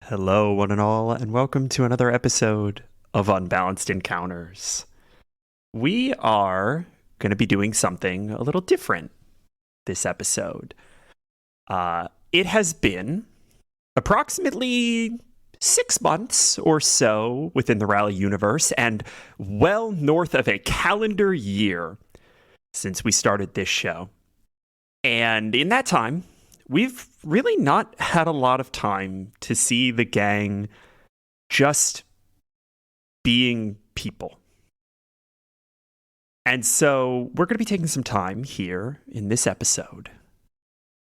Hello, one and all, and welcome to another episode of Unbalanced Encounters. We are going to be doing something a little different this episode. It has been approximately 6 months or so within the Rally universe, and well north of a calendar year since we started this show. And in that time, we've really not had a lot of time to see the gang just being people. And so we're going to be taking some time here in this episode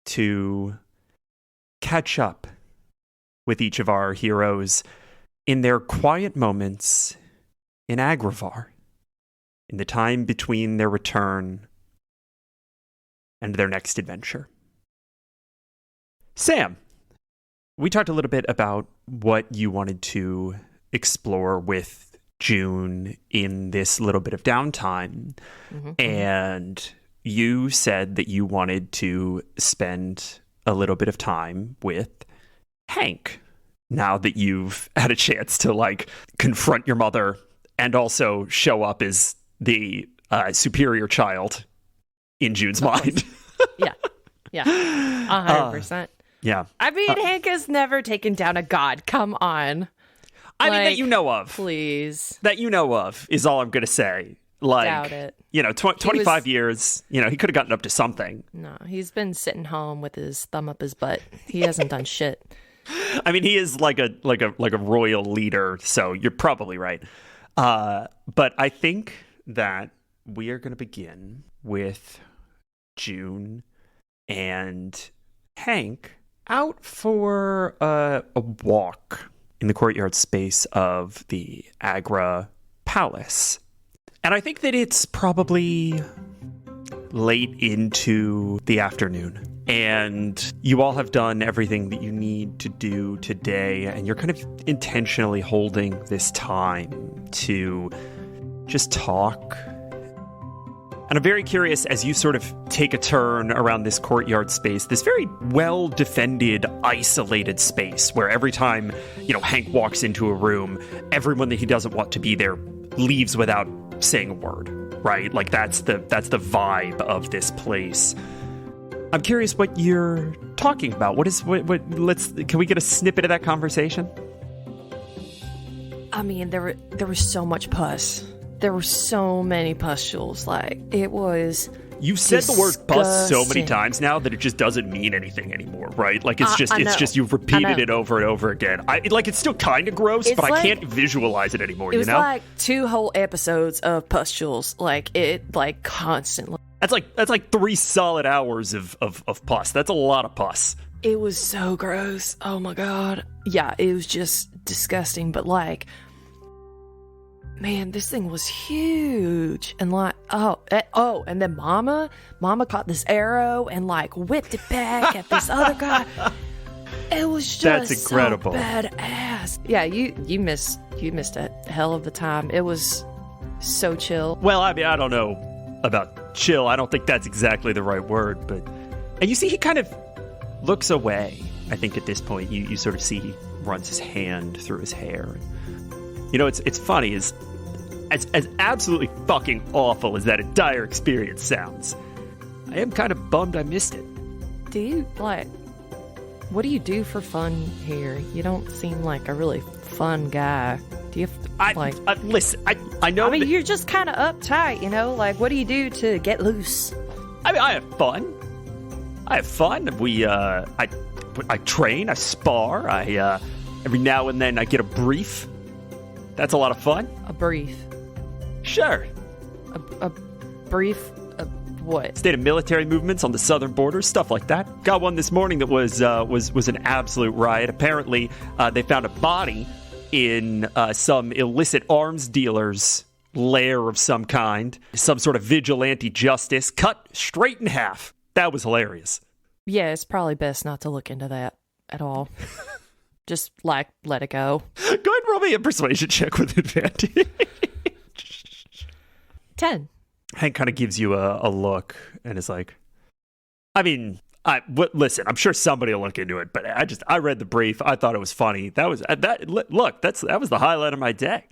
to catch up with each of our heroes in their quiet moments in Agravar, in the time between their return and their next adventure. Sam, we talked a little bit about what you wanted to explore with June in this little bit of downtime. And you said that you wanted to spend a little bit of time with Hank now that you've had a chance to confront your mother and also show up as the superior child in June's mind. Yeah, 100%. Yeah. I mean, Hank has never taken down a god. Come on. I mean, that you know of. Please. That you know of is all I'm going to say. Doubt it. 25 years, he could have gotten up to something. No, he's been sitting home with his thumb up his butt. He hasn't done shit. I mean, he is like a royal leader, so you're probably right. But I think that we are going to begin with June and Hank out for a walk in the courtyard space of the Agra Palace. And I think that it's probably late into the afternoon. And you all have done everything that you need to do today. And you're kind of intentionally holding this time to just talk. And I'm very curious, as you sort of take a turn around this courtyard space, this very well-defended, isolated space where every time, Hank walks into a room, everyone that he doesn't want to be there leaves without saying a word, right? Like that's the vibe of this place. I'm curious what you're talking about. Can we get a snippet of that conversation? I mean, there was so much pus. There were so many pustules. It was. You've said the word pus so many times now that it just doesn't mean anything anymore, right? It's just you've repeated it over and over again. It's still kind of gross, but I can't visualize it anymore. It was like 2 whole episodes of pustules, constantly. That's like 3 solid hours of pus. That's a lot of pus. It was so gross. Oh my god. Yeah, it was just disgusting. But man, this thing was huge. And and then Mama caught this arrow and whipped it back at this other guy. It was just That's incredible. So badass. Yeah, you missed a hell of the time. It was so chill. Well, I mean, I don't know about chill. I don't think that's exactly the right word, and you see he kind of looks away. I think at this point you sort of see he runs his hand through his hair. It's funny, as absolutely fucking awful as that entire experience sounds, I am kind of bummed I missed it. Do you, what do you do for fun here? You don't seem like a really fun guy. Do you, listen, I know. I mean, you're just kind of uptight, what do you do to get loose? I mean, I have fun. I train, I spar, every now and then I get a brief. That's a lot of fun. A brief. Sure. A brief of what? State of military movements on the southern border, stuff like that. Got one this morning that was an absolute riot. Apparently, they found a body in some illicit arms dealer's lair of some kind. Some sort of vigilante justice cut straight in half. That was hilarious. Yeah, it's probably best not to look into that at all. Just let it go. Go ahead and roll me a persuasion check with advantage. 10. Hank kind of gives you a look and is like, I mean, Listen, I'm sure somebody will look into it, but I read the brief. I thought it was funny. That was that was the highlight of my day.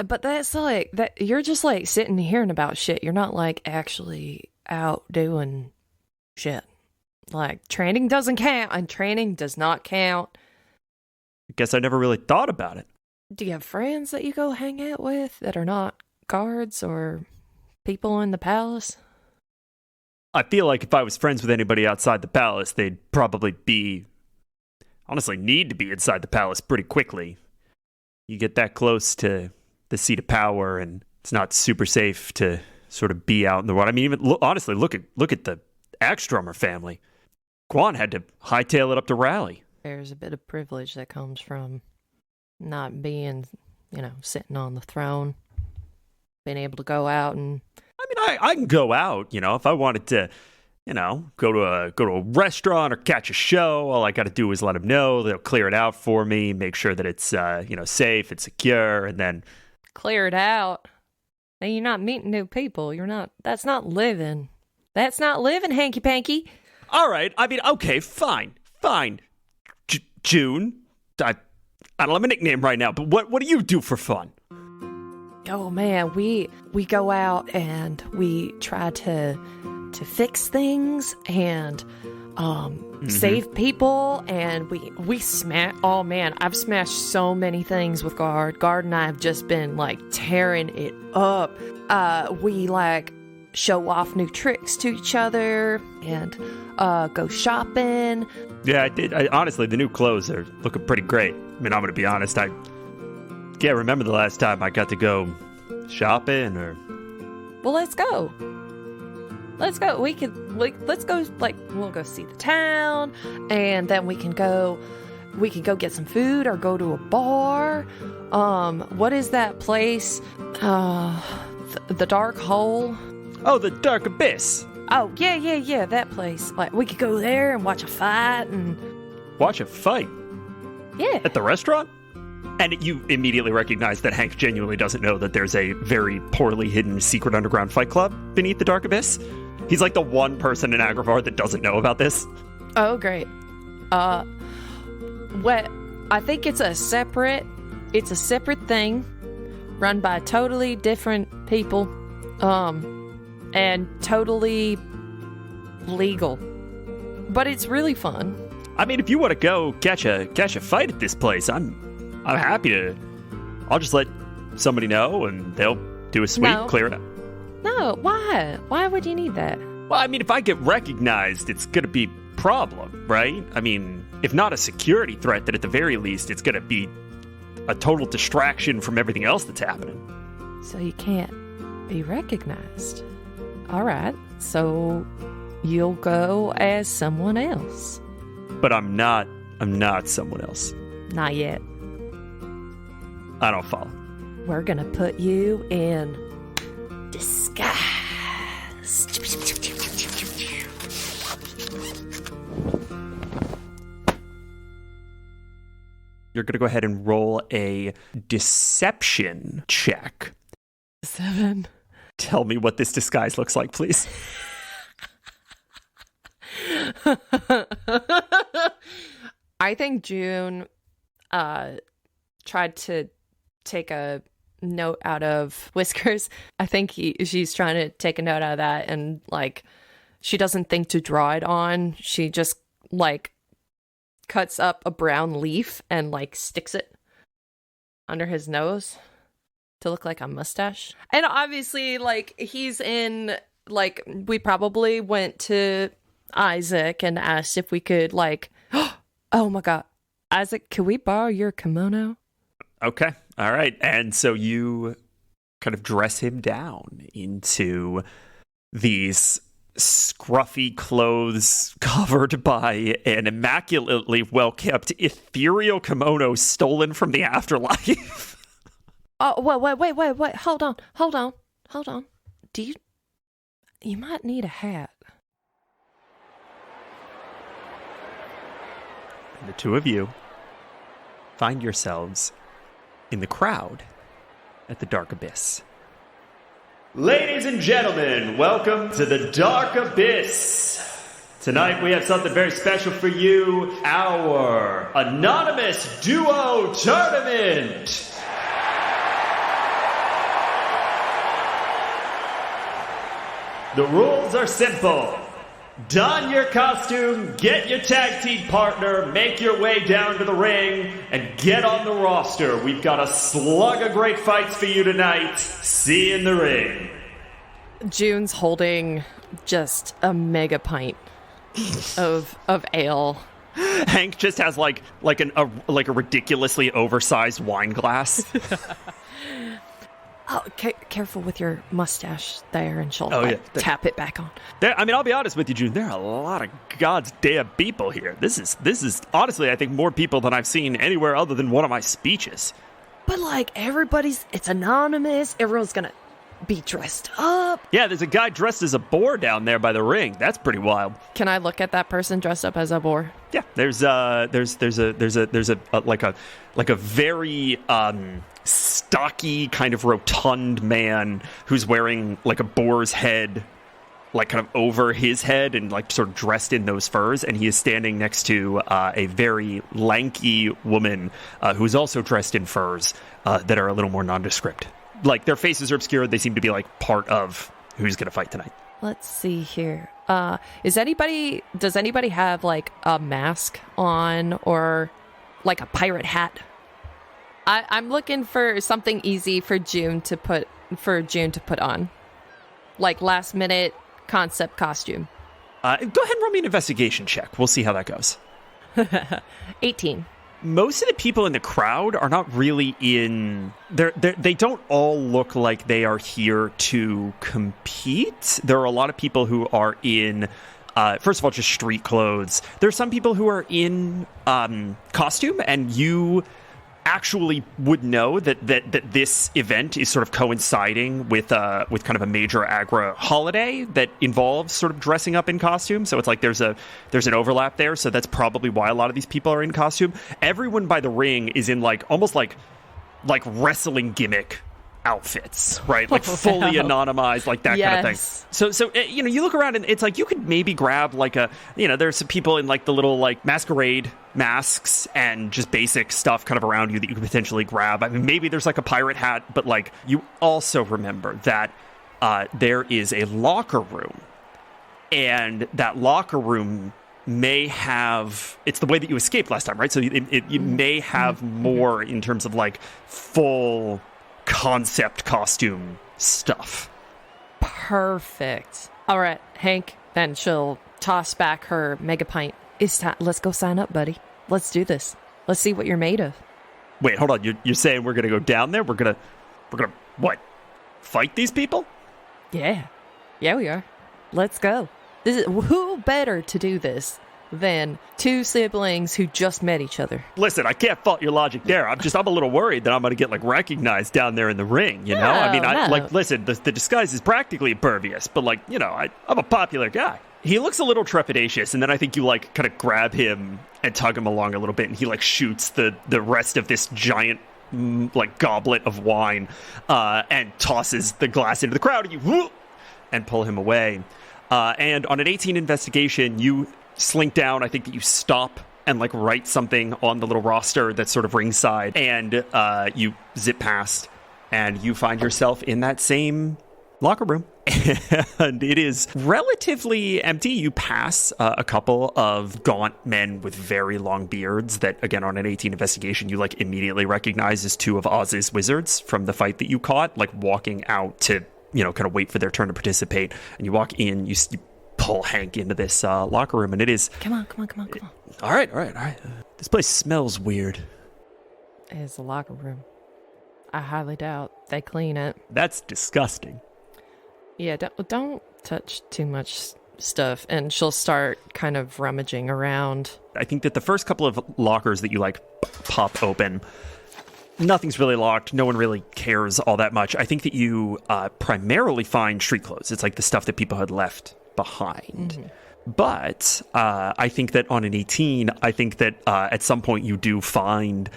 But that's like that. You're just like sitting and hearing about shit. You're not like actually out doing shit. Like training doesn't count, and training does not count. I guess I never really thought about it. Do you have friends that you go hang out with that are not guards or people in the palace? I feel like if I was friends with anybody outside the palace, they'd probably honestly need to be inside the palace pretty quickly. You get that close to the seat of power, and it's not super safe to sort of be out in the world. I mean, even honestly, look at the Axtrummer family. Guan had to hightail it up to Raleigh. There's a bit of privilege that comes from not being, sitting on the throne, being able to go out and. I mean, I can go out, if I wanted to, go to a restaurant or catch a show. All I got to do is let them know. They'll clear it out for me, make sure that it's, safe, it's secure, and then clear it out. And you're not meeting new people. That's not living. That's not living, hanky panky. All right. I mean, okay, fine. June. I don't have a nickname right now, but what do you do for fun? Oh man, we go out and we try to fix things and save people, and we smash. Oh man, I've smashed so many things with Guard. Guard and I have just been like tearing it up. We like show off new tricks to each other and go shopping. Yeah, I did. Honestly, the new clothes are looking pretty great. I mean, I'm gonna be honest. I can't remember the last time I got to go shopping or. Well, let's go. Let's go. Let's go. Like, we'll go see the town, and then we can go get some food or go to a bar. What is that place? The Dark Hole. Oh, the Dark Abyss. Oh, yeah, that place. Like, we could go there and watch a fight and. Watch a fight? Yeah. At the restaurant? And you immediately recognize that Hank genuinely doesn't know that there's a very poorly hidden secret underground fight club beneath the Dark Abyss. He's like the one person in Agravar that doesn't know about this. Oh, great. I think it's a separate thing run by totally different people, and totally legal. But it's really fun. I mean, if you want to go catch a fight at this place, I'm happy to. I'll just let somebody know, and they'll do a sweep, clear it up. No, why? Why would you need that? Well, I mean, if I get recognized, it's going to be a problem, right? I mean, if not a security threat, then at the very least, it's going to be a total distraction from everything else that's happening. So you can't be recognized. All right, so you'll go as someone else. But I'm not someone else. Not yet. I don't follow. We're gonna put you in disguise. You're gonna go ahead and roll a deception check. 7. Tell me what this disguise looks like, please. I think June tried to take a note out of Whiskers. I think she's trying to take a note out of that, and like she doesn't think to draw it on. She just like cuts up a brown leaf and like sticks it under his nose to look like a mustache. And obviously, like, he's in, like, we probably went to Isaac and asked if we could, like, oh my god, Isaac, can we borrow your kimono? Okay, all right. And so you kind of dress him down into these scruffy clothes covered by an immaculately well-kept ethereal kimono stolen from the afterlife. Oh, wait. Hold on. You might need a hat. And the two of you find yourselves in the crowd at the Dark Abyss. Ladies and gentlemen, welcome to the Dark Abyss. Tonight we have something very special for you, our Anonymous Duo Tournament. The rules are simple. Don your costume, get your tag team partner, make your way down to the ring, and get on the roster. We've got a slug of great fights for you tonight. See you in the ring. June's holding just a mega pint of ale. Hank just has like a ridiculously oversized wine glass. Oh, careful with your mustache there, and she'll tap it back on. I'll be honest with you, June. There are a lot of God's damn people here. This is honestly, I think, more people than I've seen anywhere other than one of my speeches. But like it's anonymous. Everyone's gonna be dressed up. Yeah, there's a guy dressed as a boar down there by the ring. That's pretty wild. Can I look at that person dressed up as a boar? Yeah, there's a very stocky, kind of rotund man who's wearing like a boar's head, like kind of over his head, and like sort of dressed in those furs, and he is standing next to a very lanky woman who is also dressed in furs that are a little more nondescript. Like, their faces are obscured. They seem to be like part of who's going to fight tonight. Let's see here. Does anybody have like a mask on or like a pirate hat? I'm looking for something easy for June to put on, like last minute concept costume. Go ahead and roll me an investigation check. We'll see how that goes. 18. Most of the people in the crowd are not really in... They don't all look like they are here to compete. There are a lot of people who are in, first of all, just street clothes. There are some people who are in costume, and you actually would know that this event is sort of coinciding with kind of a major Agra holiday that involves sort of dressing up in costume. So it's like there's an overlap there. So that's probably why a lot of these people are in costume. Everyone by the ring is in like almost like wrestling gimmick outfits, right? Like fully anonymized, like that kind of thing. So you look around and it's like you could maybe grab like there's some people in like the little like masquerade masks and just basic stuff kind of around you that you could potentially grab. I mean, maybe there's like a pirate hat, but like you also remember that there is a locker room, and that locker room may have, it's the way that you escaped last time, right? So you may have more in terms of like full concept costume stuff. Perfect. All right, Hank. Then she'll toss back her mega pint. It's time. Let's go sign up, buddy. Let's do this. Let's see what you're made of. Wait, hold on. You're saying we're gonna go down there? We're gonna what? Fight these people? Yeah, we are. Let's go. Who better to do this than two siblings who just met each other? Listen, I can't fault your logic there. I'm a little worried that I'm going to get like recognized down there in the ring, you know? I mean, listen, the disguise is practically impervious, but like, I'm a popular guy. He looks a little trepidatious, and then I think you like kind of grab him and tug him along a little bit, and he like shoots the rest of this giant like goblet of wine and tosses the glass into the crowd, and you and pull him away. And on an 18 investigation, you slink down. I think that you stop and like write something on the little roster that's sort of ringside, and you zip past, and you find yourself in that same locker room. And it is relatively empty. You pass a couple of gaunt men with very long beards that, again, on an 18 investigation, you like immediately recognize as two of Oz's wizards from the fight that you caught, like walking out to, kind of wait for their turn to participate. And you walk in, you pull Hank into this locker room, and it is... Come on. All right. This place smells weird. It's a locker room. I highly doubt they clean it. That's disgusting. Yeah, don't touch too much stuff, and she'll start kind of rummaging around. I think that the first couple of lockers that you like pop open, nothing's really locked. No one really cares all that much. I think that you primarily find street clothes. It's like the stuff that people had left behind. Mm-hmm. But I think that on an 18, I think that at some point you do find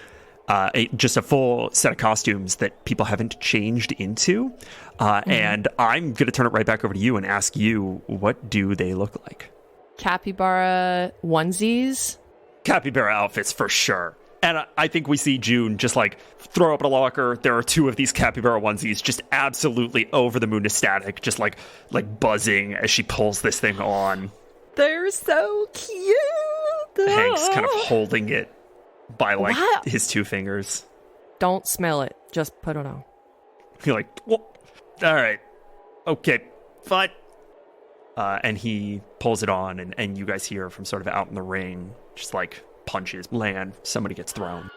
just a full set of costumes that people haven't changed into. And I'm going to turn it right back over to you and ask you, what do they look like? capybara onesies? Capybara outfits for sure. And I think we see June just like throw up a locker. There are 2 of these capybara onesies just absolutely over the moon ecstatic, just like buzzing as she pulls this thing on. They're so cute. Hank's kind of holding it by like his 2 fingers. Don't smell it. Just put it on. You're like, well, all right, okay, fine. And he pulls it on, and you guys hear from sort of out in the ring, just like punches land, somebody gets thrown.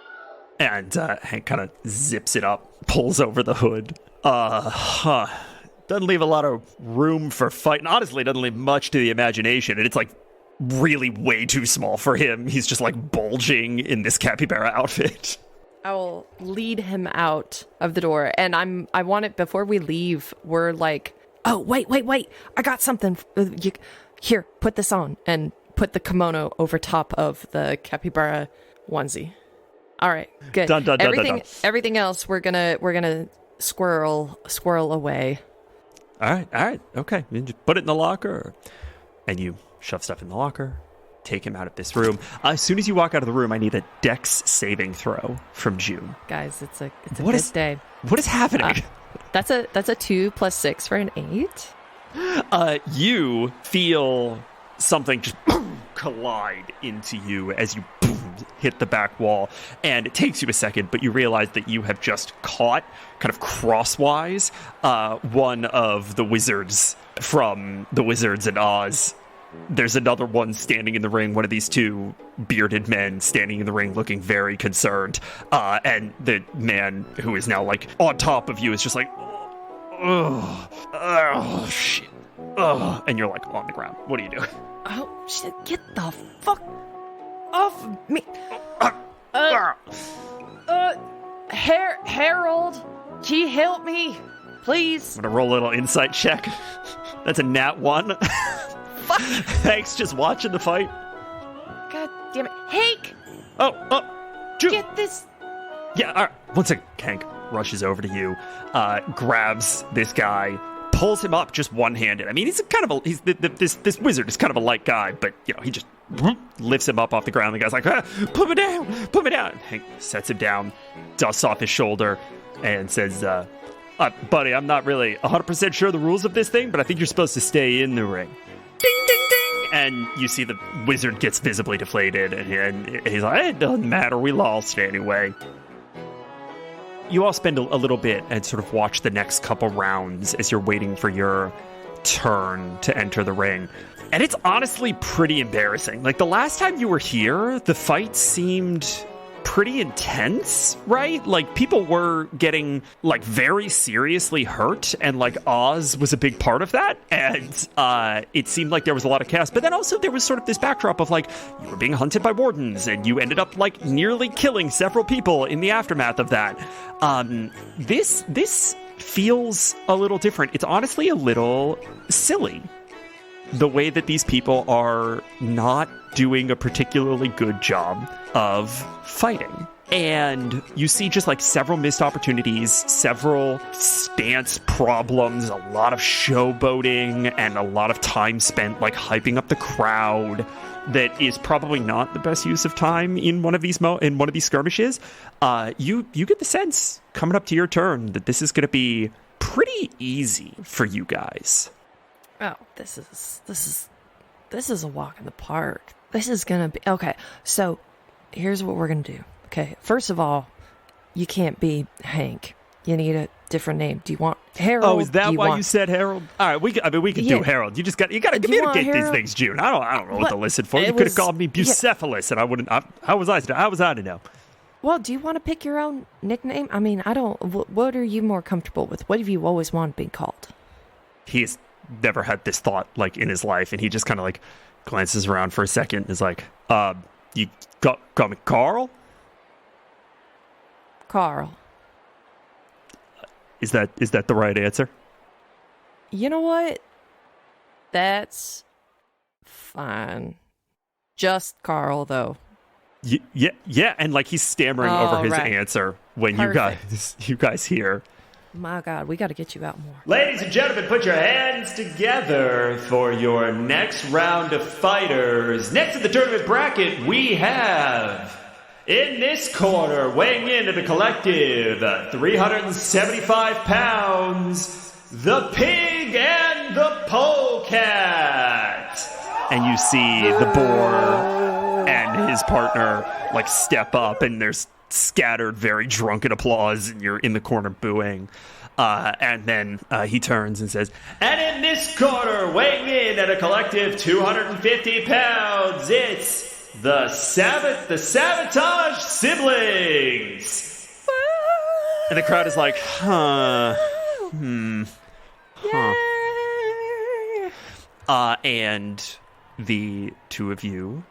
And Hank kind of zips it up, pulls over the hood. Doesn't leave a lot of room for fighting. Honestly, doesn't leave much to the imagination, and it's like really way too small for him. He's just like bulging in this capybara outfit. I will lead him out of the door, and I want it before we leave. We're like, oh, wait. I got something. Here, put this on, and put the kimono over top of the capybara onesie. All right, good. Dun. Everything else, we're gonna squirrel away. All right, okay. You just put it in the locker, and you shove stuff in the locker. Take him out of this room. As soon as you walk out of the room, I need a Dex saving throw from June. Guys, it's a good day. What is happening? That's a 2 + 6 for an 8. You feel something just collide into you as you hit the back wall, and it takes you a second, but you realize that you have just caught, kind of crosswise, one of the wizards from the Wizards in Oz. There's another one standing in the ring, one of these 2 bearded men standing in the ring looking very concerned. And the man who is now like on top of you is just like, oh shit. And you're like on the ground. What are you doing? Oh shit, get the fuck off me. Harold, can you help me? Please. I'm gonna roll a little insight check. That's a nat 1. Fuck. Hank's just watching the fight. God damn it. Hank! June. Get this. Yeah, all right. 1 second. Hank rushes over to you, grabs this guy, pulls him up just one-handed. I mean, he's kind of this wizard is kind of a light guy, but you know, he just lifts him up off the ground. The guy's like, put me down. Hank sets him down, dusts off his shoulder, and says, buddy, I'm not really 100% sure the rules of this thing, but I think you're supposed to stay in the ring. Ding, ding, ding. And you see the wizard gets visibly deflated, and he's like, it doesn't matter, we lost anyway. You all spend a little bit and sort of watch the next couple rounds as you're waiting for your turn to enter the ring. And it's honestly pretty embarrassing. Like, the last time you were here, the fight seemed pretty intense, right? Like, people were getting, like, very seriously hurt, and, like, Oz was a big part of that, and it seemed like there was a lot of chaos. But then also there was sort of this backdrop of, like, you were being hunted by wardens, and you ended up, like, nearly killing several people in the aftermath of that. This feels a little different. It's honestly a little silly, the way that these people are not doing a particularly good job of fighting. And you see just like several missed opportunities, several stance problems, a lot of showboating, and a lot of time spent like hyping up the crowd. That is probably not the best use of time in one of these skirmishes. You get the sense coming up to your turn that this is going to be pretty easy for you guys. Oh, this is a walk in the park. This is gonna be okay. So, here's what we're gonna do. Okay, first of all, you can't be Hank. You need a different name. Do you want Harold? Oh, is that why you said Harold? All right, we could do Harold. You got to communicate these things, June. I don't know what to listen for. You could have called me Bucephalus, and I wouldn't. How was I to know? Well, do you want to pick your own nickname? I mean, I don't. What are you more comfortable with? What have you always wanted to be called? He's never had this thought like in his life, and he just kind of like glances around for a second and is like, you call me Carl? Carl. Is that the right answer? You know what? That's fine. Just Carl, though. Yeah, and like he's stammering over his answer when you guys hear, My God, we got to get you out more. Ladies and gentlemen, put your hands together for your next round of fighters. Next in the tournament bracket, we have, in this corner, weighing in at a collective 375 pounds, the pig and the polecat. And you see the boar and his partner like step up, and there's scattered, very drunken applause, and you're in the corner booing. And then he turns and says, and in this corner, weighing in at a collective 250 pounds, it's the Sabotage Siblings. And the crowd is like, and the two of you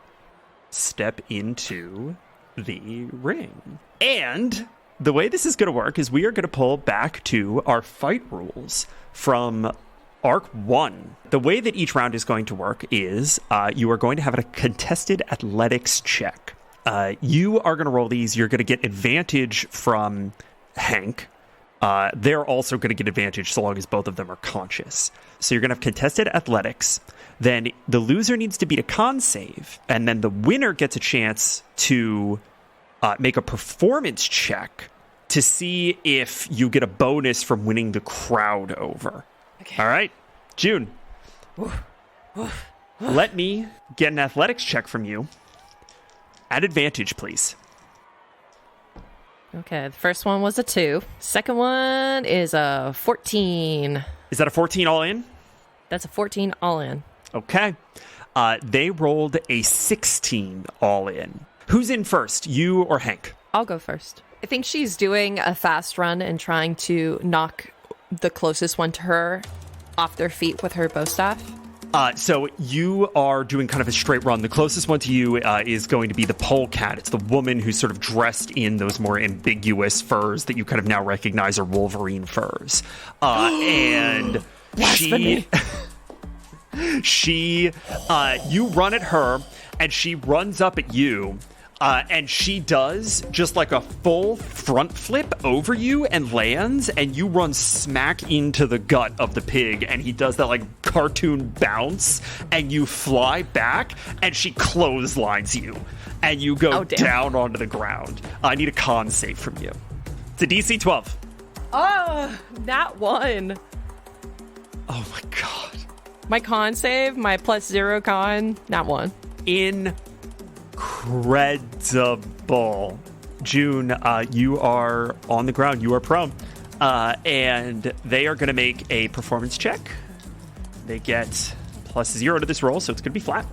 step into the ring. And the way this is going to work is we are going to pull back to our fight rules from Arc 1. The way that each round is going to work is you are going to have a contested athletics check. You are going to roll these. You're going to get advantage from Hank. They're also going to get advantage so long as both of them are conscious. So you're going to have contested athletics. Then the loser needs to beat a con save. And then the winner gets a chance to make a performance check to see if you get a bonus from winning the crowd over. Okay. All right, June. Let me get an athletics check from you. At advantage, please. Okay, the first one was a 2. Second one is a 14. Is that a 14 all in? That's a 14 all in. Okay. They rolled a 16 all in. Who's in first, you or Hank? I'll go first. I think she's doing a fast run and trying to knock the closest one to her off their feet with her bow staff. So you are doing kind of a straight run. The closest one to you is going to be the polecat. It's the woman who's sort of dressed in those more ambiguous furs that you kind of now recognize are Wolverine furs. And Blasphemy. you run at her, and she runs up at you. And she does just like a full front flip over you and lands, and you run smack into the gut of the pig, and he does that like cartoon bounce, and you fly back, and she clotheslines you, and you go down onto the ground. I need a con save from you. It's a DC 12. Oh, that one. Oh my God. My con save, my +0 con, that one. Incredible. June, you are on the ground. You are prone. And they are going to make a performance check. They get +0 to this roll, so it's going to be flat.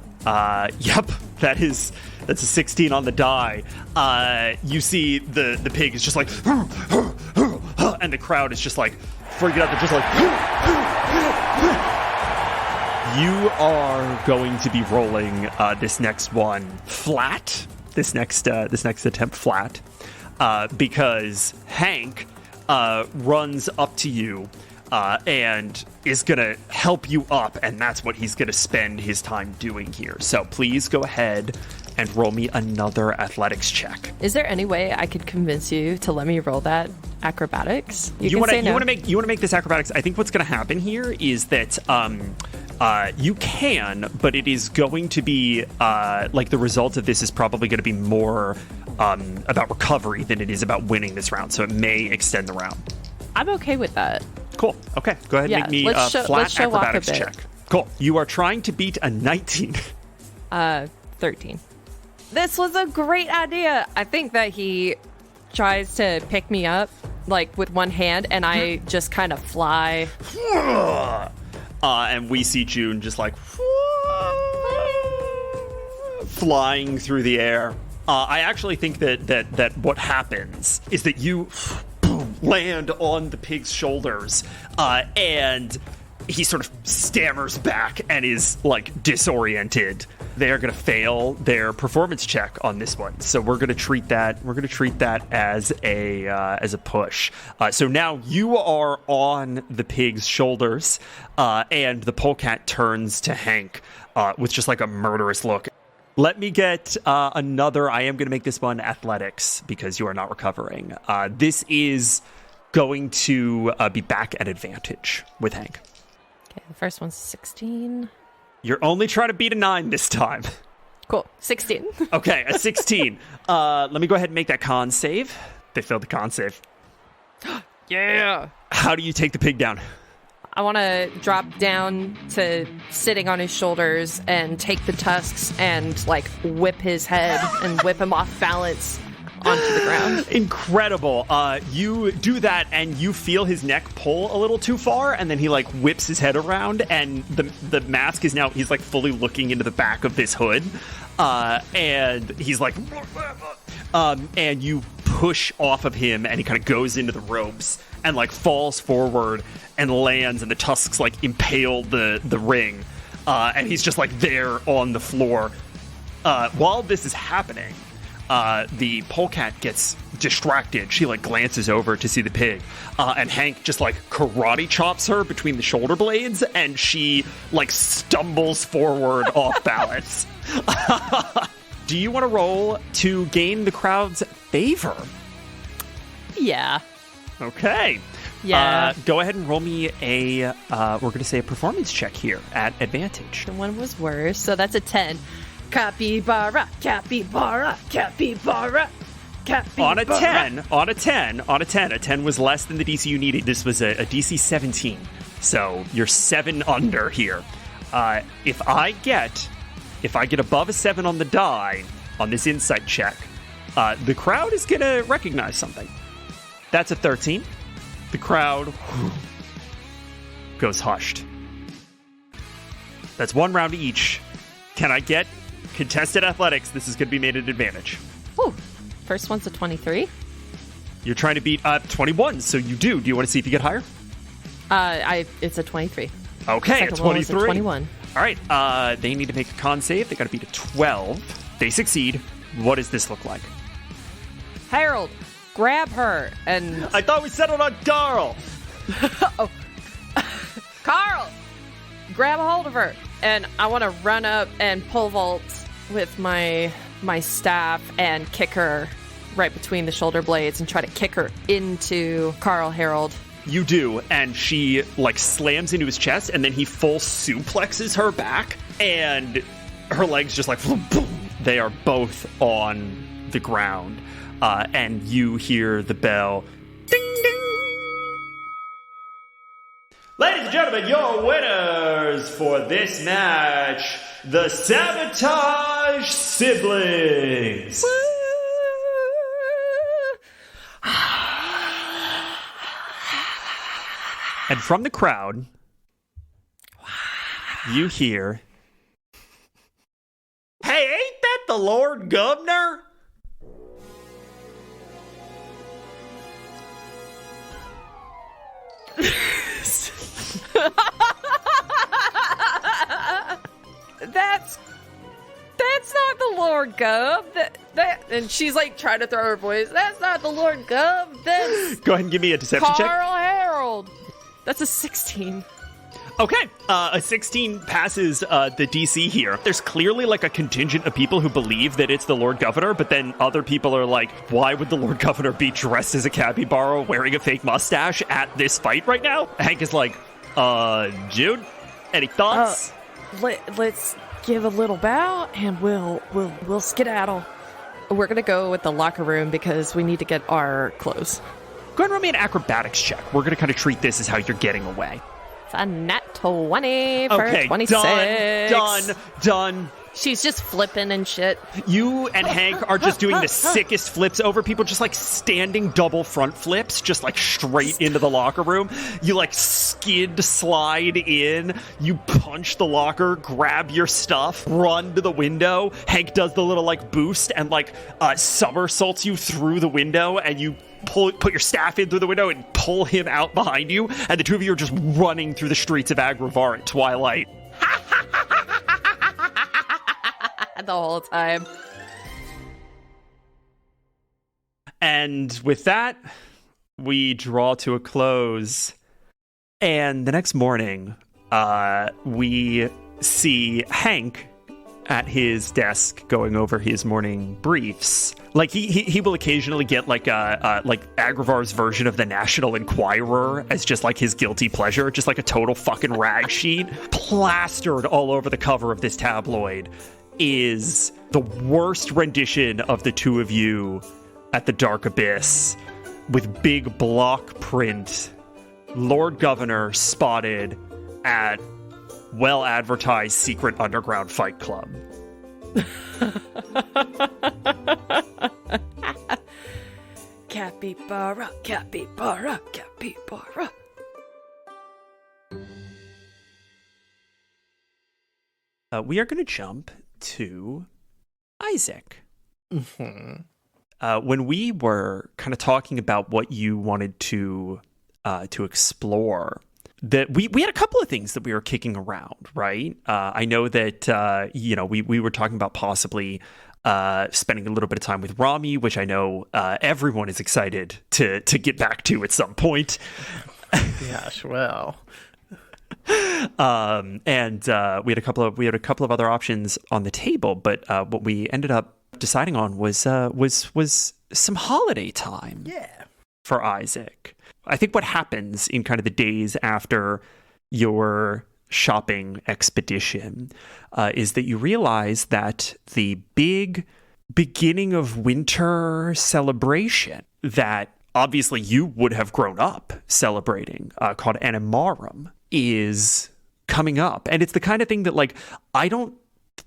Yep, that's a 16 on the die. You see the pig is just like, and the crowd is just like freaking out. They're just like, you are going to be rolling this next one flat. This next attempt flat, because Hank runs up to you and is gonna help you up, and that's what he's gonna spend his time doing here. So please go ahead and roll me another athletics check. Is there any way I could convince you to let me roll that acrobatics? You want to make this acrobatics. I think what's gonna happen here is that you can, but it is going to be like the result of this is probably going to be more about recovery than it is about winning this round. So it may extend the round. I'm okay with that. Cool. Okay. Go ahead and make me a flat acrobatics check. Cool. You are trying to beat a 19. 13. This was a great idea. I think that he tries to pick me up like with one hand, and I just kind of fly. And we see June just like flying through the air. I actually think that what happens is that you land on the pig's shoulders, and he sort of stammers back and is like disoriented. They are going to fail their performance check on this one, so we're going to treat that. We're going to treat that as a push. So now you are on the pig's shoulders, and the polecat turns to Hank with just like a murderous look. Let me get another. I am going to make this one athletics because you are not recovering. This is going to be back at advantage with Hank. Okay, the first one's 16. You're only trying to beat a 9 this time. Cool. 16. Okay, a 16. Let me go ahead and make that con save. They failed the con save. Yeah. How do you take the pig down? I want to drop down to sitting on his shoulders and take the tusks and, like, whip his head and whip him off balance onto the ground. Incredible. You do that and you feel his neck pull a little too far, and then he like whips his head around, and the mask is now, he's like fully looking into the back of this hood, and he's like and you push off of him, and he kind of goes into the ropes and like falls forward and lands, and the tusks like impale the ring, and he's just like there on the floor. While this is happening, the polecat gets distracted. She like glances over to see the pig, and Hank just like karate chops her between the shoulder blades, and she like stumbles forward off balance. Do you want to roll to gain the crowd's favor? Yeah. Okay. Yeah. Go ahead and roll me a, we're going to say a performance check here at advantage. The one was worse, so that's a 10. Capybara, capybara, capybara, capybara. On a 10, a 10 was less than the DC you needed. This was a DC 17, so you're 7 under here. If I get above a 7 on the die on this insight check, the crowd is going to recognize something. That's a 13. The crowd goes hushed. That's 1 round each. Can I get contested athletics? This is going to be made an advantage. Ooh, first one's a 23. You're trying to beat 21, so you do. Do you want to see if you get higher? It's a 23. Okay, a 23. 21. All right, they need to make a con save. They got to beat a 12. They succeed. What does this look like? Harold, grab her and... I thought we settled on Carl. Oh. Carl, grab a hold of her. And I want to run up and pole vault with my staff and kick her right between the shoulder blades and try to kick her into Carl Harold. You do, and she like slams into his chest, and then he full suplexes her back, and her legs just like boom. They are both on the ground, and you hear the bell. Ding ding. Ladies and gentlemen, your winners for this match, the Sabotage Siblings. And from the crowd, you hear, "Hey, ain't that the Lord Governor?" That's not the Lord Gov. That and she's like trying to throw her voice. That's not the Lord Gov. That's Go ahead and give me a deception check. Carl Harold. That's a 16. Okay, a 16 passes the DC here. There's clearly like a contingent of people who believe that it's the Lord Governor, but then other people are like, why would the Lord Governor be dressed as a capybara wearing a fake mustache at this fight right now? Hank is like, Jude, any thoughts? Let's give a little bow and we'll skedaddle. We're gonna go with the locker room because we need to get our clothes. Go ahead and roll me an acrobatics check. We're gonna kind of treat this as how you're getting away. It's a nat 20 for Okay, 26. done. She's just flipping and shit. You and Hank are just doing the sickest flips over people, just like standing double front flips, just like straight into the locker room. You like skid slide in, you punch the locker, grab your stuff, run to the window. Hank does the little like boost and like somersaults you through the window, and you put your staff in through the window and pull him out behind you, and the two of you are just running through the streets of Agravar at twilight. The whole time. And with that, we draw to a close. And the next morning, we see Hank at his desk going over his morning briefs. Like he will occasionally get like Agravar's version of the National Enquirer as just like his guilty pleasure, just like a total fucking rag sheet plastered all over the cover of this tabloid is the worst rendition of the two of you at the Dark Abyss with big block print, Lord Governor spotted at well-advertised secret underground fight club. Capybara, capybara, capybara. We are going to jump to Isaac. When we were kind of talking about what you wanted to explore, that we had a couple of things that we were kicking around, right? I know that we were talking about possibly spending a little bit of time with Rami, which I know everyone is excited to get back to at some point. Gosh, well. And we had a couple of other options on the table, but what we ended up deciding on was some holiday time. Yeah. For Isaac. I think what happens in kind of the days after your shopping expedition is that you realize that the big beginning of winter celebration that obviously you would have grown up celebrating, called Animarum, is coming up. And it's the kind of thing that, like, I don't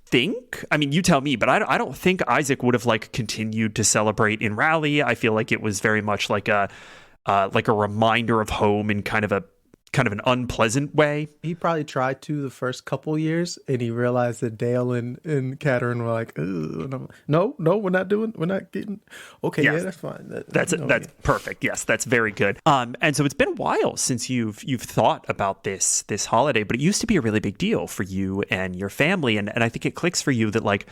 think, I mean, you tell me, but I don't think Isaac would have, like, continued to celebrate in Raleigh. I feel like it was very much like a reminder of home in kind of an unpleasant way. He probably tried to the first couple years, and he realized that Dale and Catherine were like, no, we're not getting. Okay, yes. Yeah, that's fine. That's perfect. Yes, that's very good. And so it's been a while since you've thought about this holiday, but it used to be a really big deal for you and your family, and I think it clicks for you that, like,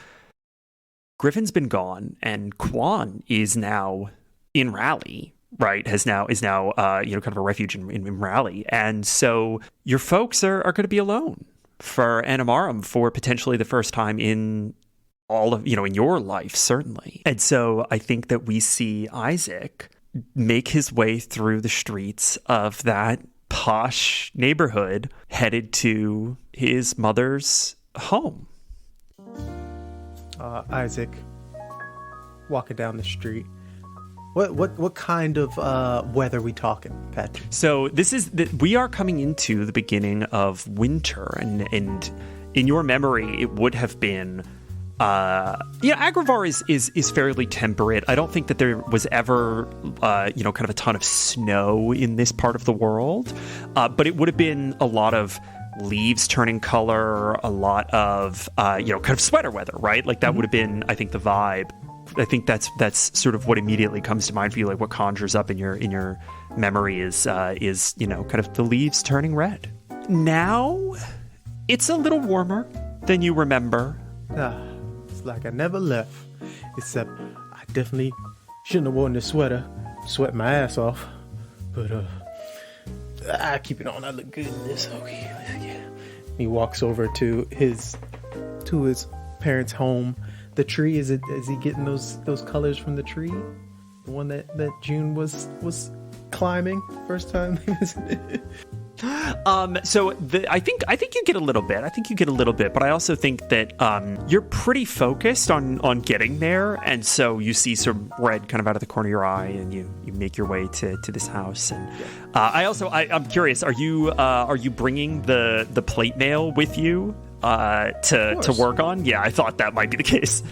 Griffin's been gone and Quan is now in Raleigh. Right, is now kind of a refuge in Raleigh, and so your folks are going to be alone for Animarum for potentially the first time in all of in your life, certainly. And so I think that we see Isaac make his way through the streets of that posh neighborhood, headed to his mother's home. Isaac walking down the street. What kind of weather are we talking, Patrick? So we are coming into the beginning of winter, and in your memory, it would have been, Agravar is fairly temperate. I don't think that there was ever, kind of a ton of snow in this part of the world, but it would have been a lot of leaves turning color, a lot of, kind of sweater weather, right? Like that would have been, I think, the vibe. I think that's sort of what immediately comes to mind for you, like what conjures up in your memory is kind of the leaves turning red. Now, it's a little warmer than you remember. It's like I never left, except I definitely shouldn't have worn this sweater, sweat my ass off. But I keep it on. I look good in this. Okay, yeah. He walks over to his parents' home. The tree, is he getting those colors from the tree? The one that June was climbing first time? I think you get a little bit. But I also think that you're pretty focused on getting there, and so you see some red kind of out of the corner of your eye, and you make your way to this house. And I'm curious, are you bringing the plate mail with you? To work on? Yeah, I thought that might be the case.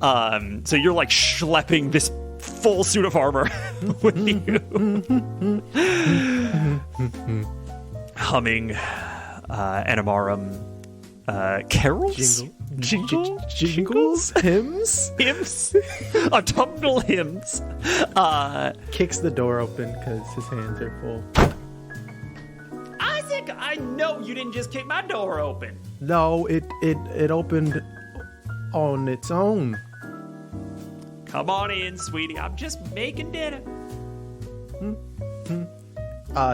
So you're like schlepping this full suit of armor with you. Humming Animarum carols? Jingles? Hymns? Autumnal hymns. Kicks the door open because his hands are full. Isaac, I know you didn't just kick my door open. No, it opened on its own. Come on in, sweetie. I'm just making dinner.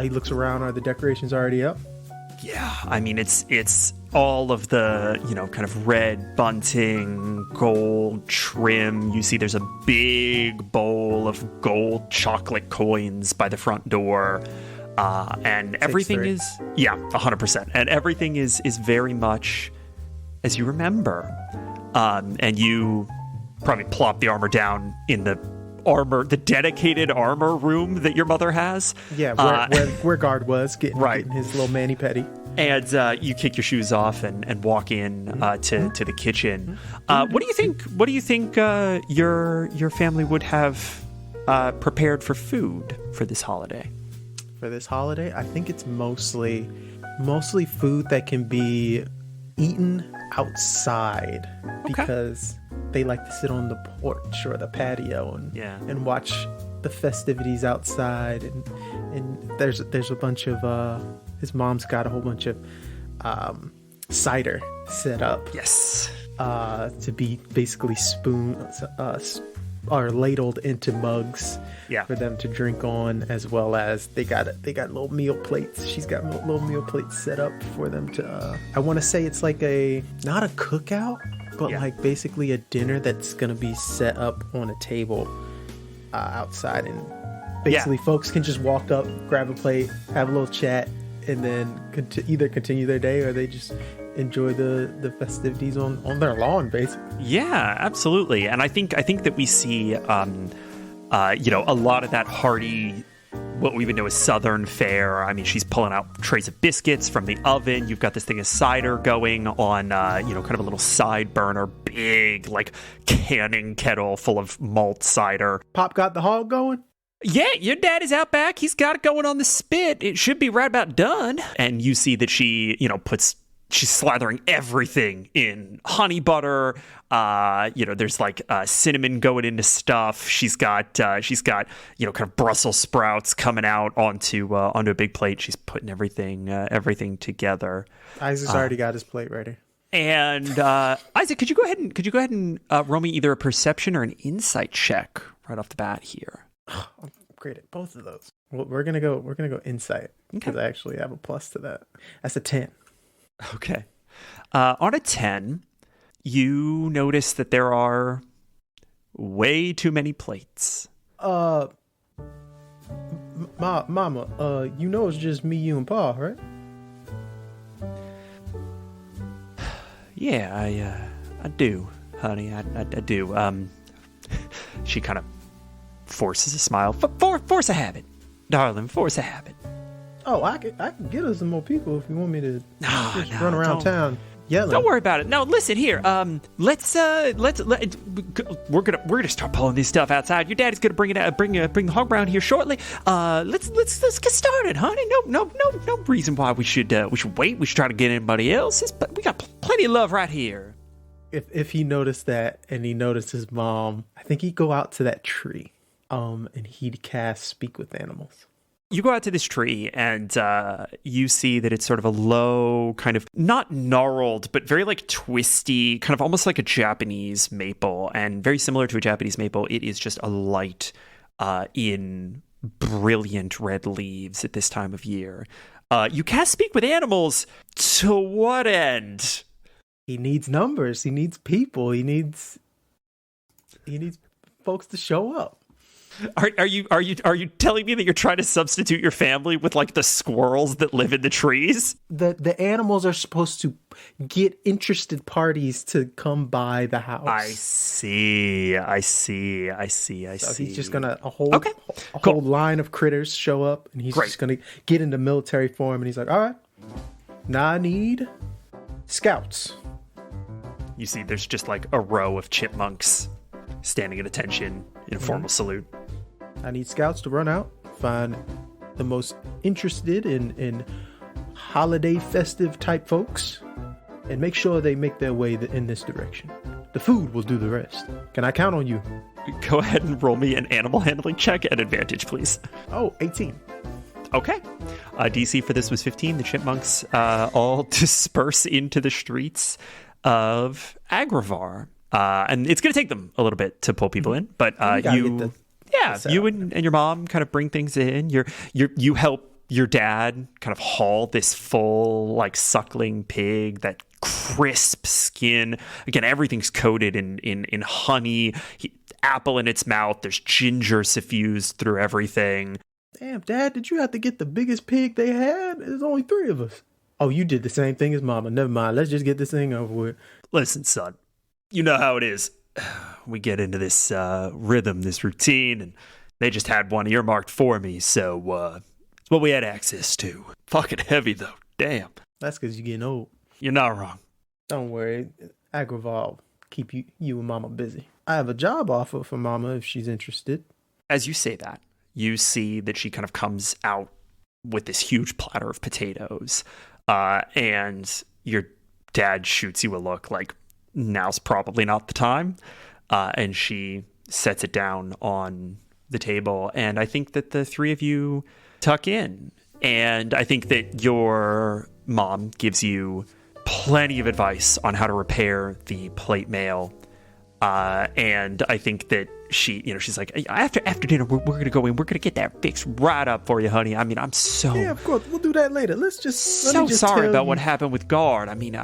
He looks around. Are the decorations already up? Yeah, I mean, it's all of the, kind of red bunting, gold trim. You see there's a big bowl of gold chocolate coins by the front door. And everything is, 100%. And everything is very much as you remember. And you probably plop the armor down in the dedicated armor room that your mother has. Yeah, where Guard was, getting his little mani-pedi. And you kick your shoes off and walk in to the kitchen. What do you think your family would have prepared for food for this holiday? For this holiday, I think it's mostly food that can be eaten outside, because they like to sit on the porch or the patio and watch the festivities outside. And there's a bunch of his mom's got a whole bunch of cider set up. Yes. To be basically are ladled into mugs for them to drink on, as well as they got little meal plates. She's got little meal plates set up for them to I want to say it's like not a cookout, but like basically a dinner that's gonna be set up on a table outside, and basically folks can just walk up, grab a plate, have a little chat, and then either continue their day or they just enjoy the festivities on their lawn, basically. Yeah, absolutely. And I think that we see a lot of that hearty, what we would know as Southern fare. I mean, she's pulling out trays of biscuits from the oven. You've got this thing of cider going on, kind of a little side burner, big like canning kettle full of malt cider. Pop got the hog going? Yeah, your dad is out back. He's got it going on the spit. It should be right about done. And you see that she, she's slathering everything in honey butter. There's like cinnamon going into stuff. She's got kind of Brussels sprouts coming out onto a big plate. She's putting everything together. Isaac's already got his plate ready. And Isaac, could you go ahead and roll me either a perception or an insight check right off the bat here? I'm great at both of those. Well, we're gonna go insight, because I actually have a plus to that. That's a 10. Okay. On a 10, you notice that there are way too many plates. Mama, it's just me, you, and Pa, right? Yeah, I do, honey. I do. She kind of forces a smile. Force a habit, darling. Force a habit. Oh, I can get us some more people if you want me to run around town yelling. Don't worry about it. No, listen here. Let's we're gonna start pulling this stuff outside. Your daddy's gonna bring it out, bring the hog round here shortly. Let's get started, honey. No reason why we should wait. We should try to get anybody else. But we got plenty of love right here. If he noticed that and he noticed his mom, I think he'd go out to that tree, and he'd cast Speak with Animals. You go out to this tree and you see that it's sort of a low, kind of not gnarled, but very like twisty, kind of almost like a Japanese maple, and very similar to a Japanese maple. It is just a light in brilliant red leaves at this time of year. You cast Speak with Animals. To what end? He needs numbers. He needs people. He needs folks to show up. Are you telling me that you're trying to substitute your family with like the squirrels that live in the trees? The animals are supposed to get interested parties to come by the house. I see. So he's just gonna a whole line of critters show up, and he's just gonna get into military form, and he's like, all right, now I need scouts. You see, there's just like a row of chipmunks standing at attention in formal salute. I need scouts to run out, find the most interested in holiday festive type folks, and make sure they make their way in this direction. The food will do the rest. Can I count on you? Go ahead and roll me an animal handling check at advantage, please. Oh, 18. Okay. DC for this was 15. The chipmunks all disperse into the streets of Agravar. And it's going to take them a little bit to pull people in, but you and your mom kind of bring things in. You help your dad kind of haul this full, like, suckling pig, that crisp skin. Again, everything's coated in honey, apple in its mouth. There's ginger suffused through everything. Damn, Dad, did you have to get the biggest pig they had? There's only 3 of us. Oh, you did the same thing as Mama. Never mind. Let's just get this thing over with. Listen, son, you know how it is. We get into this rhythm, this routine, and they just had one earmarked for me, so it's what we had access to. Fucking heavy, though. Damn. That's because you're getting old. You're not wrong. Don't worry. Agravar keep you and Mama busy. I have a job offer for Mama if she's interested. As you say that, you see that she kind of comes out with this huge platter of potatoes, and your dad shoots you a look like, now's probably not the time, and she sets it down on the table, and I think that the 3 of you tuck in, and I think that your mom gives you plenty of advice on how to repair the plate mail, and I think that she's like, after dinner, we're going to go in, we're going to get that fixed right up for you, honey. I mean, I'm so... Yeah, of course, we'll do that later. Let me just sorry about what happened with Guard. I mean,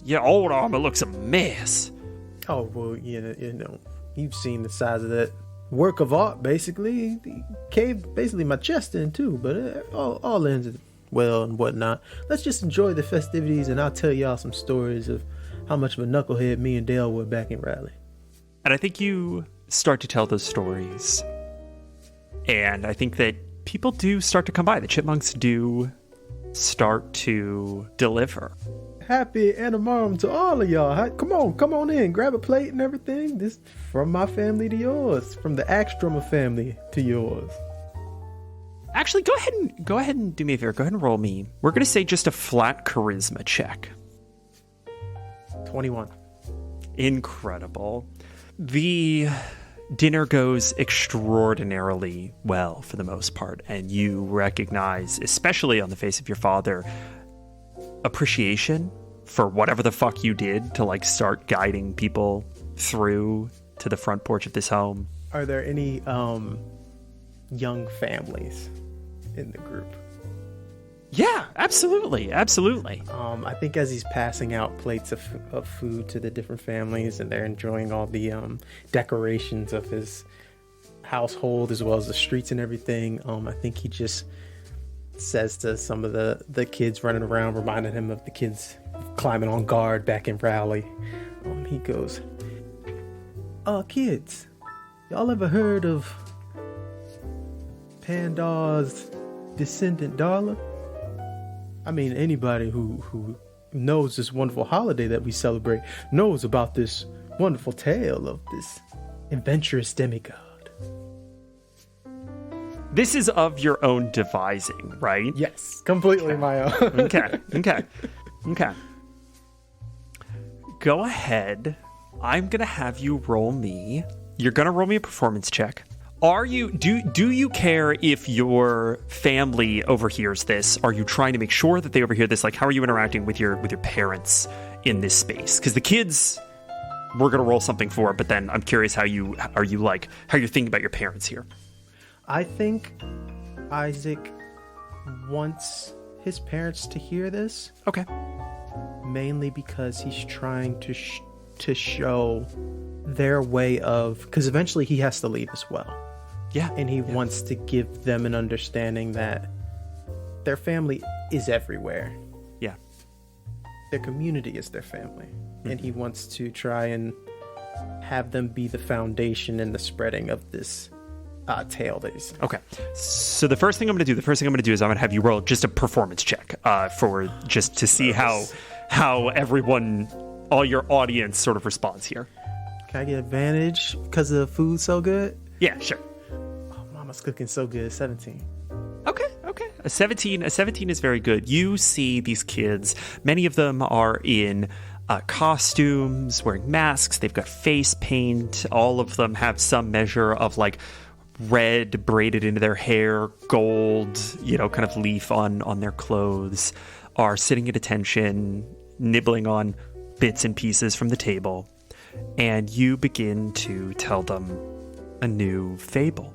your old armor looks a mess. Oh, well, you know, you've seen the size of that work of art, basically. He caved basically my chest in, too, but all ends well and whatnot. Let's just enjoy the festivities, and I'll tell y'all some stories of how much of a knucklehead me and Dale were back in Raleigh. And I think you start to tell those stories, and I think that people do start to come by. The chipmunks do start to deliver. Happy Animarum to all of y'all. Come on in, grab a plate and everything. This from my family to yours, from the Axtroma family to yours. Actually, go ahead and do me a favor. Go ahead and roll me. We're gonna say just a flat charisma check. 21. Incredible. The dinner goes extraordinarily well for the most part, and you recognize, especially on the face of your father, appreciation for whatever the fuck you did to, like, start guiding people through to the front porch of this home. Are there any young families in the group? Yeah, absolutely. I think as he's passing out plates of food to the different families, and they're enjoying all the decorations of his household as well as the streets and everything, I think he just says to some of the kids running around, reminding him of the kids climbing on guard back in Raleigh. He goes, kids, y'all ever heard of Pandar's descendant Darla? I mean, anybody who knows this wonderful holiday that we celebrate knows about this wonderful tale of this adventurous demigod. This is of your own devising, right? Yes, completely my own. Okay. Go ahead. I'm going to have you roll me. You're going to roll me a performance check. Do you care if your family overhears this? Are you trying to make sure that they overhear this? Like, how are you interacting with your parents in this space? Because the kids, we're going to roll something for, but then I'm curious how you're thinking about your parents here. I think Isaac wants his parents to hear this. Okay. Mainly because he's trying to show their way of, because eventually he has to leave as well. Yeah. And he wants to give them an understanding that their family is everywhere. Yeah. Their community is their family. Mm-hmm. And he wants to try and have them be the foundation and the spreading of this tale that he's... Okay. So the first thing I'm going to do is I'm going to have you roll just a performance check for just to see how everyone, all your audience sort of responds here. Can I get advantage because the food's so good? Yeah, sure. Oh, Mama's cooking so good. 17. Okay. A 17 is very good. You see these kids, many of them are in costumes, wearing masks, they've got face paint, all of them have some measure of like red braided into their hair, gold, kind of leaf on their clothes, are sitting at attention, nibbling on bits and pieces from the table, and you begin to tell them a new fable.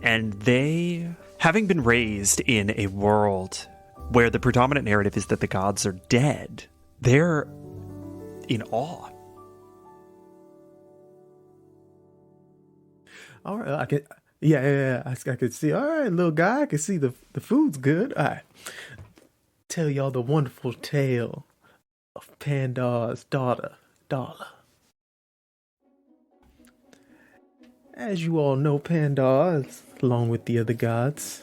And they Having been raised in a world where the predominant narrative is that the gods are dead, they're in awe. All right, I can. Yeah. I could see. All right, little guy, I can see the food's good. All right, tell y'all the wonderful tale of Pandar's daughter, Darla. As you all know, Pandar, along with the other gods,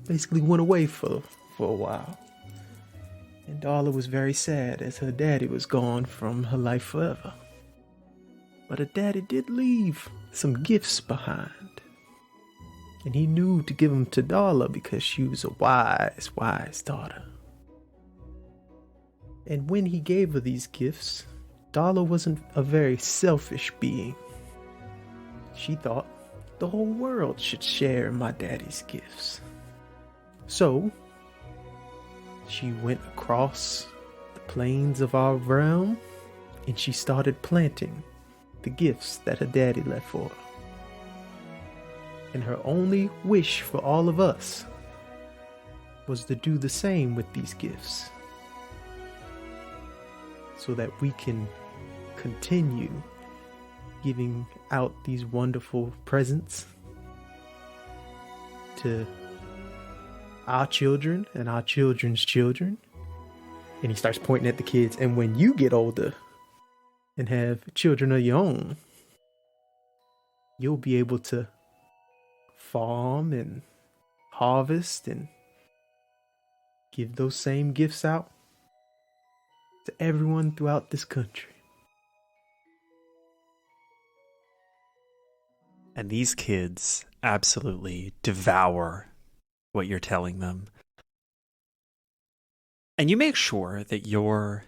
basically went away for a while. And Darla was very sad as her daddy was gone from her life forever. But her daddy did leave some gifts behind. And he knew to give them to Darla because she was a wise, wise daughter. And when he gave her these gifts, Darla wasn't a very selfish being. She thought the whole world should share my daddy's gifts. So, she went across the plains of our realm and she started planting the gifts that her daddy left for her. And her only wish for all of us was to do the same with these gifts, so that we can continue giving out these wonderful presents to our children and our children's children. And he starts pointing at the kids. And when you get older and have children of your own, you'll be able to farm and harvest and give those same gifts out to everyone throughout this country. And these kids absolutely devour what you're telling them. And you make sure that your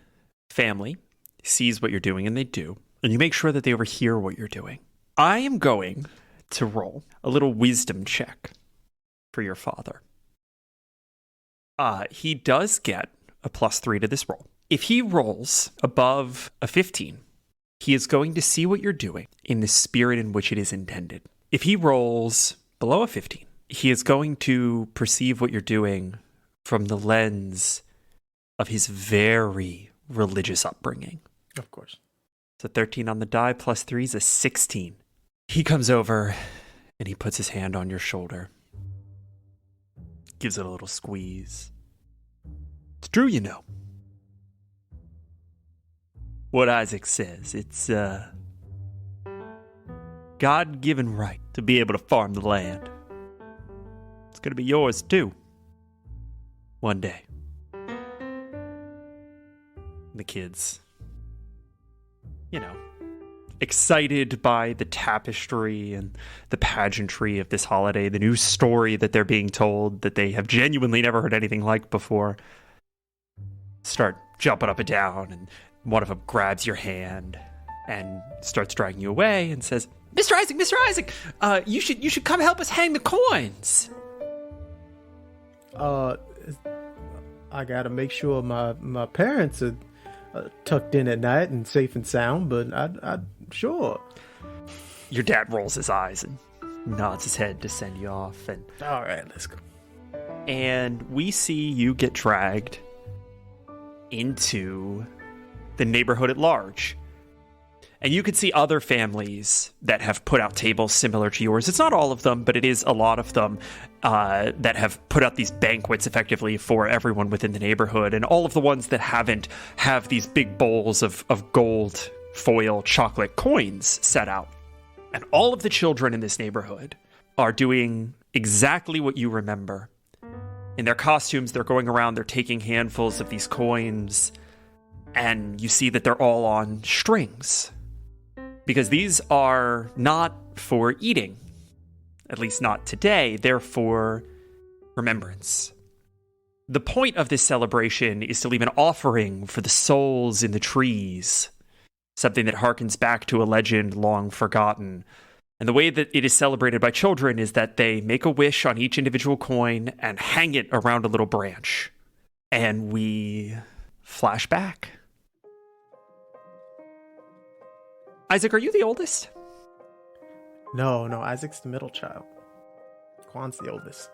family sees what you're doing, and they do. And you make sure that they overhear what you're doing. I am going to roll a little wisdom check for your father. He does get a +3 to this roll. If he rolls above a 15, he is going to see what you're doing in the spirit in which it is intended. If he rolls below a 15, he is going to perceive what you're doing from the lens of his very religious upbringing. Of course. So 13 on the die +3 is a 16. He comes over and he puts his hand on your shoulder, gives it a little squeeze. It's true, you know. What Isaac says, it's a God-given right to be able to farm the land. It's going to be yours too, one day. The kids, excited by the tapestry and the pageantry of this holiday, the new story that they're being told that they have genuinely never heard anything like before, start jumping up and down, and one of them grabs your hand and starts dragging you away and says, Mr. Isaac, you should come help us hang the coins. I gotta make sure my parents are tucked in at night and safe and sound, but I sure. Your dad rolls his eyes and nods his head to send you off. And all right, let's go. And we see you get dragged into the neighborhood at large. And you can see other families that have put out tables similar to yours. It's not all of them, but it is a lot of them that have put out these banquets effectively for everyone within the neighborhood. And all of the ones that haven't have these big bowls of gold foil chocolate coins set out. And all of the children in this neighborhood are doing exactly what you remember. In their costumes, they're going around, they're taking handfuls of these coins, and you see that they're all on strings. Because these are not for eating. At least not today. They're for remembrance. The point of this celebration is to leave an offering for the souls in the trees. Something that harkens back to a legend long forgotten. And the way that it is celebrated by children is that they make a wish on each individual coin and hang it around a little branch. And we flash back. Isaac, are you the oldest? No, Isaac's the middle child. Quan's the oldest.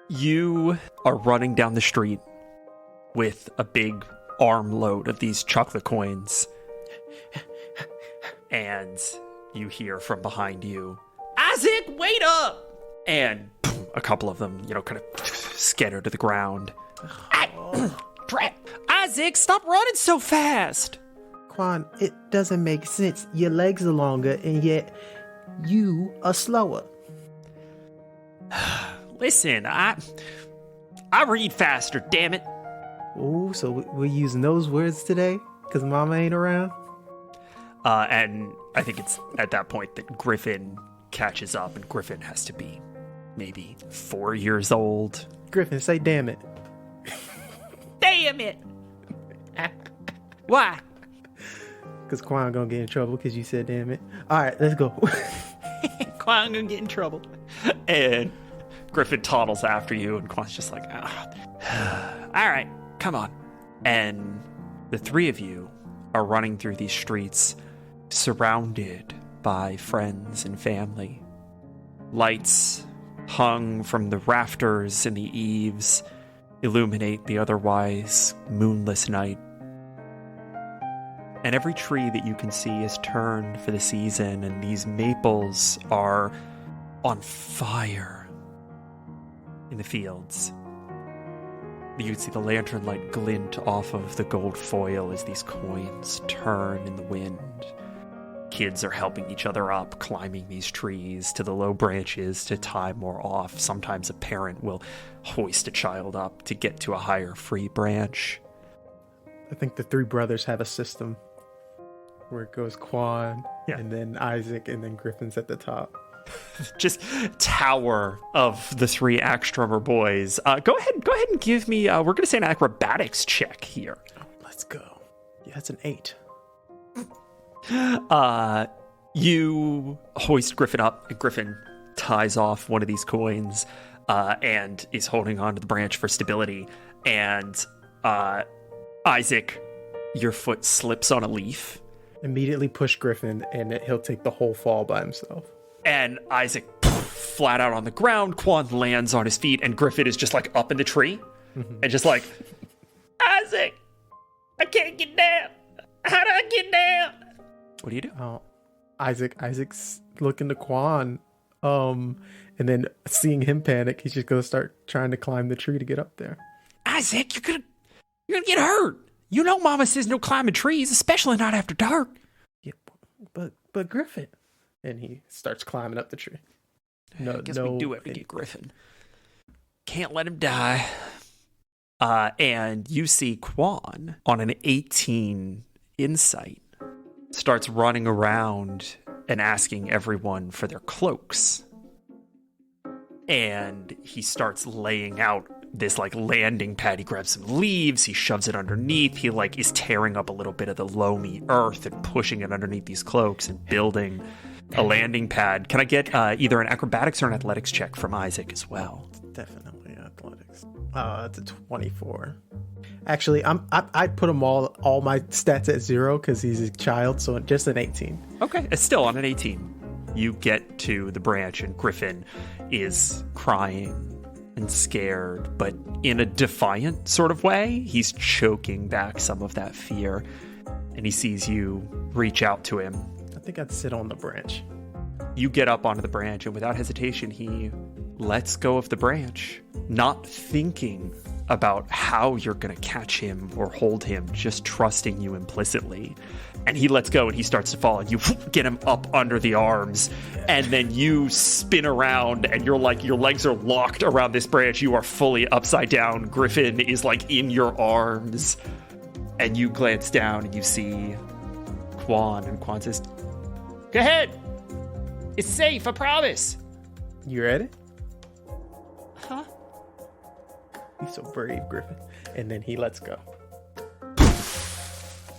You are running down the street with a big armload of these chocolate coins. And you hear from behind you, Isaac, wait up! And boom, a couple of them, kind of scatter to the ground. Isaac, stop running so fast! Quan, it doesn't make sense. Your legs are longer, and yet you are slower. Listen, I read faster, damn it. Oh, so we're using those words today? Because Mama ain't around? And I think it's at that point that Griffin catches up, and Griffin has to be maybe 4 years old. Griffin, say damn it. Damn it! Why? Because Quan gonna get in trouble because you said damn it. Alright, let's go. Quan gonna get in trouble. And Griffin toddles after you, and Quan's just like, alright, come on. And the three of you are running through these streets, surrounded by friends and family. Lights hung from the rafters and the eaves illuminate the otherwise moonless night. And every tree that you can see is turned for the season, and these maples are on fire in the fields. You can see the lantern light glint off of the gold foil as these coins turn in the wind. Kids are helping each other up, climbing these trees to the low branches to tie more off. Sometimes a parent will hoist a child up to get to a higher free branch. I think the three brothers have a system where it goes Quan, and then Isaac, and then Griffin's at the top. Just tower of the three axe drummer boys. Go ahead and give me, we're going to say an acrobatics check here. Oh, let's go. Yeah, it's an 8. You hoist Griffin up, and Griffin ties off one of these coins and is holding onto the branch for stability. And Isaac, your foot slips on a leaf. Immediately push Griffin, and he'll take the whole fall by himself. And Isaac, flat out on the ground. Quan lands on his feet, and Griffin is just like up in the tree, and just like, Isaac, I can't get down. How do I get down? What do you do? Oh, Isaac's looking to Quan, and then seeing him panic, he's just gonna start trying to climb the tree to get up there. Isaac, you're gonna get hurt. You know Mama says no climbing trees, especially not after dark. Yeah, but Griffin. And he starts climbing up the tree. I guess we do it to get Griffin. Can't let him die. And you see Quan on an 18 insight starts running around and asking everyone for their cloaks. And he starts laying out this landing pad. He grabs some leaves, he shoves it underneath, he is tearing up a little bit of the loamy earth and pushing it underneath these cloaks and building a landing pad. Can I get either an acrobatics or an athletics check from Isaac as well? Definitely athletics. It's a 24. Actually, I put them all my stats at 0 because he's a child, so just an 18. Okay, it's still on an 18. You get to the branch, and Griffin is crying and scared, but in a defiant sort of way. He's choking back some of that fear, and he sees you reach out to him. I think I'd sit on the branch. You get up onto the branch, and without hesitation, he lets go of the branch, not thinking about how you're going to catch him or hold him, just trusting you implicitly. And he lets go, and he starts to fall, and you get him up under the arms, and then you spin around, and your legs are locked around this branch. You are fully upside down. Griffin is in your arms, and you glance down, and you see Quan, and Quan says, "Go ahead. It's safe, I promise." You ready? Huh? You're so brave, Griffin. And then he lets go.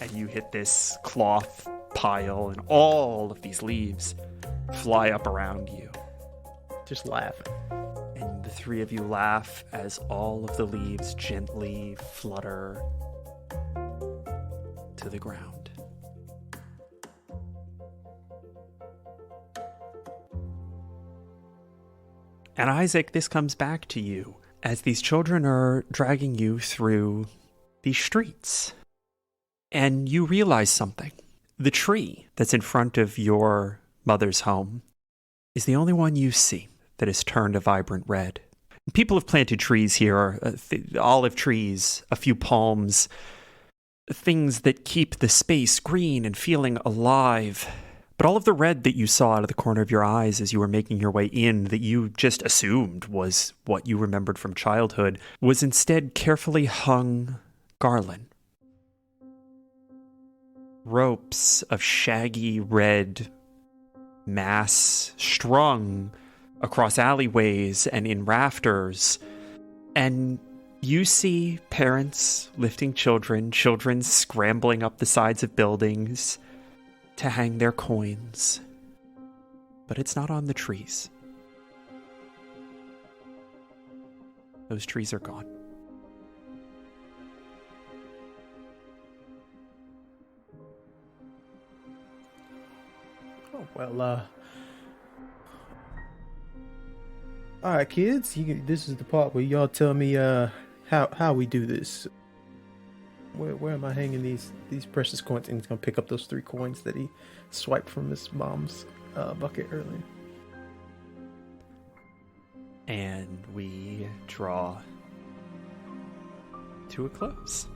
And you hit this cloth pile, and all of these leaves fly up around you. Just laughing. And the three of you laugh as all of the leaves gently flutter to the ground. And Isaac, this comes back to you. as these children are dragging you through these streets. And you realize something. The tree that's in front of your mother's home is the only one you see that is turned a vibrant red. People have planted trees here, olive trees, a few palms, things that keep the space green and feeling alive. But all of the red that you saw out of the corner of your eyes as you were making your way in, that you just assumed was what you remembered from childhood, was instead carefully hung garland. Ropes of shaggy red mass strung across alleyways and in rafters. And you see parents lifting children scrambling up the sides of buildings to hang their coins. But it's not on the trees. Those trees are gone. Oh, well, all right, kids, this is the part where y'all tell me how we do this. Where am I hanging these precious coins? And he's gonna pick up those 3 coins that he swiped from his mom's bucket earlier. And we draw to a close.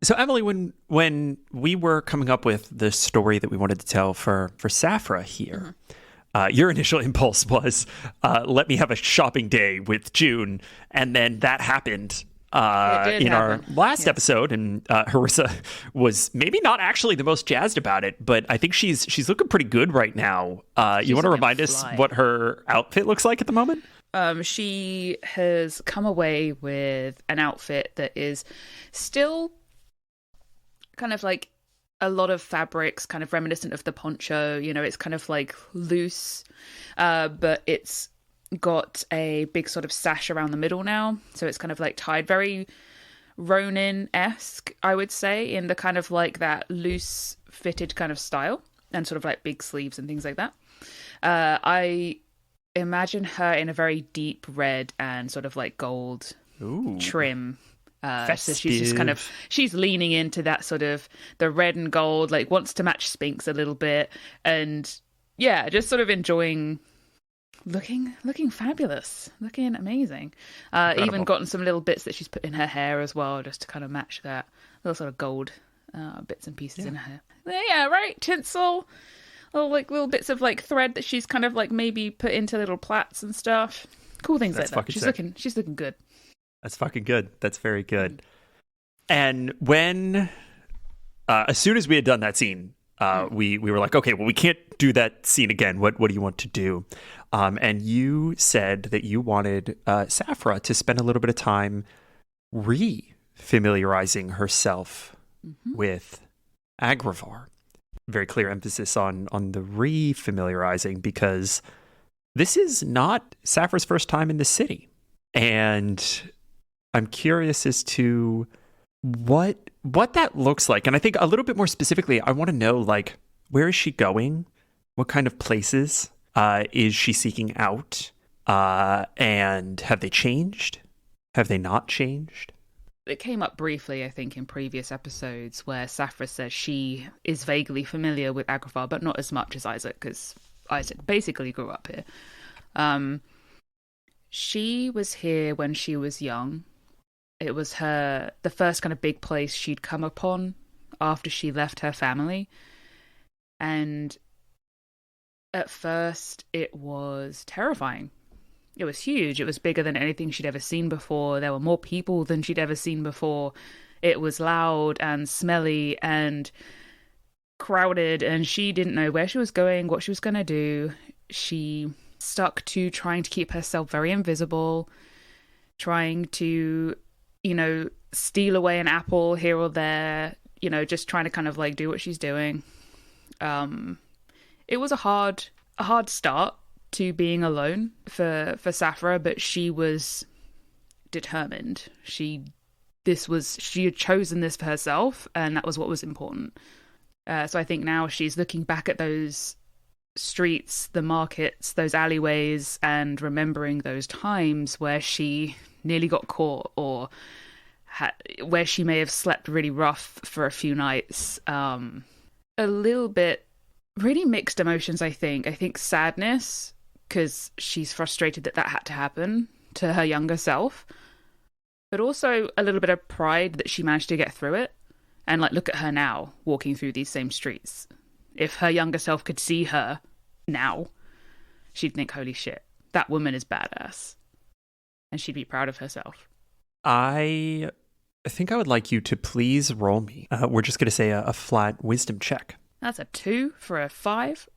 So, Emily, when we were coming up with the story that we wanted to tell for Safra here, your initial impulse was, let me have a shopping day with June, and then that happened our last episode, and Harissa was maybe not actually the most jazzed about it, but I think she's looking pretty good right now. You want to remind us what her outfit looks like at the moment? She has come away with an outfit that is still kind of like a lot of fabrics, kind of reminiscent of the poncho. You know, it's kind of like loose, but it's got a big sort of sash around the middle now. So it's kind of like tied very Ronin-esque, I would say, in the kind of like that loose fitted kind of style, and sort of like big sleeves and things like that. I imagine her in a very deep red and sort of like gold trim. So she's just kind of, she's leaning into that sort of the red and gold, like wants to match Spinx a little bit. And yeah, just sort of enjoying looking fabulous, looking amazing. Even gotten some little bits that she's put in her hair as well, just to kind of match that little sort of gold bits and pieces in her hair. Yeah, right. Tinsel, little bits of like thread that she's kind of like maybe put into little plaits and stuff. Cool things like that. She's looking good. That's fucking good. That's very good. And when, as soon as we had done that scene, we were like, okay, well, we can't do that scene again. What do you want to do? And you said that you wanted Safra to spend a little bit of time re-familiarizing herself with Agravar. Very clear emphasis on the re-familiarizing, because this is not Safra's first time in the city. And I'm curious as to what that looks like. And I think a little bit more specifically, I want to know, like, where is she going? What kind of places is she seeking out? And have they changed? Have they not changed? It came up briefly, I think, in previous episodes where Safra says she is vaguely familiar with Agravar, but not as much as Isaac, because Isaac basically grew up here. She was here when she was young. It was the first kind of big place she'd come upon after she left her family. And at first, it was terrifying. It was huge. It was bigger than anything she'd ever seen before. There were more people than she'd ever seen before. It was loud and smelly and crowded, and she didn't know where she was going, what she was going to do. She stuck to trying to keep herself very invisible, trying to, steal away an apple here or there, just trying to kind of like do what she's doing. It was a hard start to being alone for Safra, but she was determined. She had chosen this for herself, and that was what was important. So I think now she's looking back at those streets, the markets, those alleyways, and remembering those times where she nearly got caught, or where she may have slept really rough for a few nights. A little bit, really mixed emotions, I think. I think sadness, because she's frustrated that had to happen to her younger self. But also a little bit of pride that she managed to get through it. And, like, look at her now, walking through these same streets. If her younger self could see her now, she'd think, holy shit, that woman is badass. And she'd be proud of herself. I think I would like you to please roll me. We're just going to say a flat wisdom check. That's a 2 for a 5.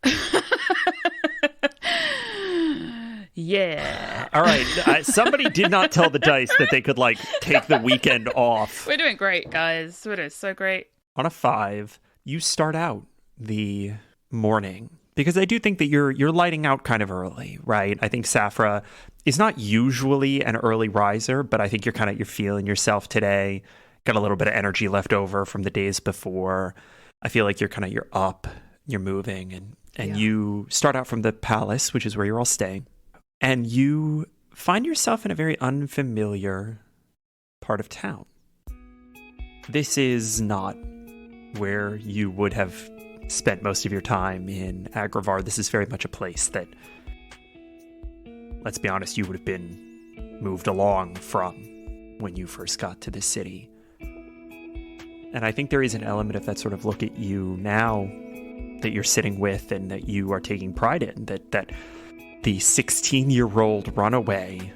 Yeah. All right. Somebody did not tell the dice that they could, like, take the weekend off. We're doing great, guys. We're doing so great. On a 5, you start out the morning, because I do think that you're lighting out kind of early, right? I think Safra is not usually an early riser, but I think you're feeling yourself today. Got a little bit of energy left over from the days before. I feel like you're up, you're moving, and you start out from the palace, which is where you're all staying. And you find yourself in a very unfamiliar part of town. This is not where you would have spent most of your time in Agravar. This is very much a place that, let's be honest, you would have been moved along from when you first got to this city. And I think there is an element of that sort of look at you now that you're sitting with and that you are taking pride in, that the 16-year-old runaway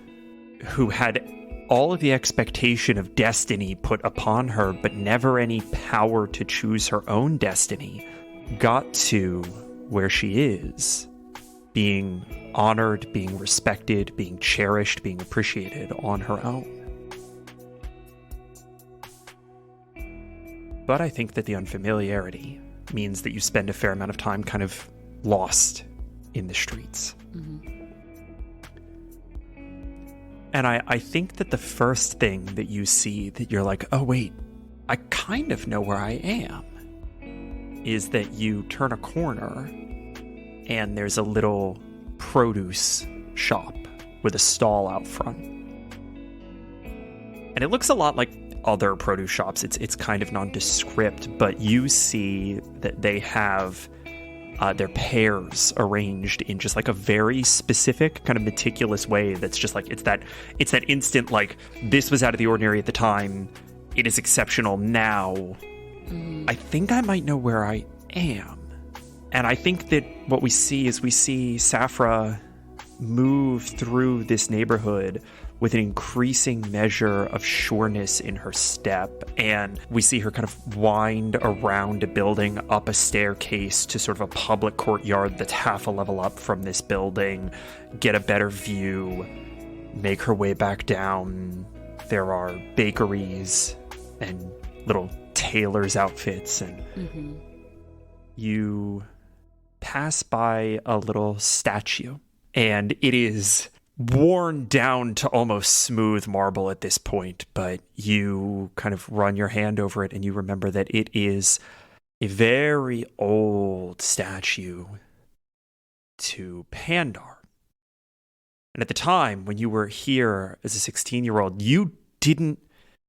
who had all of the expectation of destiny put upon her, but never any power to choose her own destiny, got to where she is, being honored, being respected, being cherished, being appreciated on her own. But I think that the unfamiliarity means that you spend a fair amount of time kind of lost in the streets. Mm-hmm. And I think that the first thing that you see that you're like, oh wait, I kind of know where I am, is that you turn a corner and there's a little produce shop with a stall out front. And it looks a lot like other produce shops. It's kind of nondescript, but you see that they have their pears arranged in just like a very specific kind of meticulous way. That's just like, it's that instant, like, this was out of the ordinary at the time. It is exceptional now. I think I might know where I am. And I think that what we see is Safra move through this neighborhood with an increasing measure of sureness in her step. And we see her kind of wind around a building, up a staircase to sort of a public courtyard that's half a level up from this building, get a better view, make her way back down. There are bakeries and little tailor's outfits, and you pass by a little statue, and it is worn down to almost smooth marble at this point, but you kind of run your hand over it and you remember that it is a very old statue to Pandar. And at the time when you were here as a 16-year-old, you didn't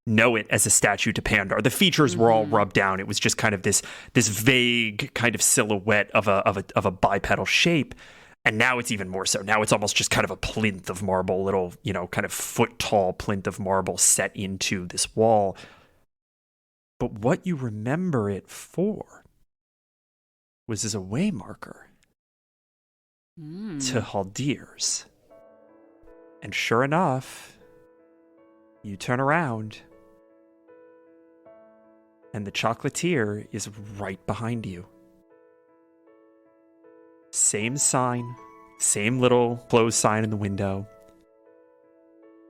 know it as a statue to Pandar. The features were all rubbed down. It was just kind of this vague kind of silhouette of a bipedal shape. And now it's even more so. Now it's almost just kind of a plinth of marble, little, kind of foot-tall plinth of marble set into this wall. But what you remember it for was as a way marker to Haldir's. And sure enough, you turn around, and the chocolatier is right behind you. Same sign, same little closed sign in the window.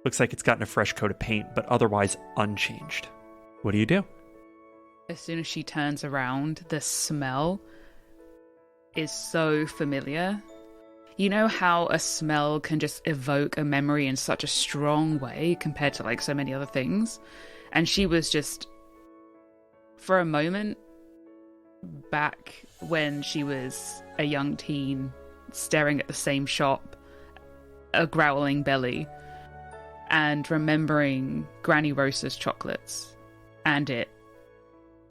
Looks like it's gotten a fresh coat of paint, but otherwise unchanged. What do you do? As soon as she turns around, the smell is so familiar. You know how a smell can just evoke a memory in such a strong way compared to like so many other things? And she was just, for a moment, back when she was a young teen, staring at the same shop, a growling belly, and remembering Granny Rosa's chocolates, and it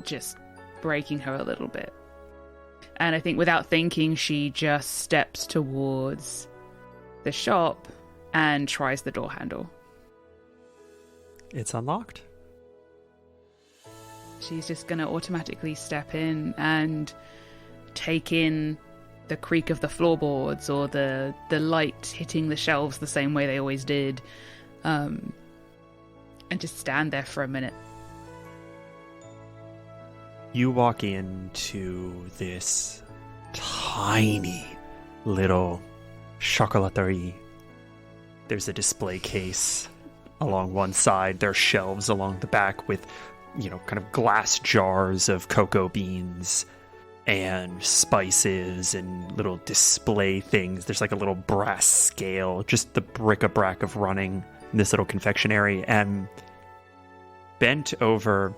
just breaking her a little bit. And I think without thinking, she just steps towards the shop and tries the door handle. It's unlocked. She's just going to automatically step in and take in the creak of the floorboards or the light hitting the shelves the same way they always did. And just stand there for a minute. You walk into this tiny little chocolaterie. There's a display case along one side. There are shelves along the back with, kind of glass jars of cocoa beans and spices and little display things. There's like a little brass scale, just the bric-a-brac of running in this little confectionery. And bent over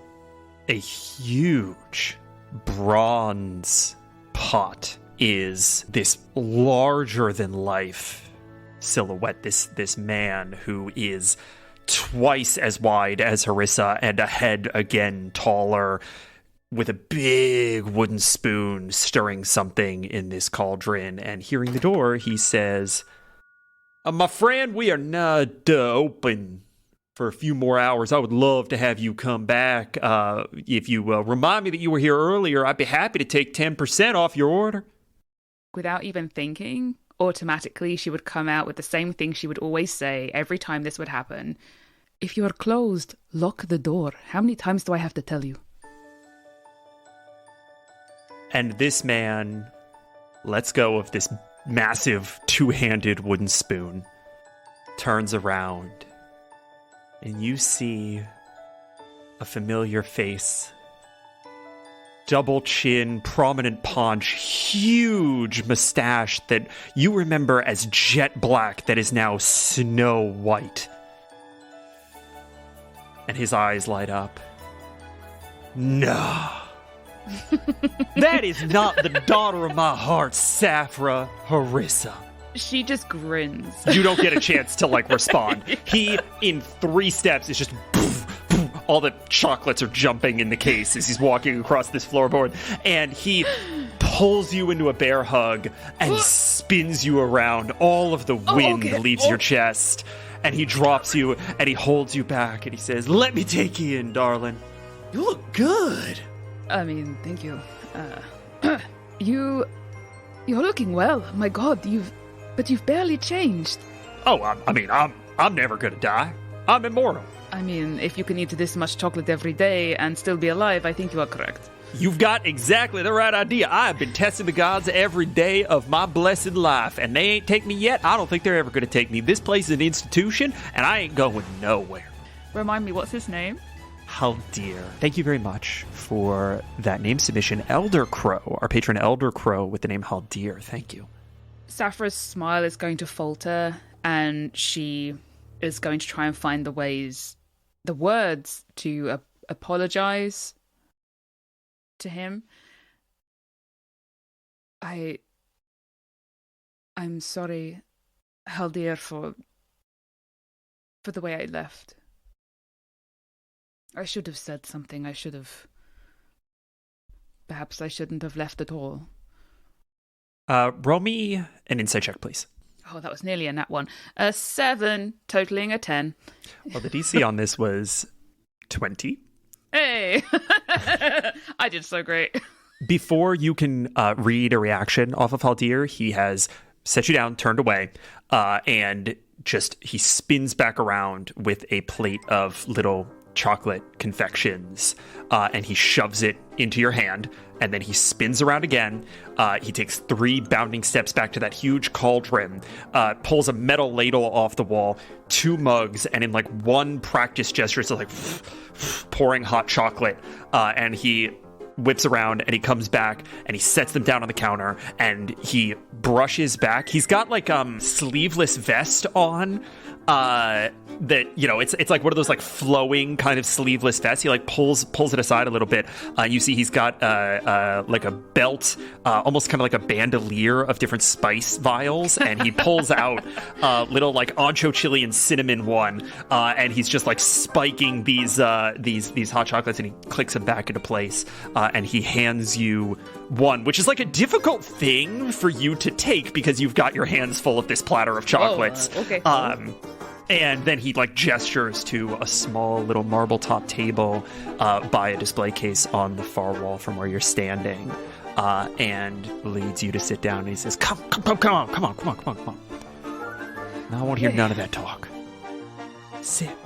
a huge bronze pot is this larger-than-life silhouette, this man who is twice as wide as Harissa and a head again taller, with a big wooden spoon stirring something in this cauldron. And hearing the door, he says, my friend, we are not open for a few more hours. I would love to have you come back. If you remind me that you were here earlier, I'd be happy to take 10% off your order. Without even thinking, automatically she would come out with the same thing she would always say every time this would happen. If you are closed, lock the door. How many times do I have to tell you? And this man lets go of this massive two-handed wooden spoon, turns around, and you see a familiar face. Double chin, prominent paunch, huge mustache that you remember as jet black that is now snow white. And his eyes light up. No. That is not the daughter of my heart, Safra Harissa. She just grins. You don't get a chance to, respond. He, in 3 steps, is just... poof, poof, all the chocolates are jumping in the case as he's walking across this floorboard. And he pulls you into a bear hug and spins you around. All of the wind leaves your chest. And he drops you, and he holds you back, and he says, let me take you in, darling. You look good. I mean, thank you. You're looking well. My God, you've barely changed. Oh, I'm never gonna die. I'm immortal. I mean, if you can eat this much chocolate every day and still be alive, I think you are correct. You've got exactly the right idea. I've been testing the gods every day of my blessed life, and they ain't take me yet. I don't think they're ever gonna take me. This place is an institution, and I ain't going nowhere. Remind me, what's his name? Haldir. Thank you very much for that name submission. Elder Crow, our patron Elder Crow with the name Haldir. Thank you. Safra's smile is going to falter, and she is going to try and find the words to apologize to him. I'm sorry, Haldir, for the way I left. I should have said something. Perhaps I shouldn't have left at all. Roll me an insight check, please. Oh, that was nearly a nat 1. A 7, totaling a 10. Well, the DC on this was 20. Hey! I did so great. Before you can read a reaction off of Haldir, he has set you down, turned away, and he spins back around with a plate of little chocolate confections, and he shoves it into your hand, and then he spins around again. He takes 3 bounding steps back to that huge cauldron, pulls a metal ladle off the wall, 2 mugs, and in one practice gesture, it's pouring hot chocolate, and he whips around and he comes back and he sets them down on the counter and he brushes back. He's got like sleeveless vest on. That, you know, it's like one of those like flowing kind of sleeveless vests. He like pulls it aside a little bit. You see he's got like a belt, almost kind of like a bandolier of different spice vials, and he pulls out little like ancho chili and cinnamon one, and he's just like spiking these hot chocolates, and he clicks them back into place, and he hands you one, which is like a difficult thing for you to take because you've got your hands full of this platter of chocolates. Okay. And then he like gestures to a small little marble top table by a display case on the far wall from where you're standing, and leads you to sit down. And he says, "Come on. Now I won't hear none of that talk. Sit.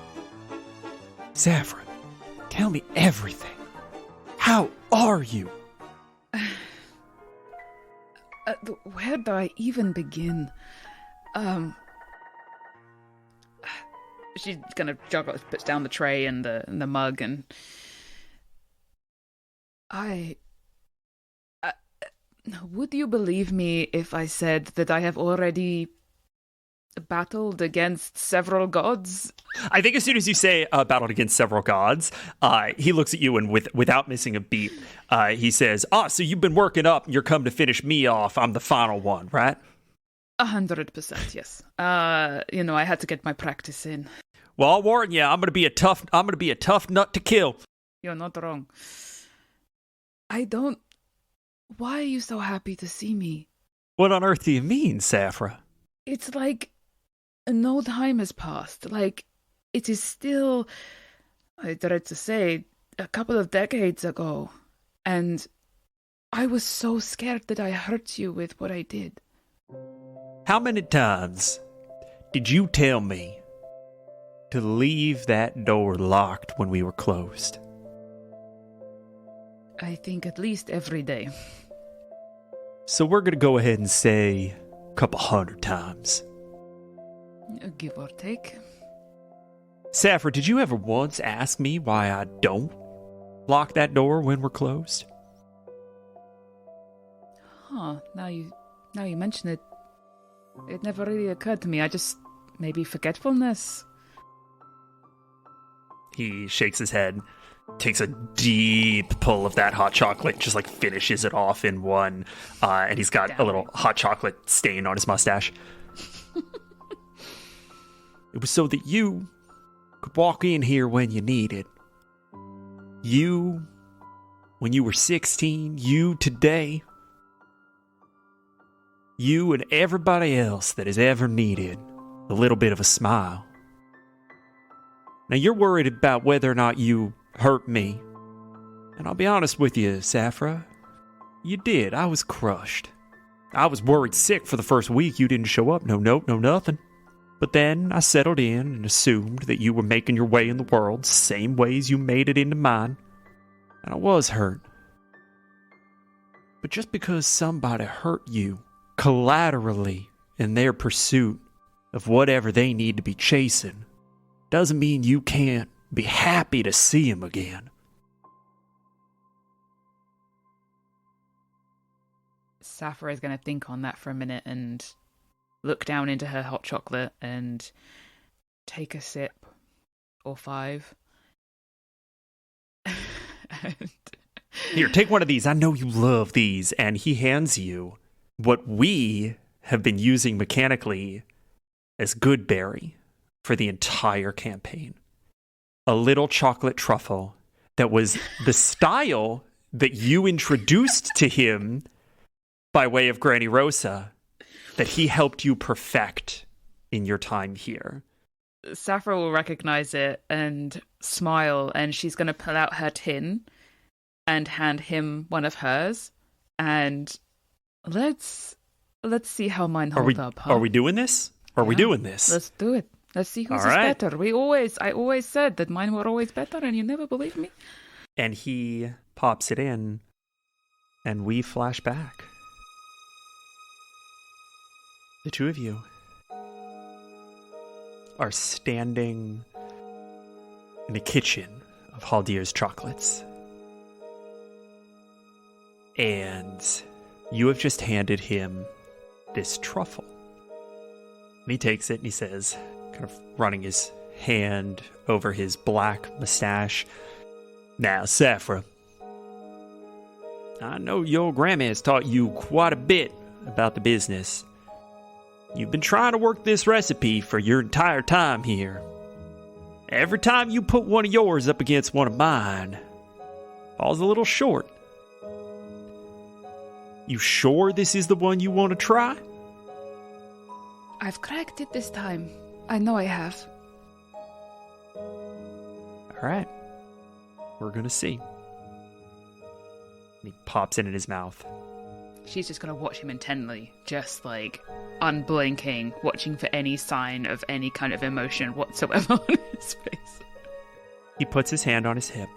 Safra, tell me everything. How are you?" Where do I even begin? She's gonna puts down the tray and the mug, and would you believe me if I said that I have already battled against several gods? I think as soon as you say battled against several gods, he looks at you and without missing a beat, he says, so you've been working up and you're coming to finish me off. I'm the final one, right? 100%, yes. I had to get my practice in. Well, I'll warn you, I'm gonna be a tough nut to kill. You're not wrong. Why are you so happy to see me? What on earth do you mean, Safra? It's like no time has passed. Like, it is still, I dread to say, a couple of decades ago. And I was so scared that I hurt you with what I did. How many times did you tell me to leave that door locked when we were closed? I think at least every day. So we're going to go ahead and say a couple 100 times. Give or take. Safra, did you ever once ask me why I don't lock that door when we're closed? Huh, now you mention it, it never really occurred to me. Maybe forgetfulness. He shakes his head, takes a deep pull of that hot chocolate, just like finishes it off in one, and he's got a little hot chocolate stain on his mustache. It was so that you could walk in here when you needed. You, when you were 16, you today, you and everybody else that has ever needed a little bit of a smile. Now, you're worried about whether or not you hurt me. And I'll be honest with you, Safra. You did. I was crushed. I was worried sick for the first week you didn't show up. No note, no nothing. But then I settled in and assumed that you were making your way in the world, same ways you made it into mine. And I was hurt. But just because somebody hurt you collaterally in their pursuit of whatever they need to be chasing, doesn't mean you can't be happy to see him again. Safra is going to think on that for a minute and look down into her hot chocolate and take a sip or 5. Here, take one of these. I know you love these. And he hands you what we have been using mechanically as Goodberry for the entire campaign. A little chocolate truffle that was the style that you introduced to him by way of Granny Rosa, that he helped you perfect in your time here. Safra will recognize it and smile, and she's going to pull out her tin and hand him one of hers. And let's see how mine hold up. Huh? Are we doing this? Are we doing this? Let's do it. Let's see who's better. I always said that mine were always better, and you never believed me. And he pops it in, and we flash back. The two of you are standing in the kitchen of Haldir's Chocolates. And you have just handed him this truffle. And he takes it and he says, kind of running his hand over his black mustache, "Now, Safra, I know your grandma has taught you quite a bit about the business. You've been trying to work this recipe for your entire time here. Every time you put one of yours up against one of mine, falls a little short. You sure this is the one you want to try?" I've cracked it this time. I know I have. All right. We're going to see. He pops it in his mouth. She's just going to watch him intently, just like unblinking, watching for any sign of any kind of emotion whatsoever on his face. He puts his hand on his hip.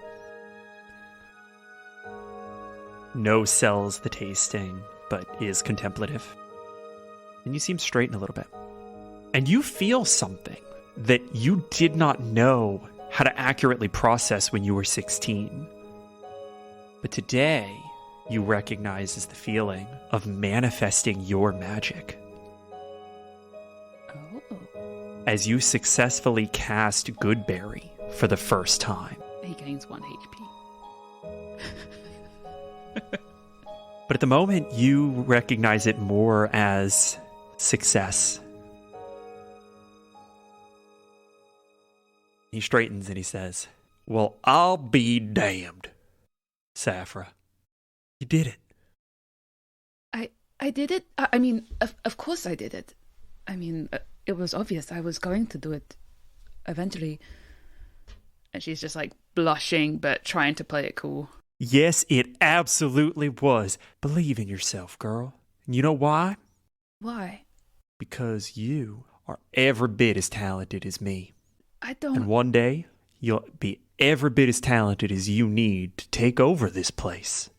No sells the tasting, but is contemplative. And you see him straighten a little bit. And you feel something that you did not know how to accurately process when you were 16. But today, you recognize as the feeling of manifesting your magic. Oh. As you successfully cast Goodberry for the first time. He gains 1 HP. But at the moment, you recognize it more as success. He straightens and he says, "Well, I'll be damned, Safra. You did it." I did it? I mean, of course I did it. I mean, it was obvious I was going to do it eventually. And she's just like blushing, but trying to play it cool. Yes, it absolutely was. Believe in yourself, girl. And you know why? Why? Because you are every bit as talented as me. I don't... And one day, you'll be every bit as talented as you need to take over this place.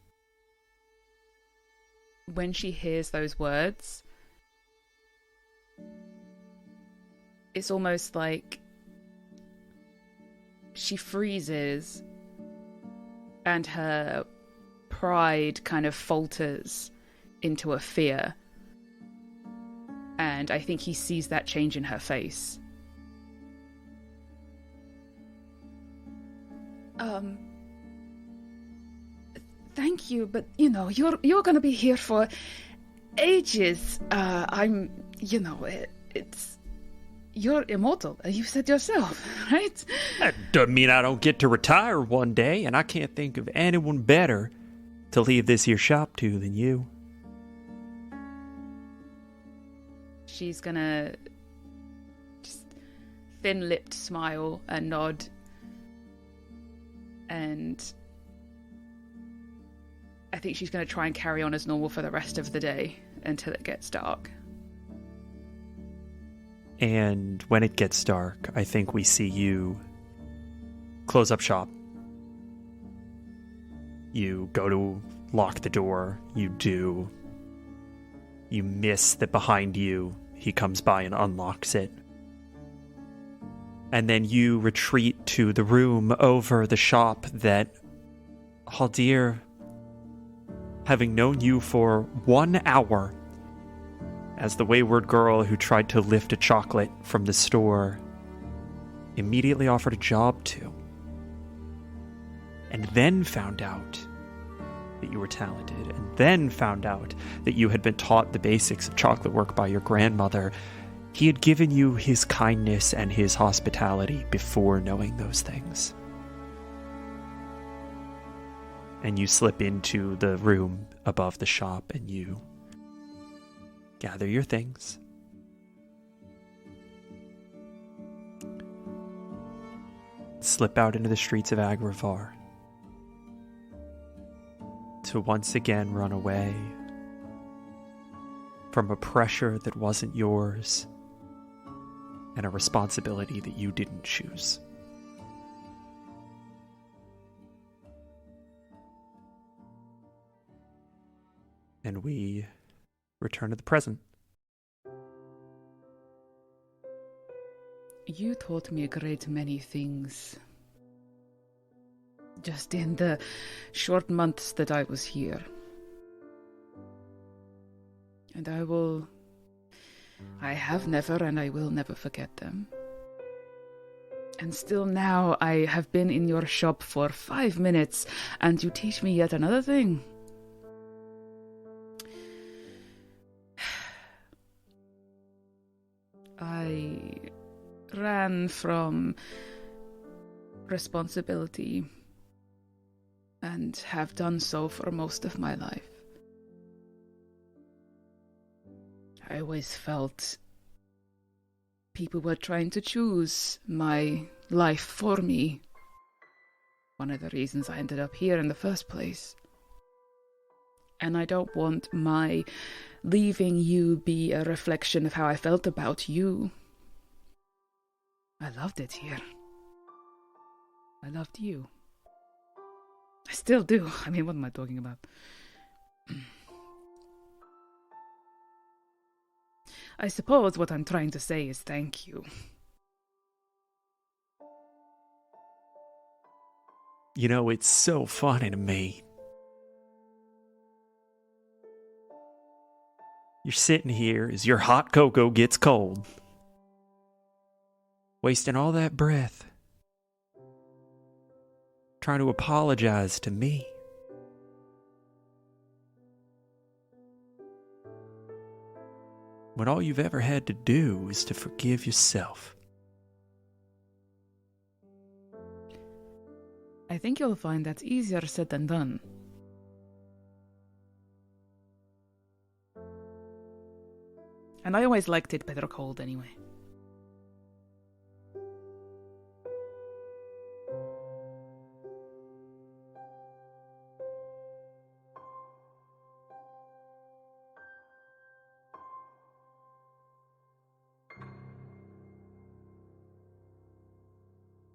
When she hears those words, it's almost like she freezes and her pride kind of falters into a fear. And I think he sees that change in her face. Thank you, but you're gonna be here for ages. It's you're immortal. You said yourself, right? That doesn't mean I don't get to retire one day, and I can't think of anyone better to leave this here shop to than you. She's gonna just thin-lipped smile and nod. And I think she's going to try and carry on as normal for the rest of the day until it gets dark. And when it gets dark, I think we see you close up shop. You go to lock the door. You do. You miss that behind you, he comes by and unlocks it. And then you retreat to the room over the shop that Haldir, having known you for 1 hour as the wayward girl who tried to lift a chocolate from the store, immediately offered a job to. And then found out that you were talented, and then found out that you had been taught the basics of chocolate work by your grandmother. He had given you his kindness and his hospitality before knowing those things. And you slip into the room above the shop and you gather your things. Slip out into the streets of Agravar to once again run away from a pressure that wasn't yours and a responsibility that you didn't choose. And we return to the present. You taught me a great many things. Just in the short months that I was here. And I have never and I will never forget them. And still now, I have been in your shop for 5 minutes, and you teach me yet another thing. I ran from responsibility and have done so for most of my life. I always felt people were trying to choose my life for me. One of the reasons I ended up here in the first place. And I don't want my leaving you be a reflection of how I felt about you. I loved it here. I loved you. I still do. I mean, what am I talking about? I suppose what I'm trying to say is thank you. You know, it's so funny to me. You're sitting here as your hot cocoa gets cold, wasting all that breath, trying to apologize to me. When all you've ever had to do is to forgive yourself. I think you'll find that's easier said than done. And I always liked it better cold anyway.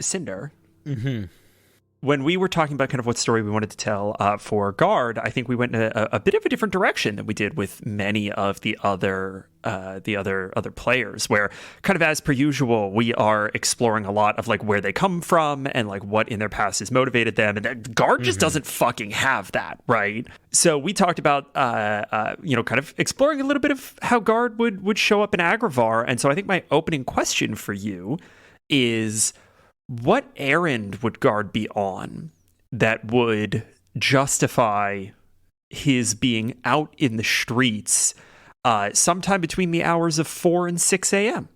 Cinder. When we were talking about kind of what story we wanted to tell for Guard, I think we went in a bit of a different direction than we did with many of the other players, where kind of as per usual, we are exploring a lot of like where they come from and like what in their past has motivated them. And Guard just doesn't fucking have that, right? So we talked about, kind of exploring a little bit of how Guard would show up in Agravar. And so I think my opening question for you is, what errand would Guard be on that would justify his being out in the streets sometime between the hours of 4 and 6 a.m.?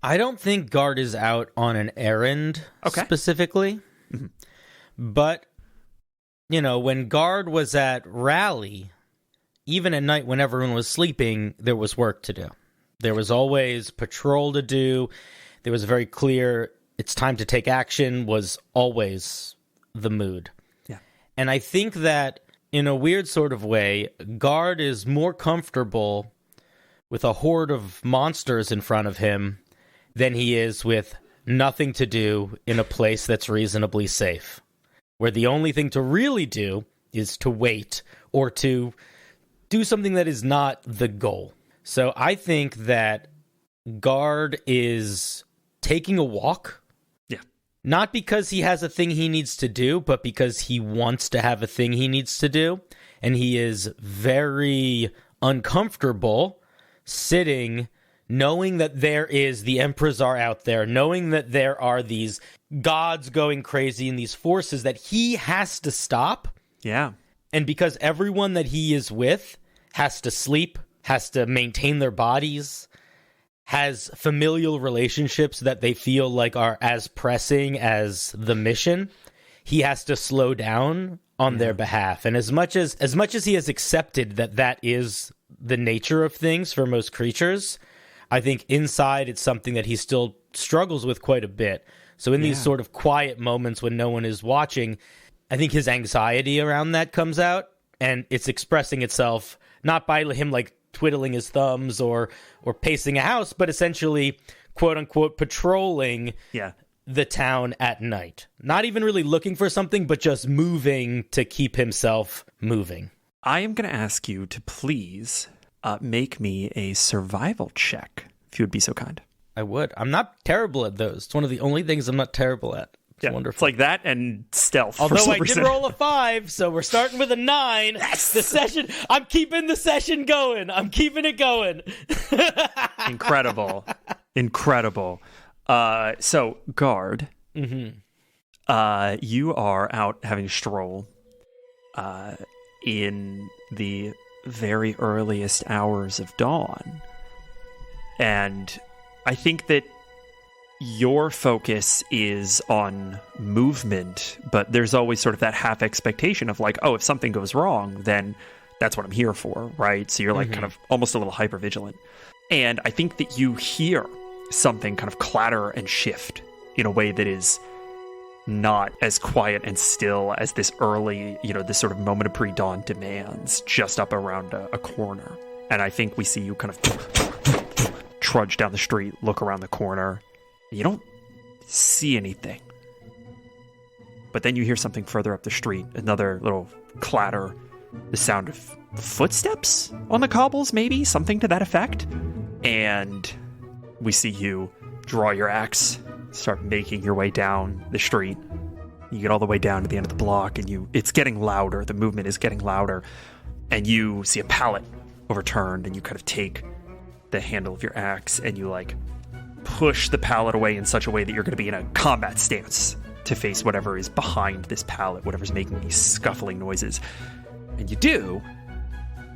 I don't think Guard is out on an errand specifically. Mm-hmm. But, when Guard was at Rally, even at night when everyone was sleeping, there was work to do. There was always patrol to do. There was very clear... it's time to take action was always the mood. Yeah. And I think that in a weird sort of way, Guard is more comfortable with a horde of monsters in front of him than he is with nothing to do in a place that's reasonably safe, where the only thing to really do is to wait or to do something that is not the goal. So I think that Guard is taking a walk. Not because he has a thing he needs to do, but because he wants to have a thing he needs to do. And he is very uncomfortable sitting, knowing that there is the Emperors are out there, knowing that there are these gods going crazy and these forces that he has to stop. Yeah. And because everyone that he is with has to sleep, has to maintain their bodies, has familial relationships that they feel like are as pressing as the mission, he has to slow down on their behalf. And as much as he has accepted that is the nature of things for most creatures, I think inside it's something that he still struggles with quite a bit. So in these sort of quiet moments when no one is watching, I think his anxiety around that comes out, and it's expressing itself not by him like twiddling his thumbs or pacing a house, but essentially, quote unquote, patrolling the town at night. Not even really looking for something, but just moving to keep himself moving. I am going to ask you to please make me a survival check, if you would be so kind. I would. I'm not terrible at those. It's one of the only things I'm not terrible at. Yeah, wonderful. It's like that and stealth. for Although some I did reason. roll a 5, so we're starting with a 9. Yes! The session. I'm keeping the session going. I'm keeping it going. Incredible. So, guard. You are out having a stroll in the very earliest hours of dawn. And I think that your focus is on movement, but there's always sort of that half expectation of like, oh, if something goes wrong, then that's what I'm here for, right? So you're like kind of almost a little hyper vigilant. And I think that you hear something kind of clatter and shift in a way that is not as quiet and still as this early, this sort of moment of pre-dawn demands, just up around a corner. And I think we see you kind of trudge down the street, look around the corner. You don't see anything. But then you hear something further up the street, another little clatter, the sound of footsteps on the cobbles, maybe, something to that effect. And we see you draw your axe, start making your way down the street. You get all the way down to the end of the block, and it's getting louder. The movement is getting louder. And you see a pallet overturned, and you kind of take the handle of your axe, and you, push the pallet away in such a way that you're going to be in a combat stance to face whatever is behind this pallet, whatever's making these scuffling noises. And you do,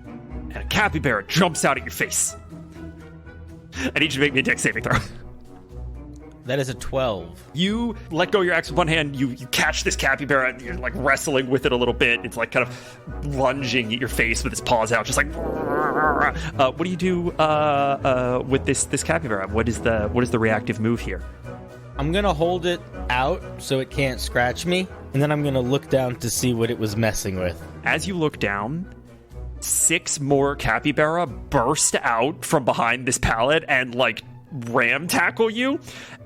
and a capybara jumps out at your face. I need you to make me a dex saving throw. That is a 12. You let go of your axe with one hand, you catch this capybara, and you're wrestling with it a little bit. It's kind of lunging at your face with its paws out, just what do you do with this capybara? What is the reactive move here? I'm going to hold it out so it can't scratch me, and then I'm going to look down to see what it was messing with. As you look down, 6 more capybara burst out from behind this pallet and ram tackle you,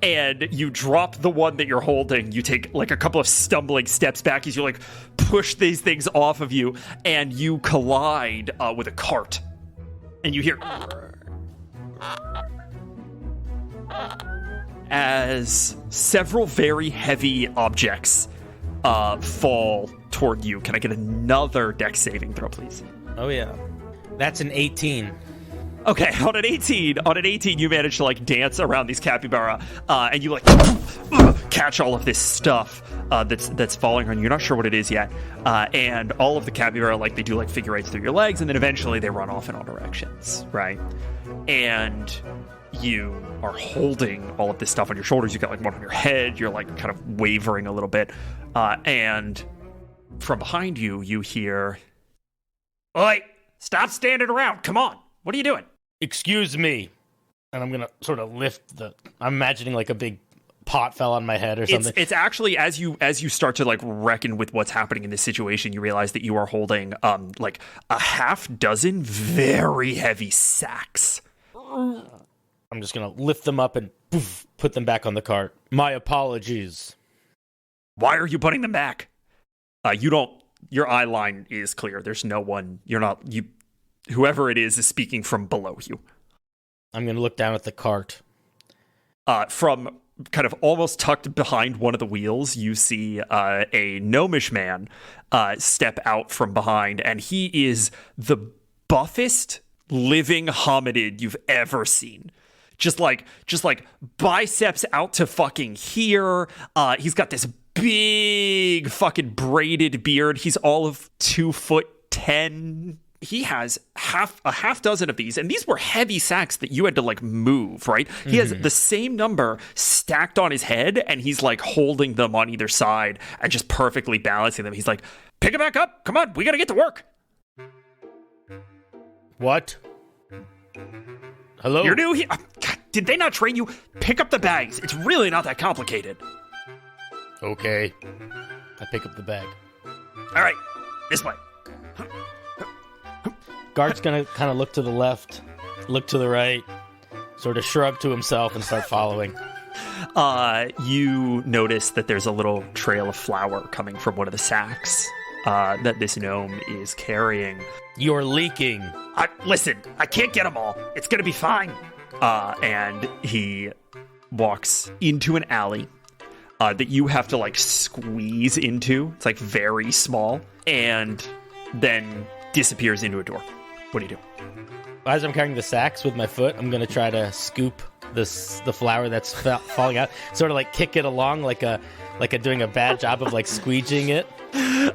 and you drop the one that you're holding. You take a couple of stumbling steps back as you push these things off of you, and you collide with a cart, and you hear as several very heavy objects fall toward you. Can I get another dex saving throw, please? Oh yeah, that's an 18. Okay, on an 18, you manage to dance around these capybara, and you catch all of this stuff that's falling on you. You're not sure what it is yet, and all of the capybara they do figure eights through your legs, and then eventually they run off in all directions, right? And you are holding all of this stuff on your shoulders. You got one on your head. You're kind of wavering a little bit, and from behind you, you hear, "Oi! Stop standing around! Come on! What are you doing?" Excuse me. And I'm going to sort of lift I'm imagining a big pot fell on my head or something. It's actually, as you start to reckon with what's happening in this situation, you realize that you are holding a half dozen very heavy sacks. I'm just going to lift them up and put them back on the cart. My apologies. Why are you putting them back? Your eye line is clear. There's no one, whoever it is speaking from below you. I'm going to look down at the cart. From kind of almost tucked behind one of the wheels, you see a gnomish man step out from behind, and he is the buffest living hominid you've ever seen. Just biceps out to fucking here. He's got this big fucking braided beard. He's all of 2'10". He has a half dozen of these, and these were heavy sacks that you had to move, right? He has the same number stacked on his head, and he's holding them on either side and just perfectly balancing them. He's pick it back up. Come on, we gotta get to work. What? Hello? You're new here. God, did they not train you? Pick up the bags. It's really not that complicated. Okay. I pick up the bag. All right, this way. Guard's gonna kind of look to the left, look to the right, sort of shrug to himself and start following. You notice that there's a little trail of flour coming from one of the sacks that this gnome is carrying. You're leaking. Listen, I can't get them all. It's gonna be fine. And he walks into an alley that you have to like squeeze into. It's like very small, and then disappears into a door. What do you do? As I'm carrying the sacks with my foot, I'm going to try to scoop the flour that's falling out, sort of like kick it along like a doing a bad job of like squeegeeing it.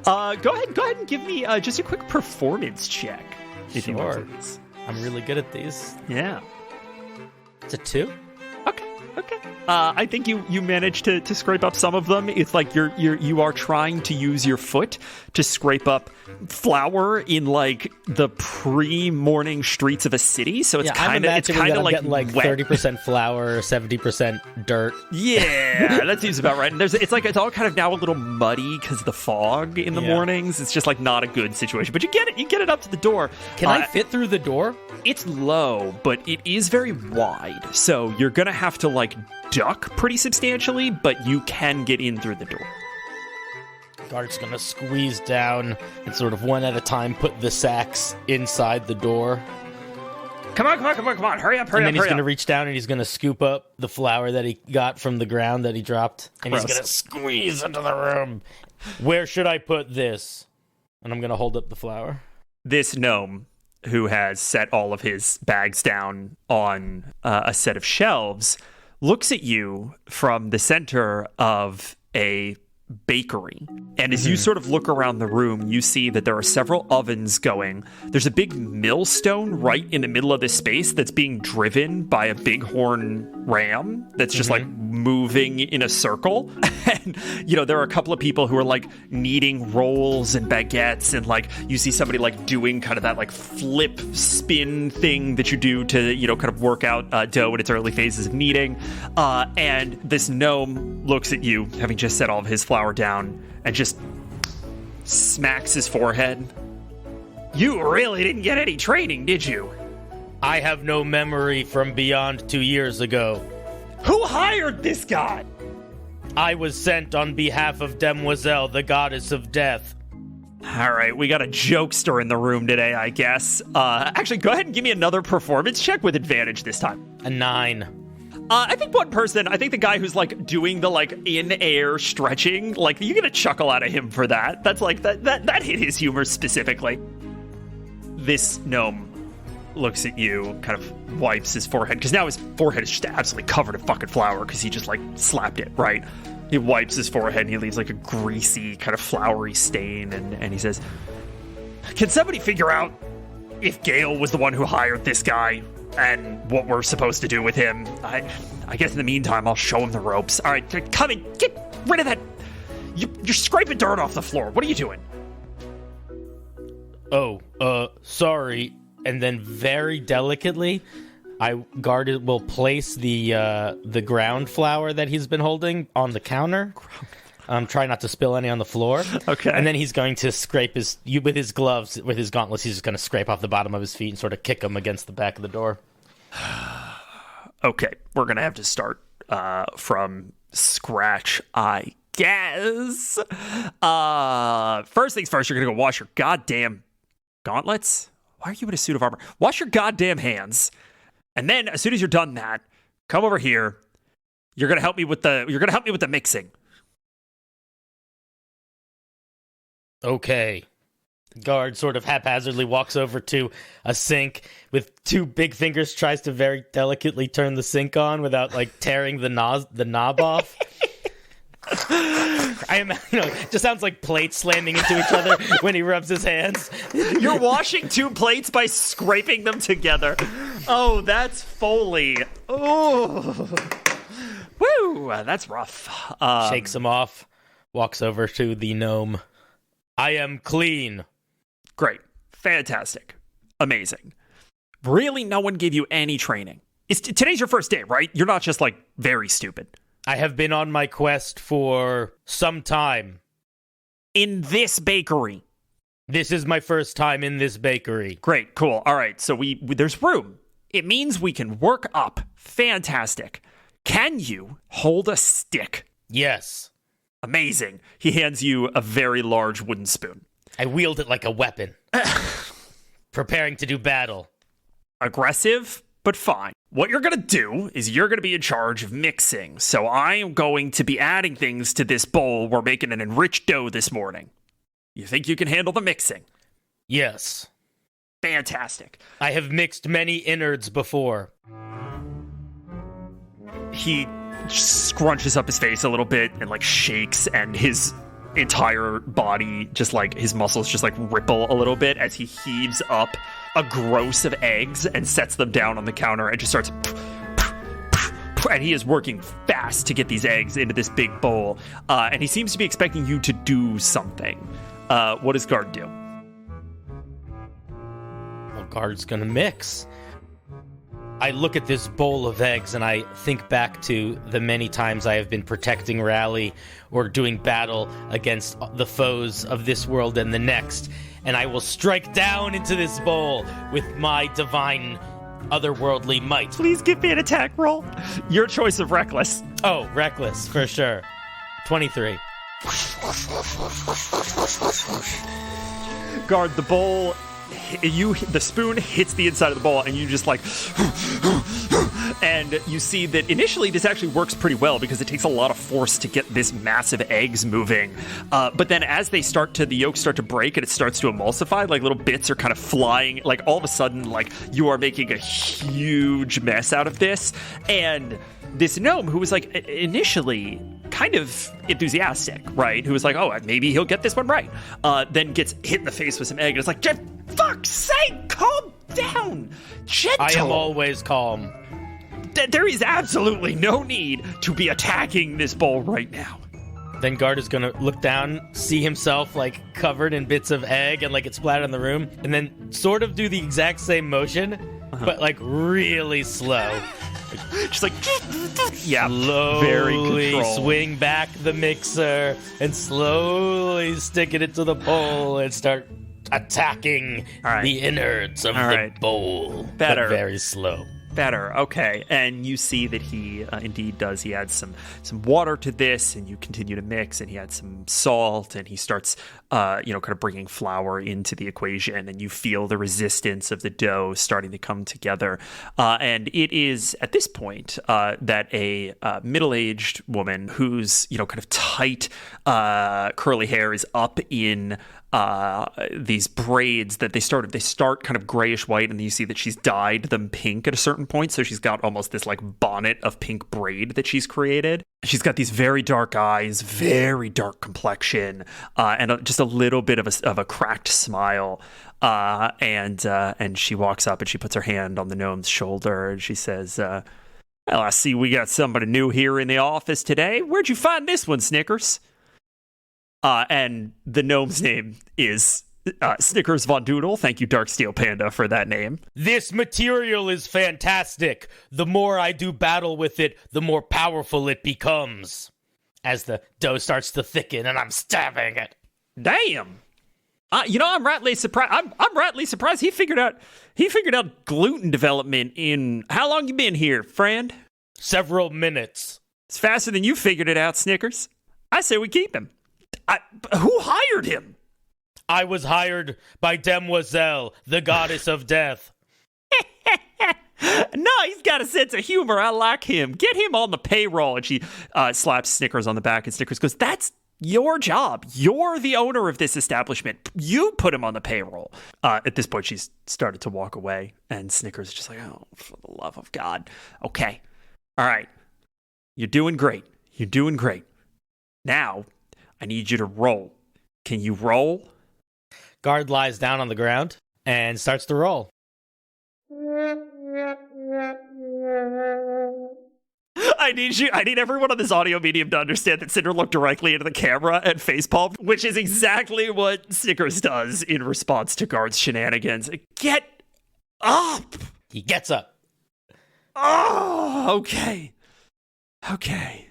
Go ahead and give me just a quick performance check. If you Sure. want, please. I'm really good at these. Yeah. It's a 2. Okay. I think you managed to scrape up some of them. It's like you are trying to use your foot to scrape up flour in like the pre-morning streets of a city. So it's kind of like getting like wet. 30% flour, 70% dirt. Yeah, that seems about right. And it's all kind of now a little muddy because of the fog in the mornings. It's just like not a good situation. But you get it up to the door. Can I fit through the door? It's low, but it is very wide. So you're gonna have to like duck pretty substantially, but you can get in through the door. Guard's gonna squeeze down and sort of one at a time put the sacks inside the door. Come on. Hurry up. And then he's gonna reach down and he's gonna scoop up the flour that he got from the ground that he dropped. And he's gonna squeeze into the room. Where should I put this? And I'm gonna hold up the flour. This gnome, who has set all of his bags down on a set of shelves, looks at you from the center of a bakery. And as you sort of look around the room, you see that there are several ovens going. There's a big millstone right in the middle of this space that's being driven by a bighorn ram that's just like moving in a circle. And, there are a couple of people who are like kneading rolls and baguettes, and like you see somebody like doing kind of that like flip spin thing that you do to, kind of work out dough in its early phases of kneading. And this gnome looks at you, having just set all of his flour down, and just smacks his forehead. You really didn't get any training, did you? I have no memory from beyond 2 years ago. Who hired this guy? I was sent on behalf of Demoiselle, the goddess of death. All right, we got a jokester in the room today, I guess. Actually, go ahead and give me another performance check with advantage this time. A 9. I think the guy who's like doing the like in-air stretching, like you get a chuckle out of him for that. That's like that hit his humor specifically. This gnome looks at you, kind of wipes his forehead, because now his forehead is just absolutely covered in fucking flour because he just like slapped it, right? He wipes his forehead and he leaves like a greasy, kind of floury stain, and he says, "Can somebody figure out if Gale was the one who hired this guy and what we're supposed to do with him? I guess in the meantime, I'll show him the ropes. All right, come in, get rid of that. You're scraping dirt off the floor. What are you doing?" Oh, sorry. And then very delicately, Guard will place the ground flour that he's been holding on the counter. Try not to spill any on the floor. Okay. And then he's going to scrape with his gloves, with his gauntlets, he's just going to scrape off the bottom of his feet and sort of kick him against the back of the door. Okay, we're going to have to start from scratch, I guess. First things first, you're going to go wash your goddamn gauntlets. Why are you in a suit of armor? Wash your goddamn hands. And then as soon as you're done that, come over here. You're going to help me with the mixing. Okay. Guard sort of haphazardly walks over to a sink with 2 big fingers, tries to very delicately turn the sink on without like tearing the knob off. It just sounds like plates slamming into each other when he rubs his hands. You're washing 2 plates by scraping them together. Oh, that's Foley. Oh, woo, that's rough. Shakes him off, walks over to the gnome. I am clean. Great. Fantastic. Amazing. Really, no one gave you any training. Today's your first day, right? You're not just like very stupid. I have been on my quest for some time. In this bakery. This is my first time in this bakery. Great, cool. All right, so there's room. It means we can work up. Fantastic. Can you hold a stick? Yes. Amazing. He hands you a very large wooden spoon. I wield it like a weapon. Preparing to do battle. Aggressive? but fine. What you're going to do is you're going to be in charge of mixing. So I am going to be adding things to this bowl. We're making an enriched dough this morning. You think you can handle the mixing? Yes. Fantastic. I have mixed many innards before. He scrunches up his face a little bit and like shakes, and his entire body, just like his muscles just like ripple a little bit as he heaves up a gross of eggs and sets them down on the counter and just starts, and he is working fast to get these eggs into this big bowl, and he seems to be expecting you to do something. What does Guard do? Well, Guard's gonna mix. I look at this bowl of eggs and I think back to the many times I have been protecting Rally or doing battle against the foes of this world and the next, and I will strike down into this bowl with my divine otherworldly might. Please give me an attack roll. Your choice of reckless. Oh, reckless, for sure. 23. Guard, the bowl, the spoon hits the inside of the bowl, and you just like, and you see that initially this actually works pretty well because it takes a lot of force to get this massive eggs moving. But then as the yolks start to break and it starts to emulsify, like little bits are kind of flying, like all of a sudden, like you are making a huge mess out of this. And this gnome, who was like initially kind of enthusiastic, right? Who was like, oh, maybe he'll get this one right. Then gets hit in the face with some egg, and it's like, fuck's sake, calm down, gentle. I am always calm. There is absolutely no need to be attacking this bowl right now. Then Guard is gonna look down, see himself like covered in bits of egg and like it's splattered on the room, and then sort of do the exact same motion, but like really slow. Just like, yeah, slowly very controlled. Swing back the mixer and slowly stick it into the bowl and start attacking the innards of the bowl. Better. But very slow. Better. Okay. And you see that he indeed does. He adds some water to this, and you continue to mix, and he adds some salt, and he starts, kind of bringing flour into the equation, and you feel the resistance of the dough starting to come together. And it is at this point that a middle-aged woman whose, kind of tight curly hair is up in these braids that they start kind of grayish white, and then you see that she's dyed them pink at a certain point, so she's got almost this like bonnet of pink braid that she's created. She's got these very dark eyes, very dark complexion, and just a little bit of a cracked smile, and she walks up and she puts her hand on the gnome's shoulder and she says, well, I see we got somebody new here in the office today. Where'd you find this one, Snickers? And the gnome's name is Snickers Von Doodle. Thank you, Dark Steel Panda, for that name. This material is fantastic. The more I do battle with it, the more powerful it becomes. As the dough starts to thicken and I'm stabbing it. Damn. I'm rightly surprised. I'm rightly surprised he figured out gluten development in how long you been here, friend? Several minutes. It's faster than you figured it out, Snickers. I say we keep him. Who hired him? I was hired by Demoiselle, the goddess of death. No, he's got a sense of humor. I like him. Get him on the payroll. And she slaps Snickers on the back, and Snickers goes, that's your job. You're the owner of this establishment. You put him on the payroll. At this point, she's started to walk away, and Snickers is just like, oh, for the love of God. Okay. All right. You're doing great. You're doing great. Now, I need you to roll. Can you roll? Guard lies down on the ground and starts to roll. I need everyone on this audio medium to understand that Cinder looked directly into the camera and facepalmed, which is exactly what Snickers does in response to Guard's shenanigans. Get up! He gets up. Oh, okay. Okay.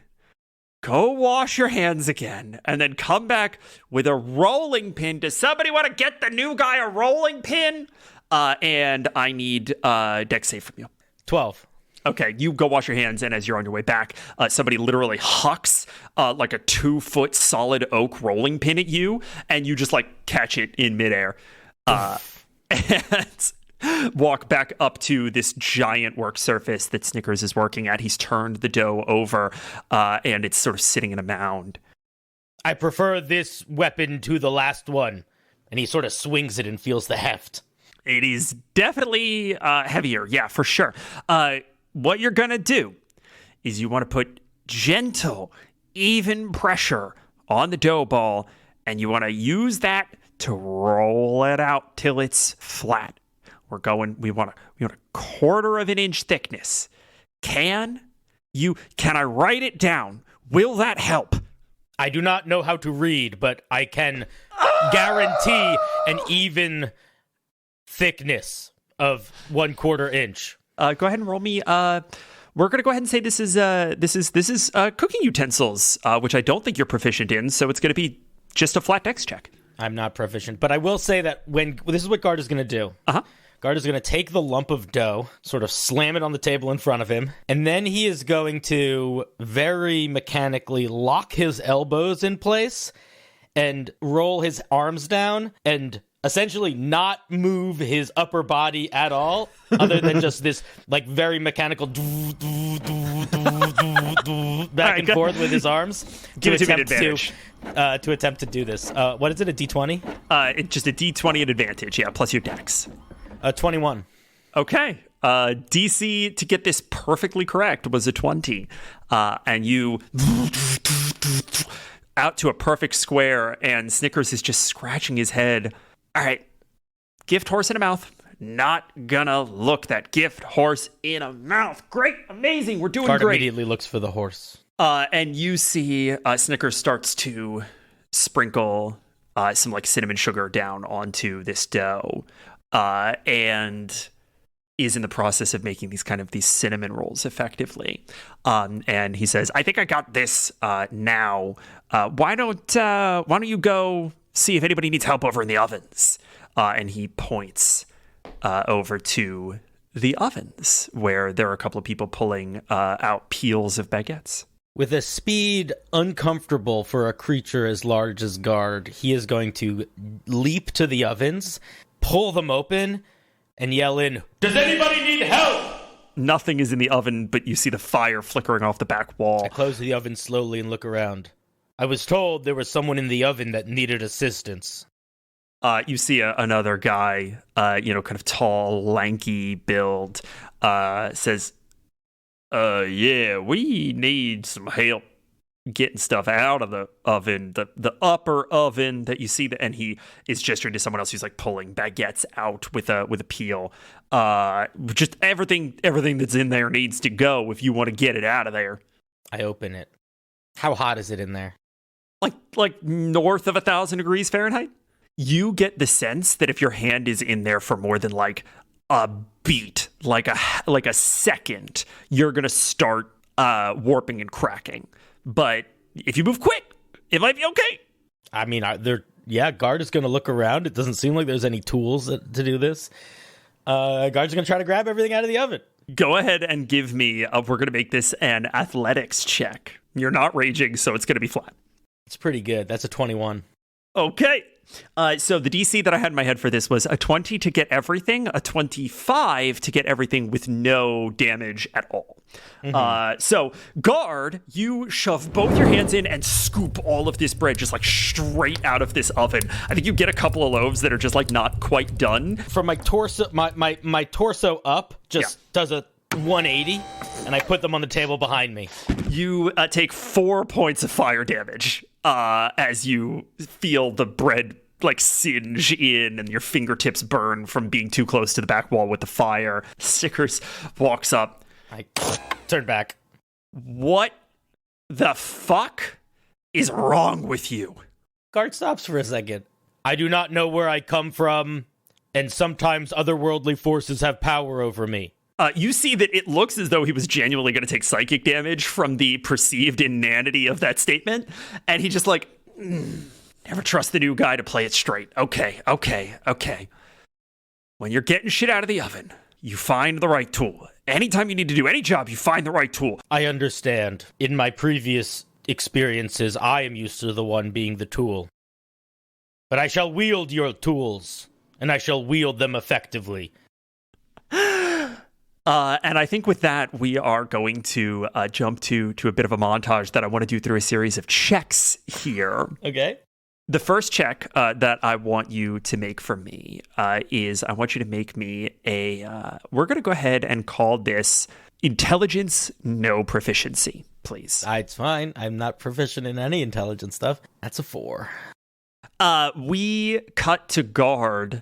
Go wash your hands again, and then come back with a rolling pin. Does somebody want to get the new guy a rolling pin? And I need dex save from you. 12. Okay, you go wash your hands, and as you're on your way back, somebody literally hucks like a 2-foot solid oak rolling pin at you, and you just like catch it in midair. And walk back up to this giant work surface that Snickers is working at. He's turned the dough over, and it's sort of sitting in a mound. I prefer this weapon to the last one. And he sort of swings it and feels the heft. It is definitely heavier, yeah, for sure. What you're going to do is you want to put gentle, even pressure on the dough ball, and you want to use that to roll it out till it's flat. We want a quarter of an inch thickness. Can I write it down? Will that help? I do not know how to read, but I can guarantee an even thickness of 1/4 inch. Go ahead and roll me. We're gonna go ahead and say this is cooking utensils, which I don't think you're proficient in. So it's gonna be just a flat dex check. I'm not proficient, but I will say that this is what Guard is gonna do. Guard is going to take the lump of dough, sort of slam it on the table in front of him, and then he is going to very mechanically lock his elbows in place and roll his arms down and essentially not move his upper body at all, other than just this like very mechanical back and forth with his arms Give it to me an advantage. To attempt to do this. What is it, a D20? It's just a D20 at advantage, yeah, plus your dex. 21. Okay. DC to get this perfectly correct was a 20. And you out to a perfect square, and Snickers is just scratching his head. All right. Gift horse in a mouth. Not gonna look that gift horse in a mouth. Great. Amazing. We're doing Card great. Immediately looks for the horse. And you see Snickers starts to sprinkle some like cinnamon sugar down onto this dough. And is in the process of making these cinnamon rolls effectively. And he says, I think I got this now. Why don't you go see if anybody needs help over in the ovens? And he points over to the ovens where there are a couple of people pulling out peels of baguettes. With a speed uncomfortable for a creature as large as Guard, he is going to leap to the ovens, pull them open, and yell in, "Does anybody need help?" Nothing is in the oven, but you see the fire flickering off the back wall. I close the oven slowly and look around. I was told there was someone in the oven that needed assistance. You see another guy, kind of tall, lanky build, says, yeah, we need some help getting stuff out of the oven, the upper oven that you see, and he is gesturing to someone else who's like pulling baguettes out with a peel. Just everything that's in there needs to go if you want to get it out of there. I open it. How hot is it in there? Like north of 1,000 degrees Fahrenheit. You get the sense that if your hand is in there for more than like a beat, like a second, you're gonna start warping and cracking. But if you move quick, it might be okay. I mean, Guard is going to look around. It doesn't seem like there's any tools to do this. Guard's going to try to grab everything out of the oven. Go ahead and give me, we're going to make this an athletics check. You're not raging, so it's going to be flat. It's pretty good. That's a 21. Okay. So the DC that I had in my head for this was a 20 to get everything, a 25 to get everything with no damage at all. Mm-hmm. So Guard, you shove both your hands in and scoop all of this bread just like straight out of this oven. I think you get a couple of loaves that are just like not quite done. From my torso, my torso up does a 180, and I put them on the table behind me. You take 4 points of fire damage as you feel the bread like singe in and your fingertips burn from being too close to the back wall with the fire. Snickers walks up. I turn back. What the fuck is wrong with you? Guard stops for a second. I do not know where I come from, and sometimes otherworldly forces have power over me. You see that it looks as though he was genuinely going to take psychic damage from the perceived inanity of that statement. And he just like, never trust the new guy to play it straight. Okay. When you're getting shit out of the oven, you find the right tool. Anytime you need to do any job, you find the right tool. I understand. In my previous experiences, I am used to the one being the tool. But I shall wield your tools, and I shall wield them effectively. And I think with that, we are going to jump to a bit of a montage that I want to do through a series of checks here. Okay. The first check that I want you to make for me is I want you to make me we're going to go ahead and call this intelligence no proficiency, please. It's fine. I'm not proficient in any intelligence stuff. That's a 4. We cut to Guard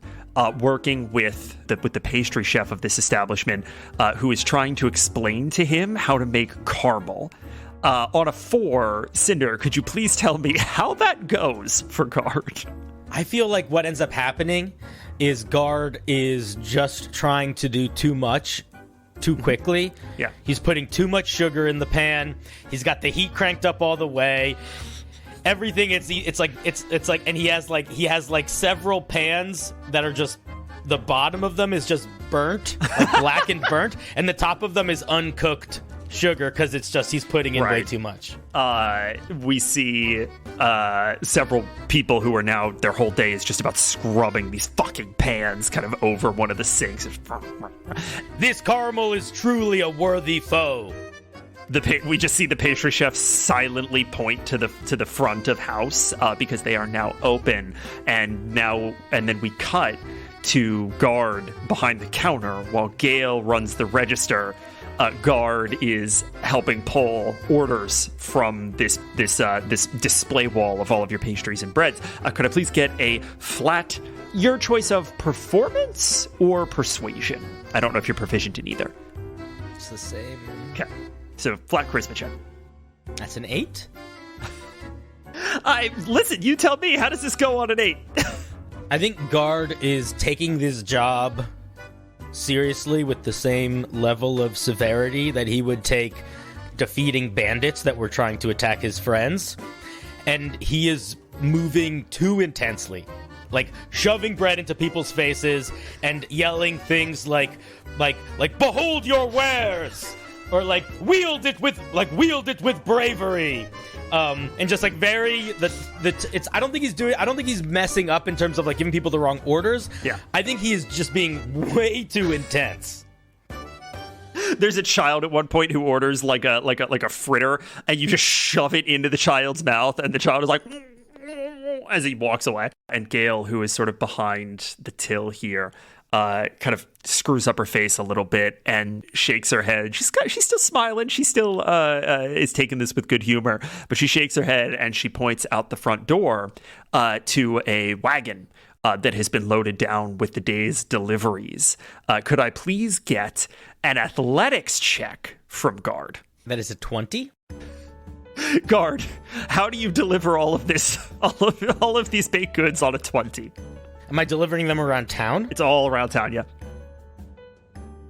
working with the pastry chef of this establishment, who is trying to explain to him how to make caramel. On a 4, Cinder, could you please tell me how that goes for Guard? I feel like what ends up happening is Guard is just trying to do too much too quickly. Yeah. He's putting too much sugar in the pan. He's got the heat cranked up all the way. Everything it's like and he has like several pans that are just, the bottom of them is just burnt, like black and burnt, and the top of them is uncooked sugar because it's just he's putting in way too much. We see several people who are now, their whole day is just about scrubbing these fucking pans kind of over one of the sinks. This caramel is truly a worthy foe. We just see the pastry chef silently point to the front of house because they are now open, and then we cut to Guard behind the counter while Gale runs the register. Guard is helping pull orders from this display wall of all of your pastries and breads. Could I please get a flat, your choice of performance or persuasion? I don't know if you're proficient in either. It's the same. Okay. So, flat charisma check. That's an 8? Listen, you tell me, how does this go on an 8? I think Guard is taking this job seriously with the same level of severity that he would take defeating bandits that were trying to attack his friends. And he is moving too intensely. Like, shoving bread into people's faces and yelling things like, behold your wares! Or wield it with bravery, and just like very I don't think he's messing up in terms of like giving people the wrong orders. Yeah, I think he is just being way too intense. There's a child at one point who orders like a fritter, and you just shove it into the child's mouth, and the child is like as he walks away. And Gale, who is sort of behind the till here, kind of screws up her face a little bit and shakes her head. She's still smiling. She still is taking this with good humor, but she shakes her head and she points out the front door to a wagon that has been loaded down with the day's deliveries. Could I please get an athletics check from Guard? That is a 20. Guard, how do you deliver all of these baked goods on a 20? Am I delivering them around town? It's all around town, yeah.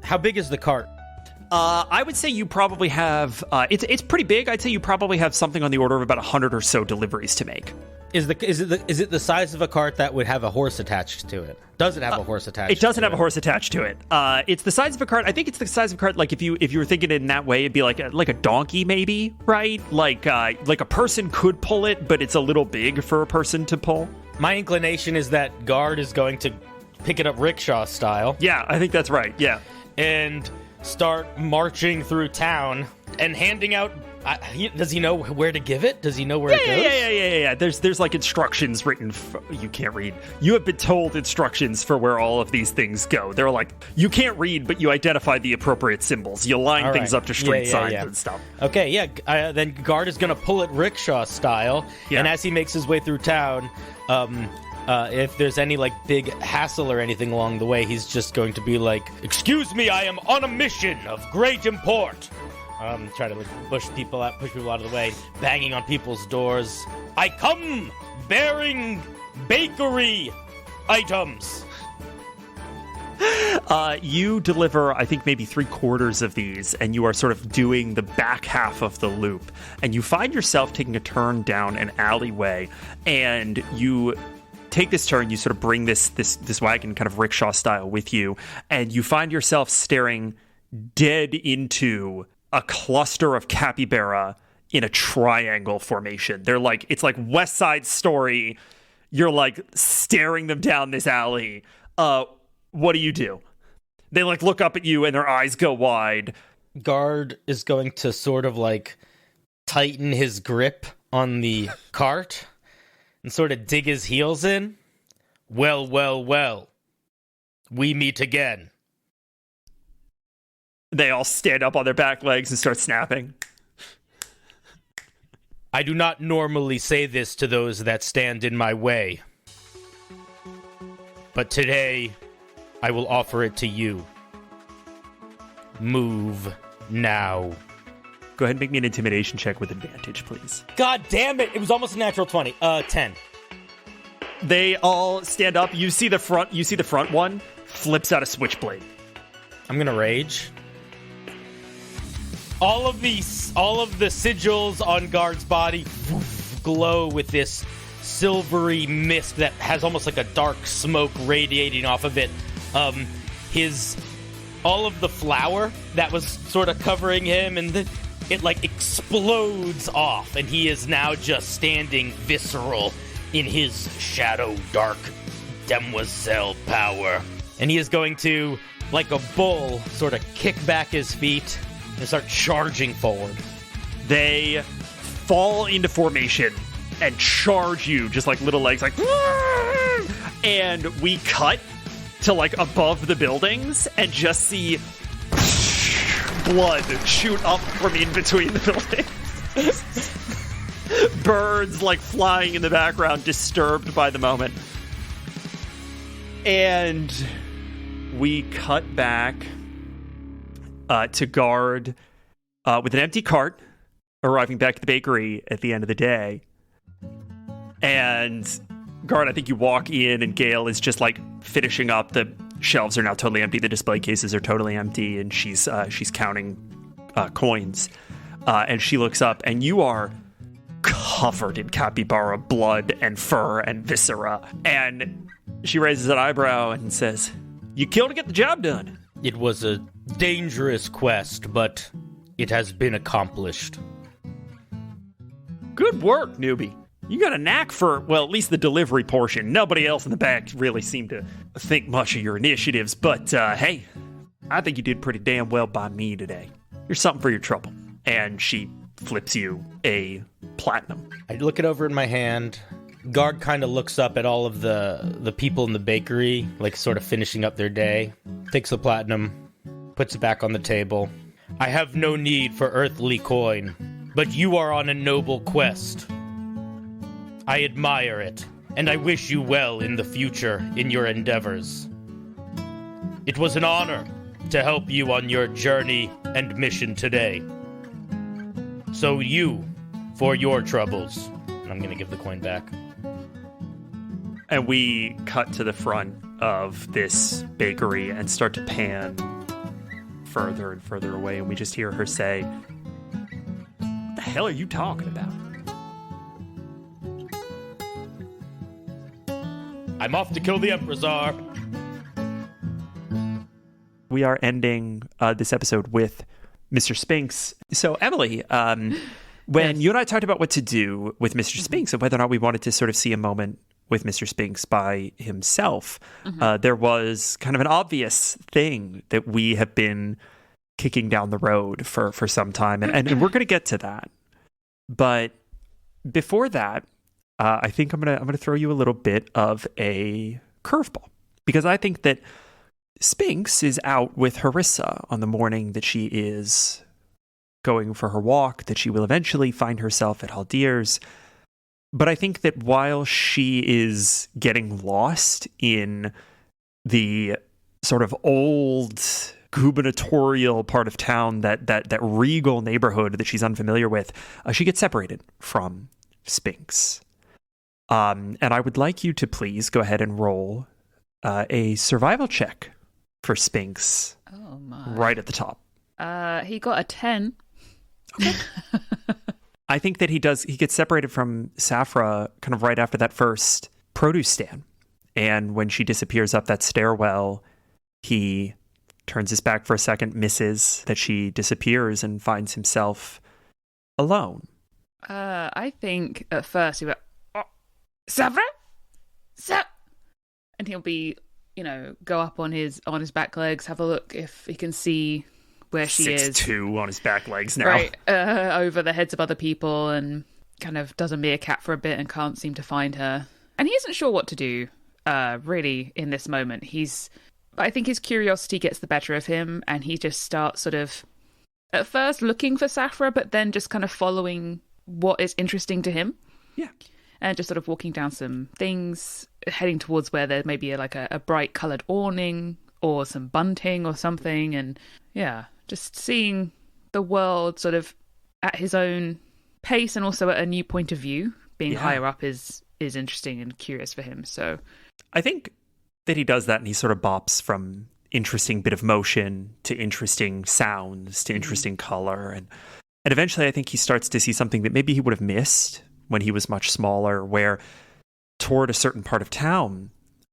How big is the cart? I would say you probably have... it's pretty big. I'd say you probably have something on the order of about 100 or so deliveries to make. Is it the size of a cart that would have a horse attached to it? Does it have a horse attached? It doesn't have a horse attached to it. It's the size of a cart. I think it's the size of a cart. Like if you were thinking in that way, it'd be like a donkey, maybe, right? Like a person could pull it, but it's a little big for a person to pull. My inclination is that Guard is going to pick it up rickshaw style. Yeah, I think that's right. Yeah, and start marching through town and handing out. Does he know where to give it? Does he know where it goes? Yeah. There's like instructions written. You can't read. You have been told instructions for where all of these things go. They're like, you can't read, but you identify the appropriate symbols. You line things up to street signs and stuff. Okay, yeah. Then Guard is going to pull it rickshaw style, and as he makes his way through town, if there's any like big hassle or anything along the way, he's just going to be like, "Excuse me, I am on a mission of great import." Try to push people out of the way, banging on people's doors. I come bearing bakery items. You deliver, I think, maybe 3/4 of these, and you are sort of doing the back half of the loop. And you find yourself taking a turn down an alleyway, and you take this turn, you sort of bring this wagon kind of rickshaw style with you, and you find yourself staring dead into a cluster of capybara in a triangle formation. They're like, it's like West Side Story. You're like staring them down this alley. What do you do? They like look up at you and their eyes go wide. Guard is going to sort of like tighten his grip on the cart and sort of dig his heels in. Well, well, well. We meet again. They all stand up on their back legs and start snapping. I do not normally say this to those that stand in my way. But today, I will offer it to you. Move now. Go ahead and make me an intimidation check with advantage, please. God damn it! It was almost a natural 20. 10. They all stand up. You see the front one flips out a switchblade. I'm gonna rage. All of the sigils on Guard's body glow with this silvery mist that has almost like a dark smoke radiating off of it. All of the flour that was sort of covering him, and it like explodes off, and he is now just standing visceral in his shadow dark demoiselle power. And he is going to, like a bull, sort of kick back his feet and start charging forward. They fall into formation and charge you, just like little legs, like, and we cut to like above the buildings and just see blood shoot up from in between the buildings. Birds like flying in the background, disturbed by the moment. And we cut back to Guard with an empty cart, arriving back at the bakery at the end of the day. And Guard, I think you walk in and Gale is just like finishing up. The shelves are now totally empty. The display cases are totally empty, and she's counting coins. And she looks up, and you are covered in capybara blood and fur and viscera. And she raises an eyebrow and says, "You killed to get the job done." It was a dangerous quest, but it has been accomplished. Good work, newbie. You got a knack for, well, at least the delivery portion. Nobody else in the back really seemed to think much of your initiatives, but hey, I think you did pretty damn well by me today. Here's something for your trouble. And she flips you a platinum. I look it over in my hand. Guard kind of looks up at all of the people in the bakery, like sort of finishing up their day, takes the platinum, puts it back on the table. I have no need for earthly coin, but you are on a noble quest. I admire it, and I wish you well in the future in your endeavors. It was an honor to help you on your journey and mission today. So you, for your troubles. And I'm going to give the coin back. And we cut to the front of this bakery and start to pan further and further away, and we just hear her say, "What the hell are you talking about?" I'm off to kill the Emperor. We are ending this episode with Mr. Spinx. So, Emily, when you and I talked about what to do with Mr. Spinx and whether or not we wanted to sort of see a moment with Mr. Spinx by himself, there was kind of an obvious thing that we have been kicking down the road for some time, and we're going to get to that. But before that, I think I'm gonna throw you a little bit of a curveball, because I think that Spinx is out with Harissa on the morning that she is going for her walk, that she will eventually find herself at Haldir's. But I think that while she is getting lost in the sort of old gubernatorial part of town, that regal neighborhood that she's unfamiliar with, she gets separated from Spinx. And I would like you to please go ahead and roll a survival check for Spinx. Oh my! Right at the top. He got a 10. Okay. I think that he gets separated from Safra kind of right after that first produce stand. And when she disappears up that stairwell, he turns his back for a second, misses that she disappears, and finds himself alone. I think at first he went, "Oh, Safra? And he'll be, go up on his back legs, have a look if he can see where she is. 6'2" on his back legs now. Right, over the heads of other people, and kind of does a meerkat for a bit and can't seem to find her. And he isn't sure what to do, really, in this moment. I think his curiosity gets the better of him, and he just starts sort of, at first looking for Safra, but then just kind of following what is interesting to him. Yeah. And just sort of walking down some things, heading towards where there may be a bright coloured awning or some bunting or something. And yeah, just seeing the world sort of at his own pace and also at a new point of view. Being higher up is interesting and curious for him. So I think that he does that, and he sort of bops from interesting bit of motion to interesting sounds to interesting color. And eventually I think he starts to see something that maybe he would have missed when he was much smaller, where toward a certain part of town,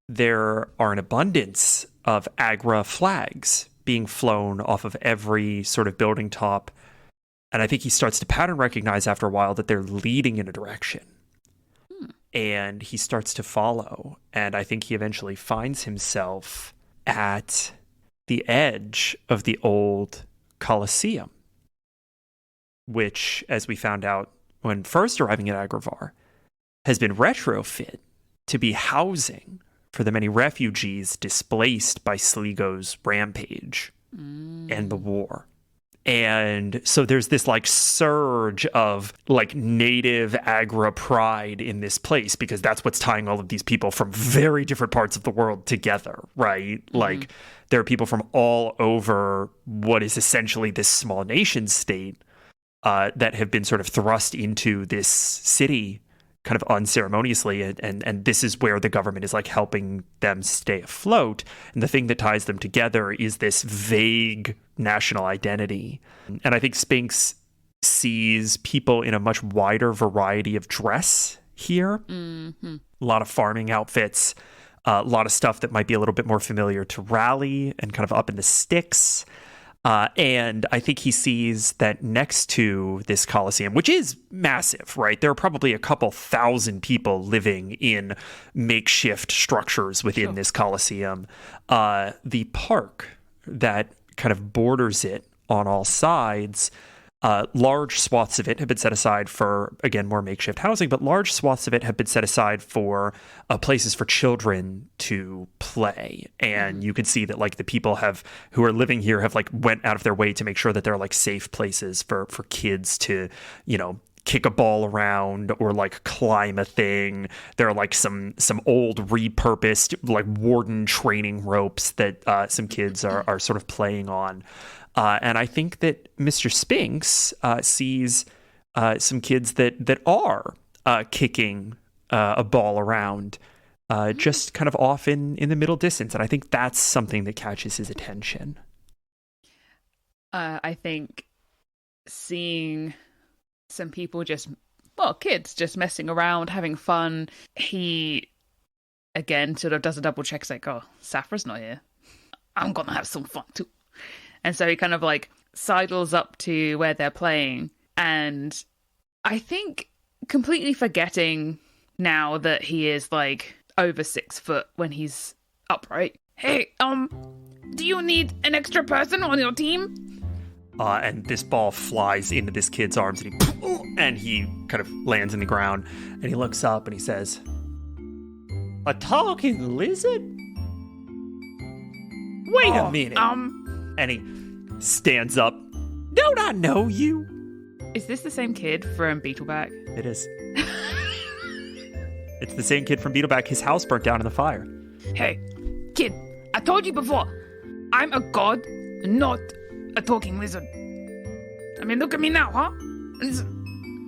there are an abundance of Agra flags being flown off of every sort of building top. And I think he starts to pattern recognize after a while that they're leading in a direction. And he starts to follow. And I think he eventually finds himself at the edge of the old Colosseum, which, as we found out when first arriving at Agravar, has been retrofit to be housing for the many refugees displaced by Sligo's rampage and the war. And so there's this like surge of like native Agra pride in this place, because that's what's tying all of these people from very different parts of the world together, right? Like there are people from all over what is essentially this small nation state that have been sort of thrust into this city kind of unceremoniously, and this is where the government is like helping them stay afloat. And the thing that ties them together is this vague national identity. And I think Spinx sees people in a much wider variety of dress here. A lot of farming outfits, a lot of stuff that might be a little bit more familiar to Raleigh and kind of up in the sticks. And I think he sees that next to this Colosseum, which is massive, right? There are probably a couple thousand people living in makeshift structures within this Colosseum. The park that kind of borders it on all sides, large swaths of it have been set aside for, again, more makeshift housing, but large swaths of it have been set aside for places for children to play. And you can see that like the people who are living here have like went out of their way to make sure that there are like safe places for kids to, kick a ball around or like climb a thing. There are like some old repurposed like warden training ropes that some kids are sort of playing on. And I think that Mr. Spinx sees some kids that are kicking a ball around just kind of off in the middle distance. And I think that's something that catches his attention. I think seeing some people kids just messing around, having fun. He, again, sort of does a double check. It's like, oh, Safra's not here. I'm going to have some fun too. And so he kind of like sidles up to where they're playing. And I think completely forgetting now that he is like over 6 foot when he's upright. Hey, do you need an extra person on your team? And this ball flies into this kid's arms, and he kind of lands in the ground. And he looks up and he says, "A talking lizard? Wait a minute." And he stands up. "Don't I know you?" Is this the same kid from Beetleback? It is. It's the same kid from Beetleback. His house burnt down in the fire. Hey, kid, I told you before, I'm a god, not a talking lizard. I mean, look at me now, huh?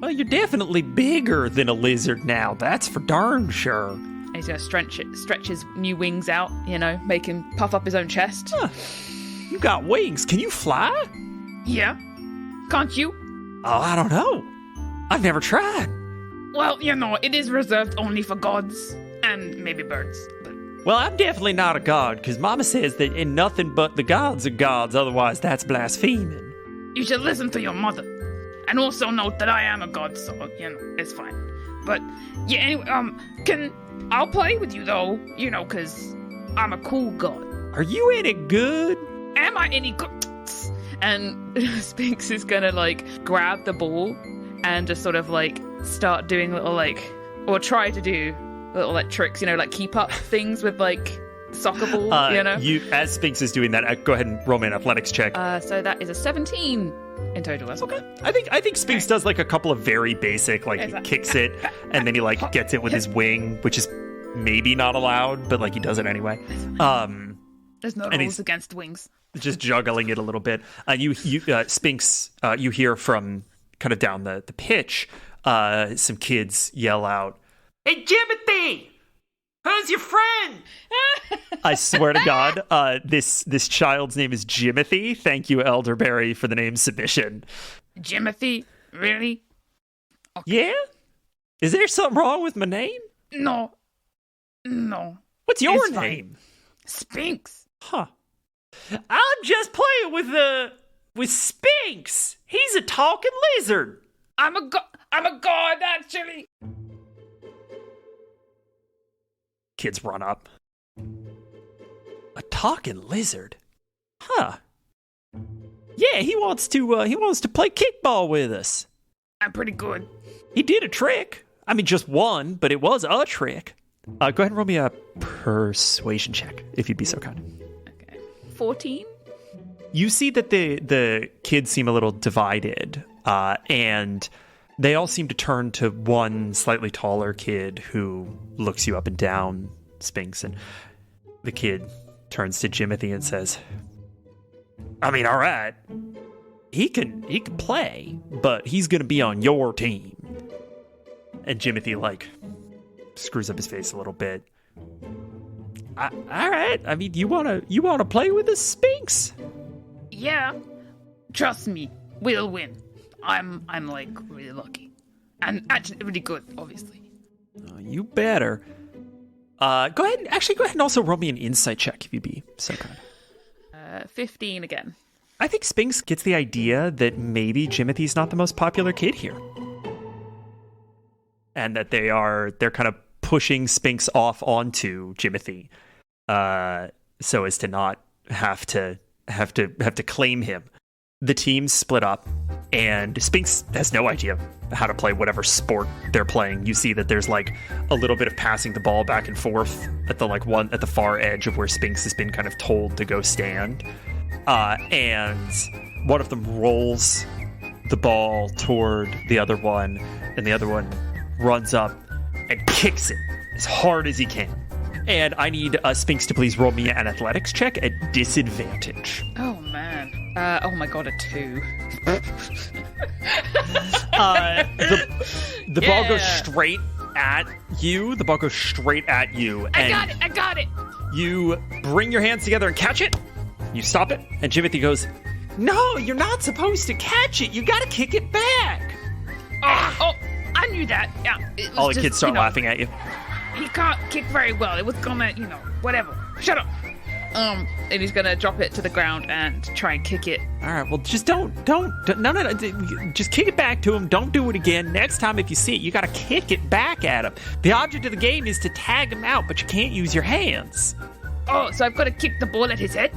Well, you're definitely bigger than a lizard now. That's for darn sure. And he's going to stretch his new wings out, make him puff up his own chest. Huh. You got wings. Can you fly? Yeah. Can't you? Oh, I don't know. I've never tried. Well, it is reserved only for gods and maybe birds. But... Well, I'm definitely not a god, because Mama says that in nothing but the gods are gods, otherwise that's blaspheming. You should listen to your mother. And also note that I am a god, so, it's fine. But, yeah, anyway, I'll play with you, though, because I'm a cool god. Are you any good? Am I any good? And Spinx is gonna like grab the ball and just sort of like start doing little like, or try to do little like tricks, like keep up things with like soccer ball, You, as Spinx is doing that, go ahead and roll me an athletics check. So that is a 17 in total. That's okay. I think Spinx does like a couple of very basic, like he kicks it and then he like gets it with his wing, which is maybe not allowed, but like he does it anyway. There's no rules against wings. Just juggling it a little bit. You Spinx, you hear from kind of down the pitch, some kids yell out, "Hey, Jimothy! Who's your friend?" I swear to God, this child's name is Jimothy. Thank you, Elderberry, for the name submission. Jimothy? Really? Okay. Yeah? Is there something wrong with my name? No. What's your It's name? Spinx. Huh. I'm just playing with Spinx. He's a talking lizard. I'm a god, actually. Kids run up. A talking lizard? Huh. Yeah, he wants to play kickball with us. I'm pretty good. He did a trick. I mean, just one, but it was a trick. Go ahead and roll me a persuasion check, if you'd be so kind. Okay. 14? You see that the kids seem a little divided, and they all seem to turn to one slightly taller kid who looks you up and down, Spinx, and the kid turns to Jimothy and says, "I mean, all right, he can play, but he's going to be on your team." And Jimothy, like, screws up his face a little bit. All right, I mean, you wanna play with us, Spinx? Yeah. Trust me, we'll win. I'm like really lucky. And actually really good, obviously. You better. Go ahead and also roll me an insight check if you'd be so kind. 15 again. I think Spinx gets the idea that maybe Jimothy's not the most popular kid here. And that they're kind of pushing Spinx off onto Jimothy, so as to not have to claim him. The teams split up, and Spinx has no idea how to play whatever sport they're playing. You see that there's like a little bit of passing the ball back and forth at the far edge of where Spinx has been kind of told to go stand, and one of them rolls the ball toward the other one, and the other one runs up and kicks it as hard as he can. And I need Spinx to please roll me an athletics check at disadvantage. Oh, man. Oh, my God, a 2. The ball goes straight at you. The ball goes straight at you. And I got it. you bring your hands together and catch it. You stop it. And Jimothy goes, "No, you're not supposed to catch it. You got to kick it back." Oh, I knew that. Yeah. It was All the just, kids start laughing at you. He can't kick very well. It was gonna, whatever. Shut up. And he's gonna drop it to the ground and try and kick it. All right, well, just don't, no, just kick it back to him. Don't do it again. Next time if you see it, you got to kick it back at him. The object of the game is to tag him out, but you can't use your hands. Oh, so I've got to kick the ball at his head?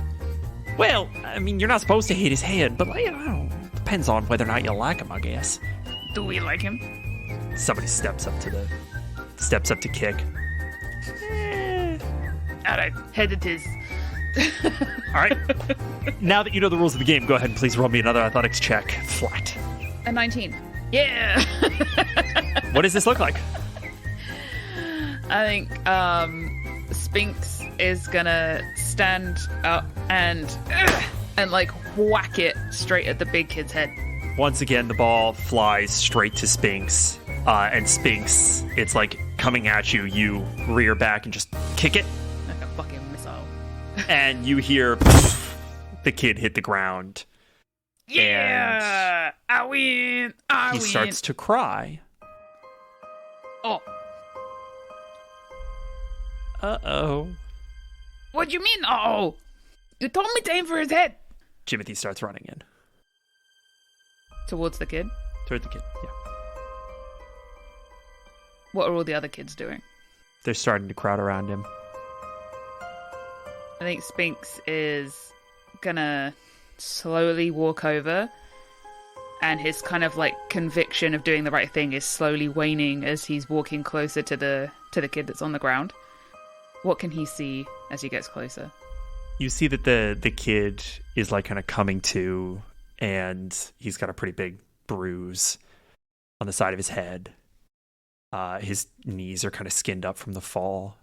Well, I mean, you're not supposed to hit his head, but I don't know. Depends on whether or not you like him, I guess. Do we like him? Somebody steps up to kick. All right, head it is. All right. Now that you know the rules of the game, go ahead and please roll me another athletics check. Flat. A 19. Yeah. What does this look like? I think Spinx is gonna stand up and like whack it straight at the big kid's head. Once again, the ball flies straight to Spinx. And Spinx, it's like coming at you. You rear back and just kick it. Like a fucking missile. And you hear the kid hit the ground. Yeah. I win. He starts to cry. Oh. Uh-oh. What do you mean, uh-oh? You told me to aim for his head. Jimothy starts running in. Towards the kid? Toward the kid, yeah. What are all the other kids doing? They're starting to crowd around him. I think Spinx is gonna slowly walk over, and his kind of like conviction of doing the right thing is slowly waning as he's walking closer to the kid that's on the ground. What can he see as he gets closer? You see that the kid is like kind of coming to, and he's got a pretty big bruise on the side of his head. His knees are kind of skinned up from the fall.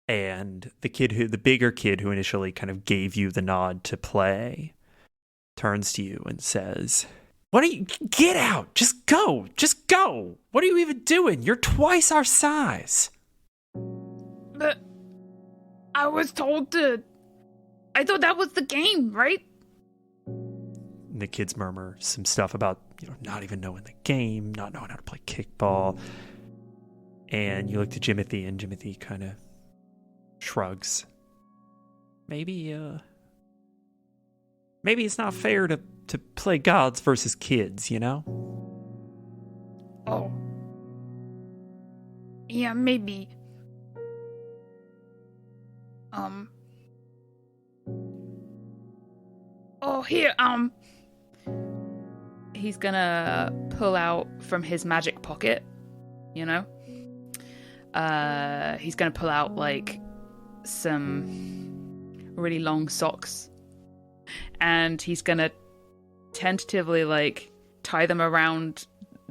And the bigger kid who initially kind of gave you the nod to play, turns to you and says, "Why don't you get out? Just go. Just go. What are you even doing? You're twice our size." But I was told to. I thought that was the game, right? And the kids murmur some stuff about, not even knowing the game, not knowing how to play kickball. And you look to Jimothy, and Jimothy kind of shrugs. Maybe it's not fair to play gods versus kids, Oh. Yeah, maybe. Oh, here, He's gonna pull out from his magic pocket, He's gonna pull out, like, some really long socks. And he's gonna tentatively, like, tie them around,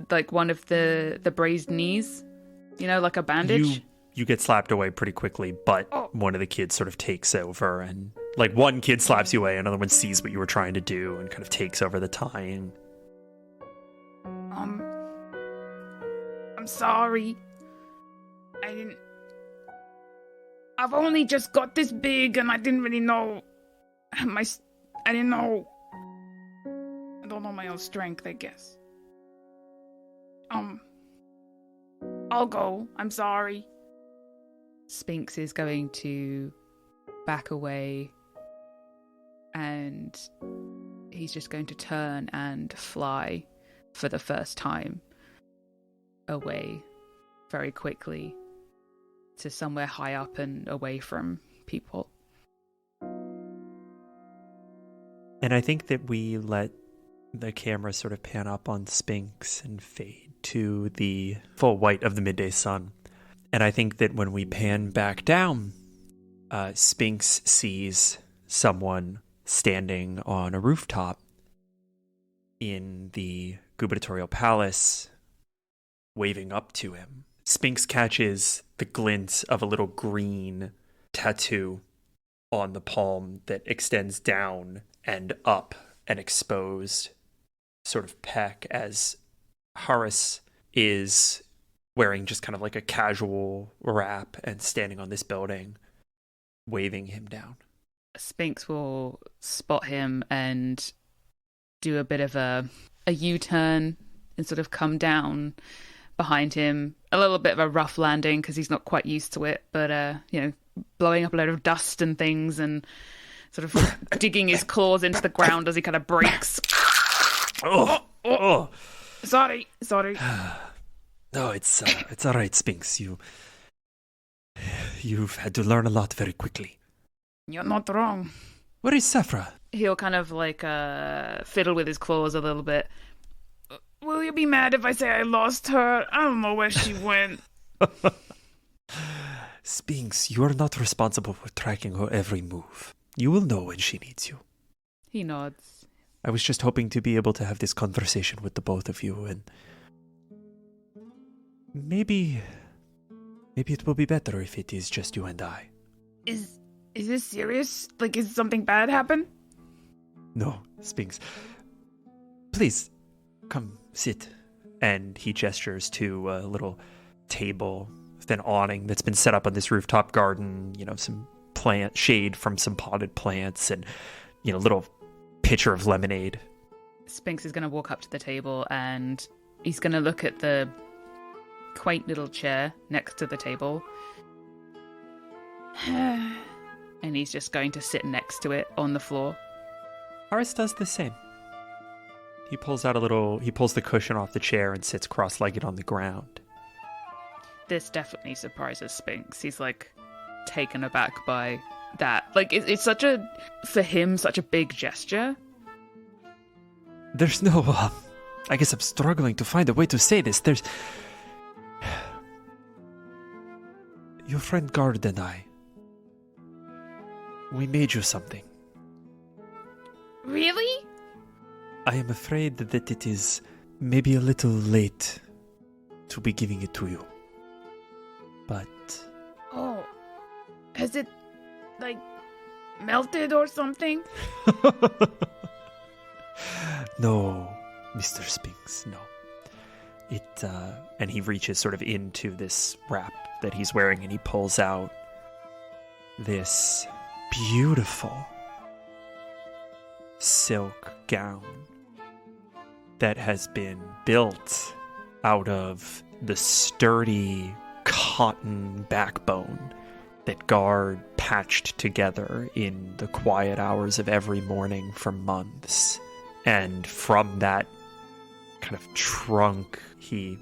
like, one of the braised knees, like a bandage. You get slapped away pretty quickly, but one of the kids sort of takes over, and like one kid slaps you away, another one sees what you were trying to do and kind of takes over the tying. I'm sorry. I've only just got this big, and I didn't really know. I didn't know. I don't know my own strength, I guess. I'll go. I'm sorry. Spinx is going to back away, and he's just going to turn and fly for the first time away very quickly to somewhere high up and away from people. And I think that we let the camera sort of pan up on Spinx and fade to the full white of the midday sun. And I think that when we pan back down, Spinx sees someone standing on a rooftop in the gubernatorial palace, waving up to him. Spinx catches the glint of a little green tattoo on the palm that extends down and up, an exposed sort of peck, as Horace is wearing just kind of like a casual wrap and standing on this building, waving him down. Spinx will spot him and do a bit of a U-turn and sort of come down behind him. A little bit of a rough landing because he's not quite used to it, but, blowing up a load of dust and things and sort of digging his claws into the ground as he kind of breaks. Oh. Sorry. No, it's all right, Spinx. You've had to learn a lot very quickly. You're not wrong. Where is Safra? He'll kind of like fiddle with his claws a little bit. Will you be mad if I say I lost her? I don't know where she went. Spinx, you are not responsible for tracking her every move. You will know when she needs you. He nods. I was just hoping to be able to have this conversation with the both of you, and maybe it will be better if it is just you and I. Is this serious? Like, is something bad happen? No, Spinx. Please, come sit. And he gestures to a little table with an awning that's been set up on this rooftop garden, some plant shade from some potted plants, and, little pitcher of lemonade. Spinx is going to walk up to the table and he's going to look at the quaint little chair next to the table. And he's just going to sit next to it on the floor. Horace does the same. He pulls the cushion off the chair and sits cross-legged on the ground. This definitely surprises Spinx. He's like taken aback by that. Like, it's such a, for him, such a big gesture. There's no, I guess I'm struggling to find a way to say this. There's... Your friend Gard and I, we made you something. Really? I am afraid that it is maybe a little late to be giving it to you. But... Oh. Has it, like, melted or something? No, Mr. Spinx, no. And he reaches sort of into this wrap that he's wearing and he pulls out this beautiful silk gown that has been built out of the sturdy cotton backbone that Gard patched together in the quiet hours of every morning for months. And from that kind of trunk, he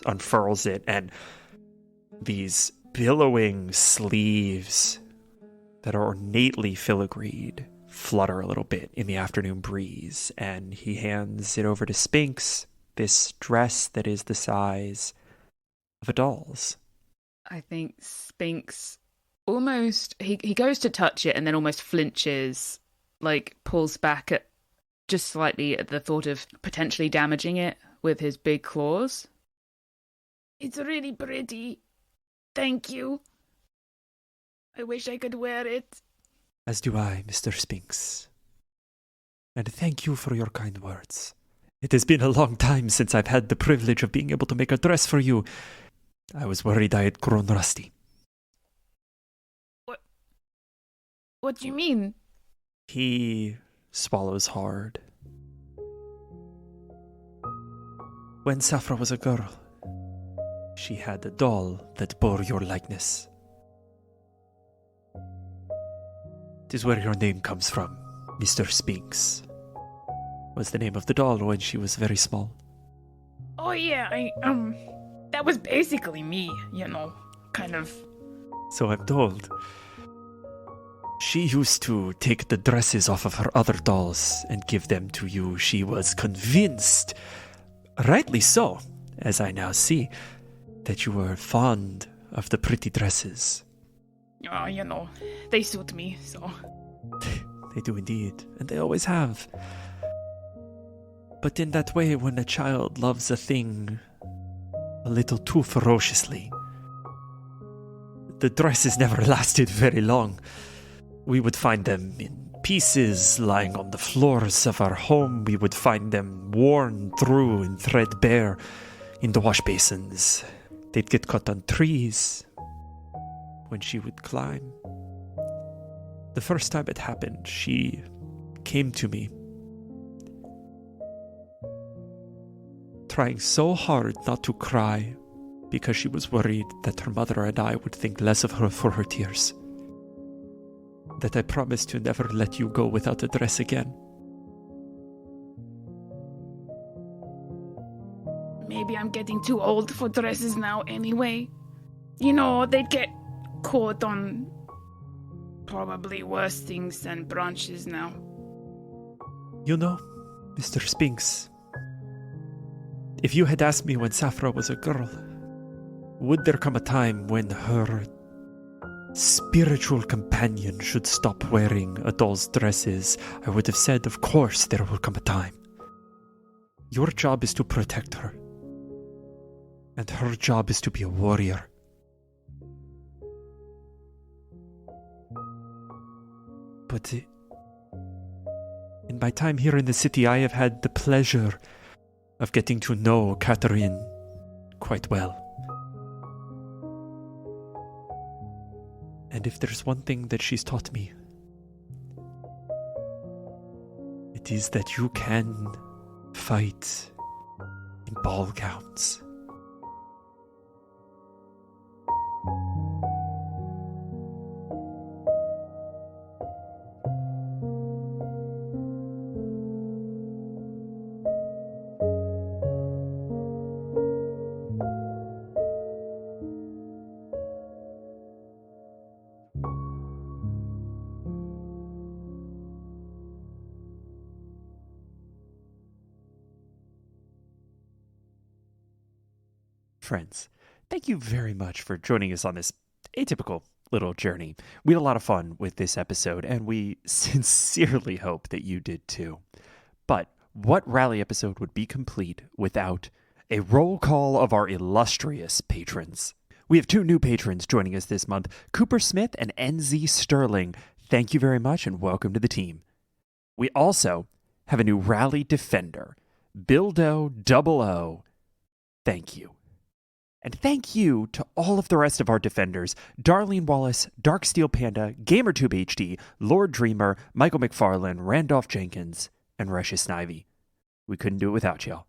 unfurls it, and these billowing sleeves that are ornately filigreed flutter a little bit in the afternoon breeze, and he hands it over to Spinx, this dress that is the size of a doll's. I think Spinx almost, he goes to touch it and then almost flinches, like pulls back at just slightly at the thought of potentially damaging it with his big claws. It's really pretty. Thank you. I wish I could wear it. As do I, Mr. Spinx. And thank you for your kind words. It has been a long time since I've had the privilege of being able to make a dress for you. I was worried I had grown rusty. What do you mean? He swallows hard. When Safra was a girl, she had a doll that bore your likeness. It is where your name comes from, Mr. Spinx. Was the name of the doll when she was very small. Oh yeah, that was basically me, kind of. So I'm told. She used to take the dresses off of her other dolls and give them to you. She was convinced, rightly so, as I now see, that you were fond of the pretty dresses. They suit me, so. They do indeed, and they always have. But in that way, when a child loves a thing a little too ferociously, the dresses never lasted very long. We would find them in pieces lying on the floors of our home. We would find them worn through and threadbare in the wash basins. They'd get cut on trees when she would climb. The first time it happened, she came to me, trying so hard not to cry because she was worried that her mother and I would think less of her for her tears. That I promised to never let you go without a dress again. Maybe I'm getting too old for dresses now anyway. They'd get caught on probably worse things than branches now. Mr. Spinx, if you had asked me when Safra was a girl, would there come a time when her spiritual companion should stop wearing a doll's dresses, I would have said, of course there will come a time. Your job is to protect her. And her job is to be a warrior. But in my time here in the city, I have had the pleasure of getting to know Catherine quite well. And if there's one thing that she's taught me, it is that you can fight in ball gowns. friends, thank you very much for joining us on this atypical little journey. We had a lot of fun with this episode, and we sincerely hope that you did too. But what rally episode would be complete without a roll call of our illustrious patrons? We have 2 new patrons joining us this month, Cooper Smith and NZ Sterling. Thank you very much, and welcome to the team. We also have a new rally defender, Bildo00. Thank you. And thank you to all of the rest of our defenders, Darlene Wallace, Darksteel Panda, GamerTube HD, Lord Dreamer, Michael McFarlane, Randolph Jenkins, and Russia Snivy. We couldn't do it without y'all.